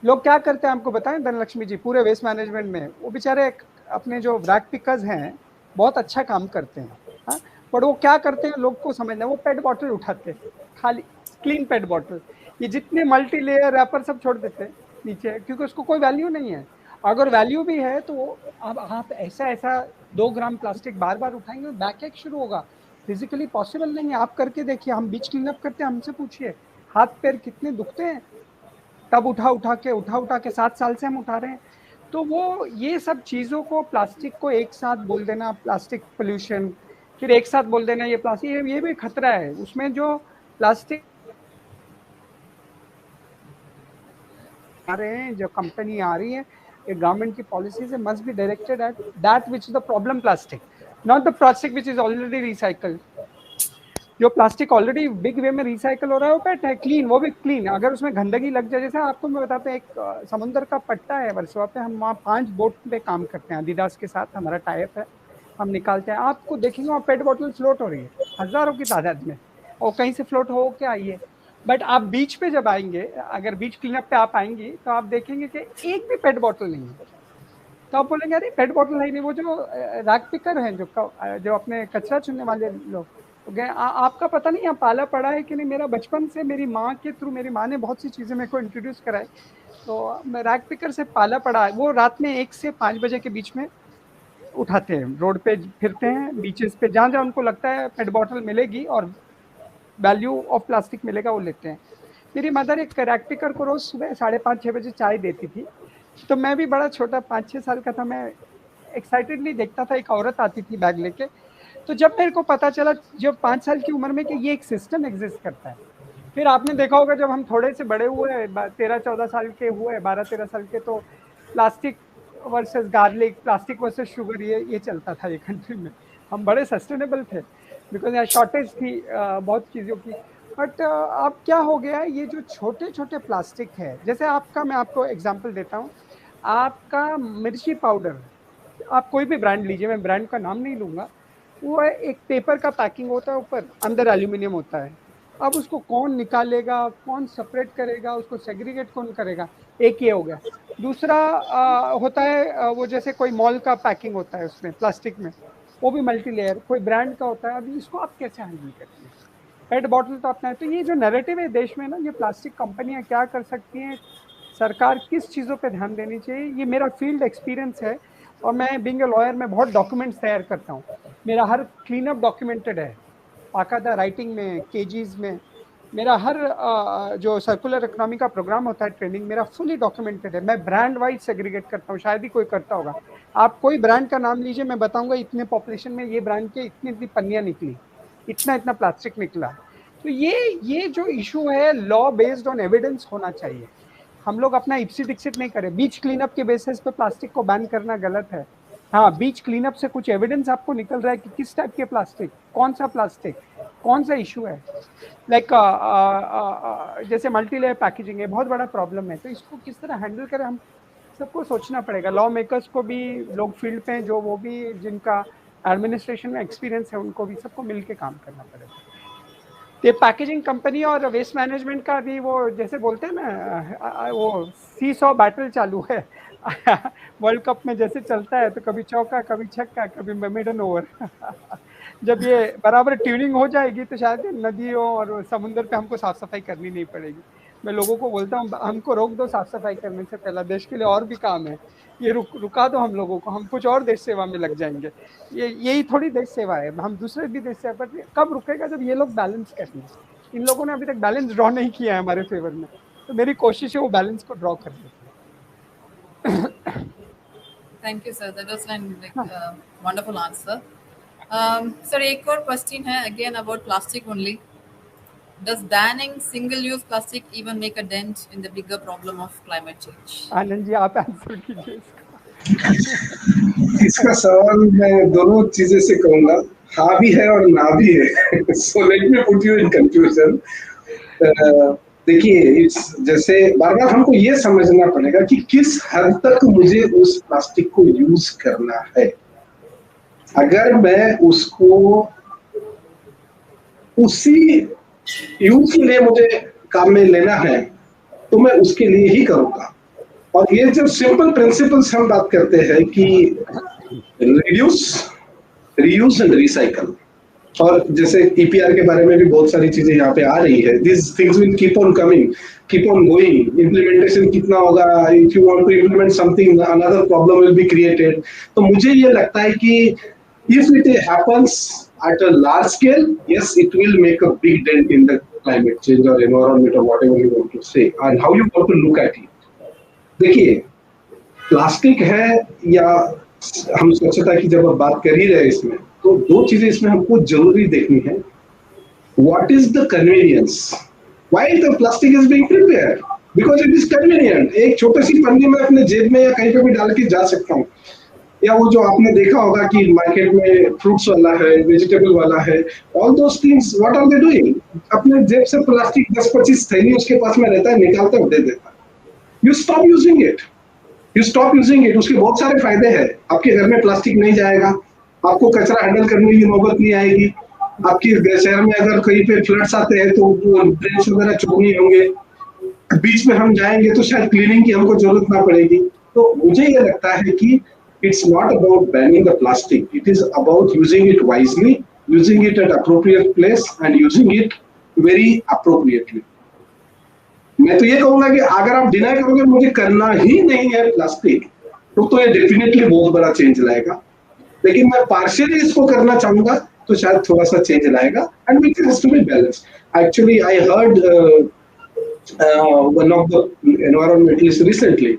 लोग क्या करते हैं आपको बताएं धनलक्ष्मी जी, पूरे वेस्ट मैनेजमेंट में वो बेचारे अपने जो रैक पिकर्स हैं बहुत अच्छा काम करते हैं, हाँ, पर वो क्या करते हैं, लोग को समझना, वो पेट बॉटल उठाते हैं, खाली क्लीन पेट बॉटल, ये जितने मल्टी लेयर रैपर सब छोड़ देते हैं नीचे, क्योंकि उसको कोई वैल्यू नहीं है। अगर वैल्यू भी है तो अब आप ऐसा 2 ग्राम प्लास्टिक बार बार उठाएंगे, बैकएक शुरू होगा, फिजिकली पॉसिबल नहीं है। आप करके देखिए, हम बीच क्लीन अप करते हैं, हमसे पूछिए हाथ पैर कितने दुखते हैं, तब उठा के 7 साल से हम उठा रहे हैं। तो वो ये सब चीज़ों को, प्लास्टिक को एक साथ बोल देना प्लास्टिक पोल्यूशन, फिर एक साथ बोल देना ये प्लास्टिक, ये भी खतरा है। उसमें जो प्लास्टिक आ रहे हैं, जो कंपनी आ रही है, ये गवर्नमेंट की पॉलिसीज है, must be directed at that which is the problem plastic, not the plastic which is already recycled. जो प्लास्टिक ऑलरेडी बिग वे में रिसाइकल हो रहा है वो पेट है क्लीन, वो भी क्लीन। अगर उसमें गंदगी लग जाए, जैसे आपको मैं बताता हूँ, एक समुद्र का पट्टा है वर्सोवा पे, हम वहाँ 5 बोट पे काम करते हैं, adidas के साथ हमारा टाइप है, हम निकालते हैं। आपको देखेंगे वहाँ पेट बॉटल फ्लोट हो रही है हज़ारों की तादाद में, और कहीं से फ्लोट हो के आई है। बट आप बीच पे जब आएंगे, अगर बीच क्लीनअप पे आप आएंगी, तो आप देखेंगे कि एक भी पेट बॉटल नहीं है। तो आप बोलेंगे अरे पेट बॉटल है नहीं। वो जो रैक पिकर हैं, जो अपने कचरा चुनने वाले लोग, आपका पता नहीं यहाँ पाला पड़ा है कि नहीं। मेरा बचपन से मेरी माँ के थ्रू, मेरी माँ ने बहुत सी चीज़ें मेरे को इंट्रोड्यूस कराई, तो मैं रैक पिकर से पाला पड़ा है। वो रात में 1 से 5 बजे के बीच में उठाते हैं, रोड पे फिरते हैं, बीचेस पे, जहाँ जहाँ उनको लगता है पेट बॉटल मिलेगी और वैल्यू ऑफ प्लास्टिक मिलेगा, वो लेते हैं। मेरी मदर एक रैक पिकर को रोज़ सुबह 5:30-6 बजे चाय देती थी। तो मैं भी बड़ा छोटा 5-6 साल का था, मैं एक्साइटेडली देखता था, एक औरत आती थी बैग लेके। तो जब मेरे को पता चला, जब 5 साल की उम्र में, कि ये एक सिस्टम एग्जिस्ट करता है, फिर आपने देखा होगा जब हम थोड़े से बड़े हुए 13-14 साल के हुए, 12-13 साल के, तो plastic versus garlic, plastic versus sugar, ये चलता था ये कंट्री में। हम बड़े सस्टेनेबल थे बिकॉज यहाँ शॉर्टेज थी बहुत चीज़ों की। बट अब क्या हो गया है, ये जो छोटे छोटे प्लास्टिक है, जैसे आपका, मैं आपको एग्जांपल देता हूँ, आपका मिर्ची पाउडर, आप कोई भी ब्रांड लीजिए, मैं ब्रांड का नाम नहीं लूँगा, वो एक पेपर का पैकिंग होता है, ऊपर अंदर एल्यूमिनियम होता है। अब उसको कौन निकालेगा, कौन सेपरेट करेगा, उसको सेग्रीगेट कौन करेगा, एक ये हो गया। दूसरा होता है वो जैसे कोई मॉल का पैकिंग होता है उसमें प्लास्टिक में, वो भी मल्टी लेयर, कोई ब्रांड का होता है। अभी इसको आप कैसे हैंडल करते हैं? पेट बॉटल तो अपना है। तो ये जो नैरेटिव है देश में ना, ये प्लास्टिक कंपनियां क्या कर सकती हैं, सरकार किस चीज़ों पे ध्यान देनी चाहिए, ये मेरा फील्ड एक्सपीरियंस है। और मैं बीइंग अ लॉयर में बहुत डॉक्यूमेंट्स तैयार करता हूँ, मेरा हर क्लीन अप डॉक्यूमेंटेड है, बाकायदा राइटिंग में, केजीज में। मेरा हर जो सर्कुलर इकोनॉमी का प्रोग्राम होता है, ट्रेनिंग, मेरा फुली डॉक्यूमेंटेड है। मैं ब्रांड वाइज सेग्रीगेट करता हूँ, शायद ही कोई करता होगा। आप कोई ब्रांड का नाम लीजिए, मैं बताऊंगा इतने पॉपुलेशन में ये ब्रांड के इतनी इतनी पन्नियाँ निकली, इतना इतना प्लास्टिक निकला। तो ये जो इशू है, लॉ बेस्ड ऑन एविडेंस होना चाहिए। हम लोग अपना इप्सी डिक्सिट नहीं करें। बीच क्लीनअप के बेसिस पे प्लास्टिक को बैन करना गलत है। हाँ, बीच क्लीनअप से कुछ एविडेंस आपको निकल रहा है कि किस टाइप के प्लास्टिक, कौन सा प्लास्टिक, कौन सा इशू है। लाइक जैसे मल्टी लेयर पैकेजिंग है, बहुत बड़ा प्रॉब्लम है। तो इसको किस तरह हैंडल करें, हम सबको सोचना पड़ेगा। लॉ मेकर्स को भी, लोग फील्ड पे हैं जो, वो भी जिनका एडमिनिस्ट्रेशन में एक्सपीरियंस है, उनको भी, सबको मिल के काम करना पड़ेगा। ये पैकेजिंग कंपनी और वेस्ट मैनेजमेंट का भी वो जैसे बोलते हैं ना, वो सीसॉ बैटल चालू है वर्ल्ड कप में जैसे चलता है, तो कभी चौका, कभी छक्का, कभी मिडन ओवर जब ये बराबर ट्यूनिंग हो जाएगी तो शायद नदियों और समुद्र पे हमको साफ सफाई करनी नहीं पड़ेगी। मैं लोगों को बोलता हूँ, हमको रोक दो साफ सफाई करने से पहला, देश के लिए और भी काम है, ये रुका दो हम लोगों को, हम कुछ और देश सेवा में लग जाएंगे। यही थोड़ी देश सेवा है, हम दूसरे भी देश सेवा पर। कब रुकेगा, जब ये लोग बैलेंस करेंगे। इन लोगों ने अभी तक बैलेंस ड्रॉ नहीं किया है हमारे फेवर में, तो मेरी कोशिश है वो बैलेंस को ड्रॉ कर दे। Thank you sir, that was wonderful answer. Sir, एक और क्वेश्चन है, again about plastic only. Does banning single-use plastic even make a dent in the bigger problem of climate change? Anand ji, आप आंसर कीजिए इसका सवाल मैं दोनों चीजें से कहूंगा, हाँ भी है और ना भी है। So let me put you in confusion. देखिए, जैसे बार बार हमको ये समझना पड़ेगा कि किस हद तक मुझे उस प्लास्टिक को यूज करना है। अगर मैं उसको उसी यूज के लिए मुझे काम में लेना है, तो मैं उसके लिए ही करूंगा। और ये जो सिंपल प्रिंसिपल्स हम बात करते हैं कि रिड्यूस, रीयूज एंड रिसाइकल, और जैसे ईपीआर के बारे में भी बहुत सारी चीजें यहाँ पे आ रही है। This things will keep on coming, keep on going. Implementation कितना होगा, if you want to implement something, another problem will be created. तो मुझे ये लगता है कि if it happens at a large scale, yes, it will make a big dent in the climate change or environment or whatever you want to say, and how you want to look at it. देखिए, प्लास्टिक है या हम स्वच्छता की जब बात कर ही रहे हैं इसमें, तो दो चीजें इसमें हमको जरूरी देखनी है। What is the convenience? Why the plastic is being prepared? Because it is convenient. एक छोटी सी पन्नी में अपने जेब में या कहीं पे भी डाल के जा सकता हूँ। या वो जो आपने देखा होगा कि मार्केट में फ्रूट्स वाला है, वेजिटेबल वाला है, all those things, what are they doing? अपने जेब से प्लास्टिक 10-25 थैली उसके पास में रहता है, निकालता है, दे देता है। You stop using it, you stop using it. उसके बहुत सारे फायदे हैं। आपके घर में प्लास्टिक नहीं जाएगा, आपको कचरा हैंडल करने की नौबत नहीं आएगी, आपके शहर में अगर कहीं पे फ्लड्स आते हैं तो ड्रेन्स वगैरह चौक नहीं होंगे, बीच में हम जाएंगे तो शायद क्लीनिंग की हमको जरूरत ना पड़ेगी। तो मुझे ये लगता है कि it's not about banning the plastic. It is about using it wisely, using it at appropriate place and using it very appropriately. मैं तो ये कहूंगा कि अगर आप डिनाई करोगे मुझे करना ही नहीं है प्लास्टिक, तो ये डेफिनेटली बहुत बड़ा चेंज लाएगा। लेकिन मैं पार्शियली इसको करना चाहूंगा तो शायद थोड़ा सा चेंज लाएगा, and it has to be balanced. Actually, I heard one of the environmentalists recently.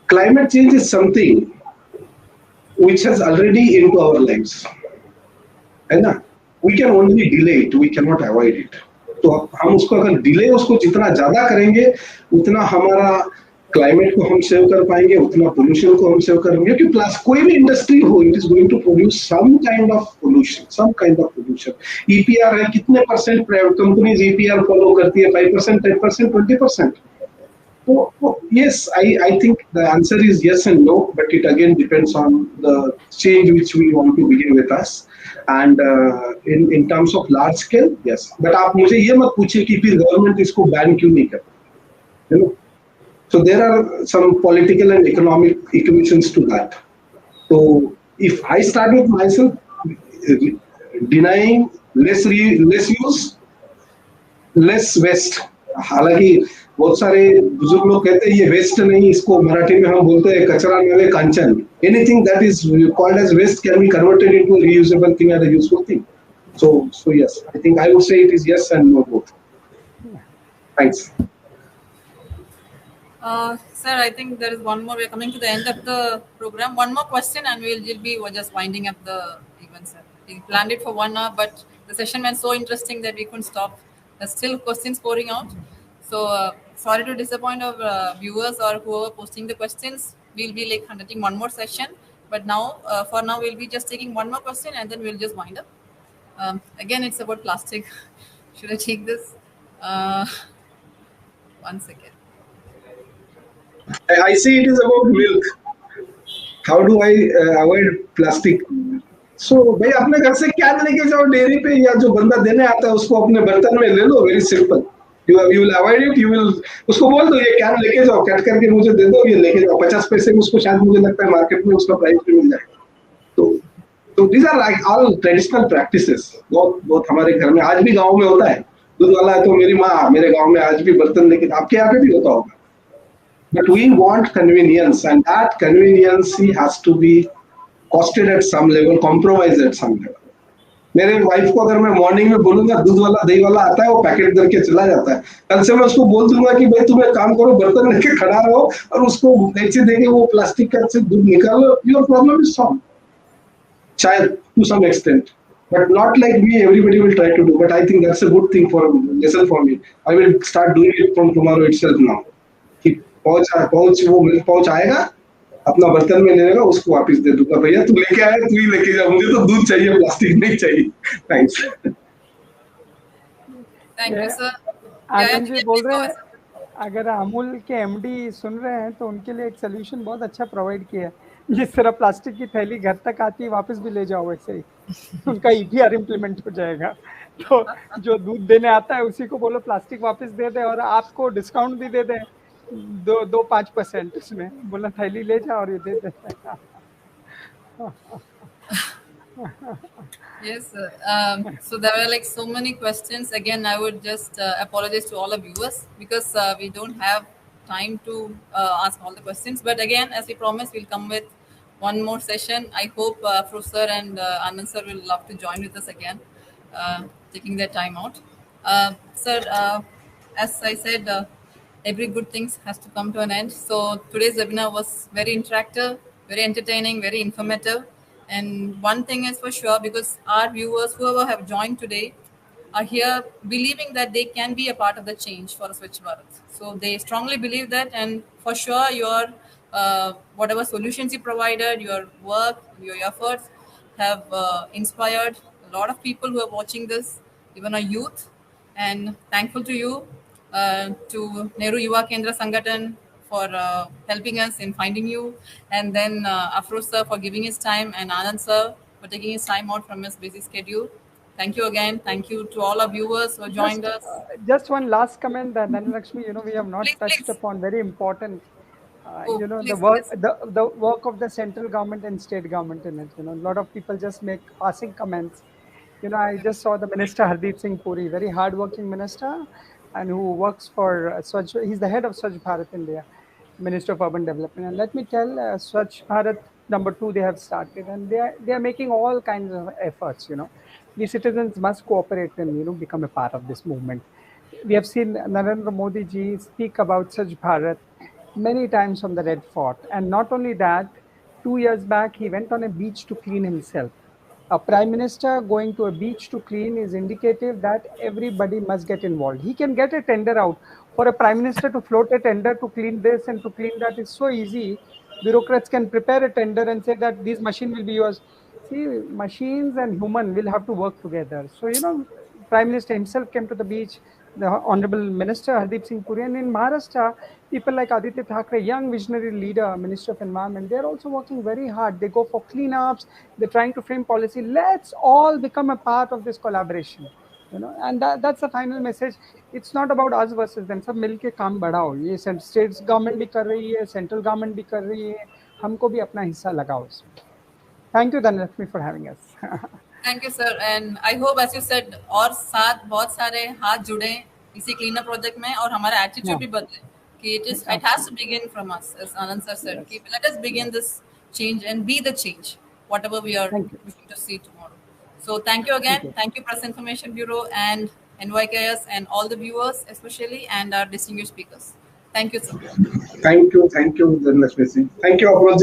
Climate change is something which has already into our lives, है ना? We can only delay it, we cannot avoid it. तो हम उसको अगर डिले उसको जितना ज्यादा करेंगे उतना हमारा क्लाइमेट को हम सेव कर पाएंगे, उतना पोल्यूशन को हम सेव करेंगे। क्योंकि प्लस कोई भी इंडस्ट्री हो, it is going to produce some kind of pollution. EPR है, कितने परसेंट कंपनीज ईपीआर फॉलो करती है? 5%, 10%, 20%। So yes, I think the answer is yes and no, but it again depends on the change which we want to begin with us. And in terms of large scale, yes. But आप मुझे ये मत पूछिए कि फिर गवर्नमेंट इसको बैन क्यों नहीं करती, you know? So there are some political and economic equations to that. So if I start with myself denying less use, less waste. हालांकि बहुत सारे बुजुर्ग लोग कहते हैं ये वेस्ट नहीं, इसको मराठी में हम बोलते हैं कचरा नवे कांचन। Anything that is called as waste can be converted into a reusable thing and a useful thing. So yes, I think I would say it is yes and no both. Thanks. Sir, I think there is one more. We're coming to the end of the program. One more question, and we'll be just winding up the event, sir. We planned it for 1 hour, but the session went so interesting that we couldn't stop. There's still questions pouring out. So sorry to disappoint our viewers or whoever posting the questions. We'll be like conducting one more session, but now for now we'll be just taking one more question and then we'll just wind up. Again, it's about plastic. Should I take this? 1 second. I see it is about milk. How do I avoid plastic? So भाई अपने घर से क्या लेके जाओ डेयरी पे, या जो बंदा देने आता है उसको अपने बर्तन में ले लो। Very simple. You will avoid it. You will उसको बोल दो ये कैन लेके जाओ, कट करके मुझे दे दो, ये लेके जाओ। 50 पैसे में उसको शायद मुझे लगता है मार्केट में उसका प्राइस भी मिल जाएगा। तो these are like all traditional practices. बहुत हमारे घर में आज भी गाँव में होता है। दूध वाला है तो मेरी माँ मेरे गाँव में आज भी बर्तन लेके, आपके यहाँ पे भी होता होगा। But we want convenience, and that convenience has to be costed at some level, compromised at some level. मेरे वाइफ को अगर मैं मॉर्निंग में बोलूंगा दूध वाला दही वाला आता है, वो पैकेट करके चला जाता है। कल से मैं उसको बोल दूंगा कि भाई तुम एक काम करो, बर्तन लेके खड़ा रहो और उसको नीचे देके वो प्लास्टिक का से दूध निकालो, योर प्रॉब्लम इज सॉल्व। शायद to some extent, but not like me. Everybody will try to do, but I think that's a good thing for lesson for me. I will start doing it from tomorrow itself now. वो मिल्क पाउच आएगा, अपना बर्तन में लेगा, उसको वापस दे दूंगा, भैया तू लेके आया तू ही लेके जा, मुझे तो दूध चाहिए, प्लास्टिक नहीं चाहिए। Thanks. Thank you sir. Anand ji बोल रहे हैं अगर अमूल के एमडी सुन रहे हैं तो उनके लिए एक सोल्यूशन बहुत अच्छा प्रोवाइड किया है। जिस तरह प्लास्टिक की थैली घर तक आती है वापस भी ले जाओ, वैसे ही उनका ईपीआर इम्प्लीमेंट हो जाएगा। तो जो दूध देने आता है उसी को बोलो प्लास्टिक वापस दे दे और आपको डिस्काउंट भी दे दे 5% उसमें, बोला थैली ले जाओ और ये दे दे। Yes, sir. So there were like so many questions. Again, I would just apologize to all the viewers because we don't have time to ask all the questions. But again, as we promised, we'll come with one more session. I hope Afro sir and Anand sir will love to join with us again, taking their time out. Sir, as I said, every good thing has to come to an end. So today's webinar was very interactive, very entertaining, very informative. And one thing is for sure, because our viewers, whoever have joined today, are here believing that they can be a part of the change for Swachh Bharat. So they strongly believe that, and for sure your whatever solutions you provided, your work, your efforts have inspired a lot of people who are watching this, even our youth. And thankful to you, to Nehru Yuva Kendra Sangathan for helping us in finding you, and then Afro sir for giving his time, and Anand sir for taking his time out from his busy schedule. Thank you again. Thank you to all our viewers who joined us. Just one last comment, Dhanalakshmi, we have not touched upon, very important. The work of the central government and state government in it. A lot of people just make passing comments. I just saw the minister Hardeep Singh Puri, very hardworking minister, and who works for Swachh. He's the head of Swachh Bharat India, Minister of Urban Development. And let me tell, Swachh Bharat #2 they have started, and they are making all kinds of efforts. The citizens must cooperate and become a part of this movement. We have seen Narendra Modi ji speak about Swachh Bharat many times on the Red Fort, and not only that, 2 years back he went on a beach to clean himself. A prime minister going to a beach to clean is indicative that everybody must get involved. He can get a tender out. For a prime minister to float a tender to clean this and to clean that is so easy. Bureaucrats can prepare a tender and say that this machine will be yours. See, machines and human will have to work together. So, Prime Minister himself came to the beach, the Honorable Minister Hardeep Singh Puri, and in Maharashtra, people like Aditya Thackeray, young visionary leader, Minister of Environment, they're also working very hard. They go for cleanups, they're trying to frame policy. Let's all become a part of this collaboration. And that's the final message. It's not about us versus them. सब मिलके काम बढ़ाओ. ये states government भी कर रही है, central government भी कर रही है. हमको भी अपना हिस्सा लगाओ इसमें. Thank you, Dhanalakshmi, for having us. Thank you, sir. And I hope, as you said, और साथ बहुत सारे हाथ जुड़े इसी cleanup project में और हमारा attitude भी बदले. कि it has to begin from us, as Anand sir said. Yes. Let us begin this change and be the change, whatever we are wishing to see tomorrow. So thank you again. Thank you, Press Information Bureau and NYKS and all the viewers, especially, and our distinguished speakers. Thank you, sir. Thank you, Dhanalakshmi. Thank you, Apurva.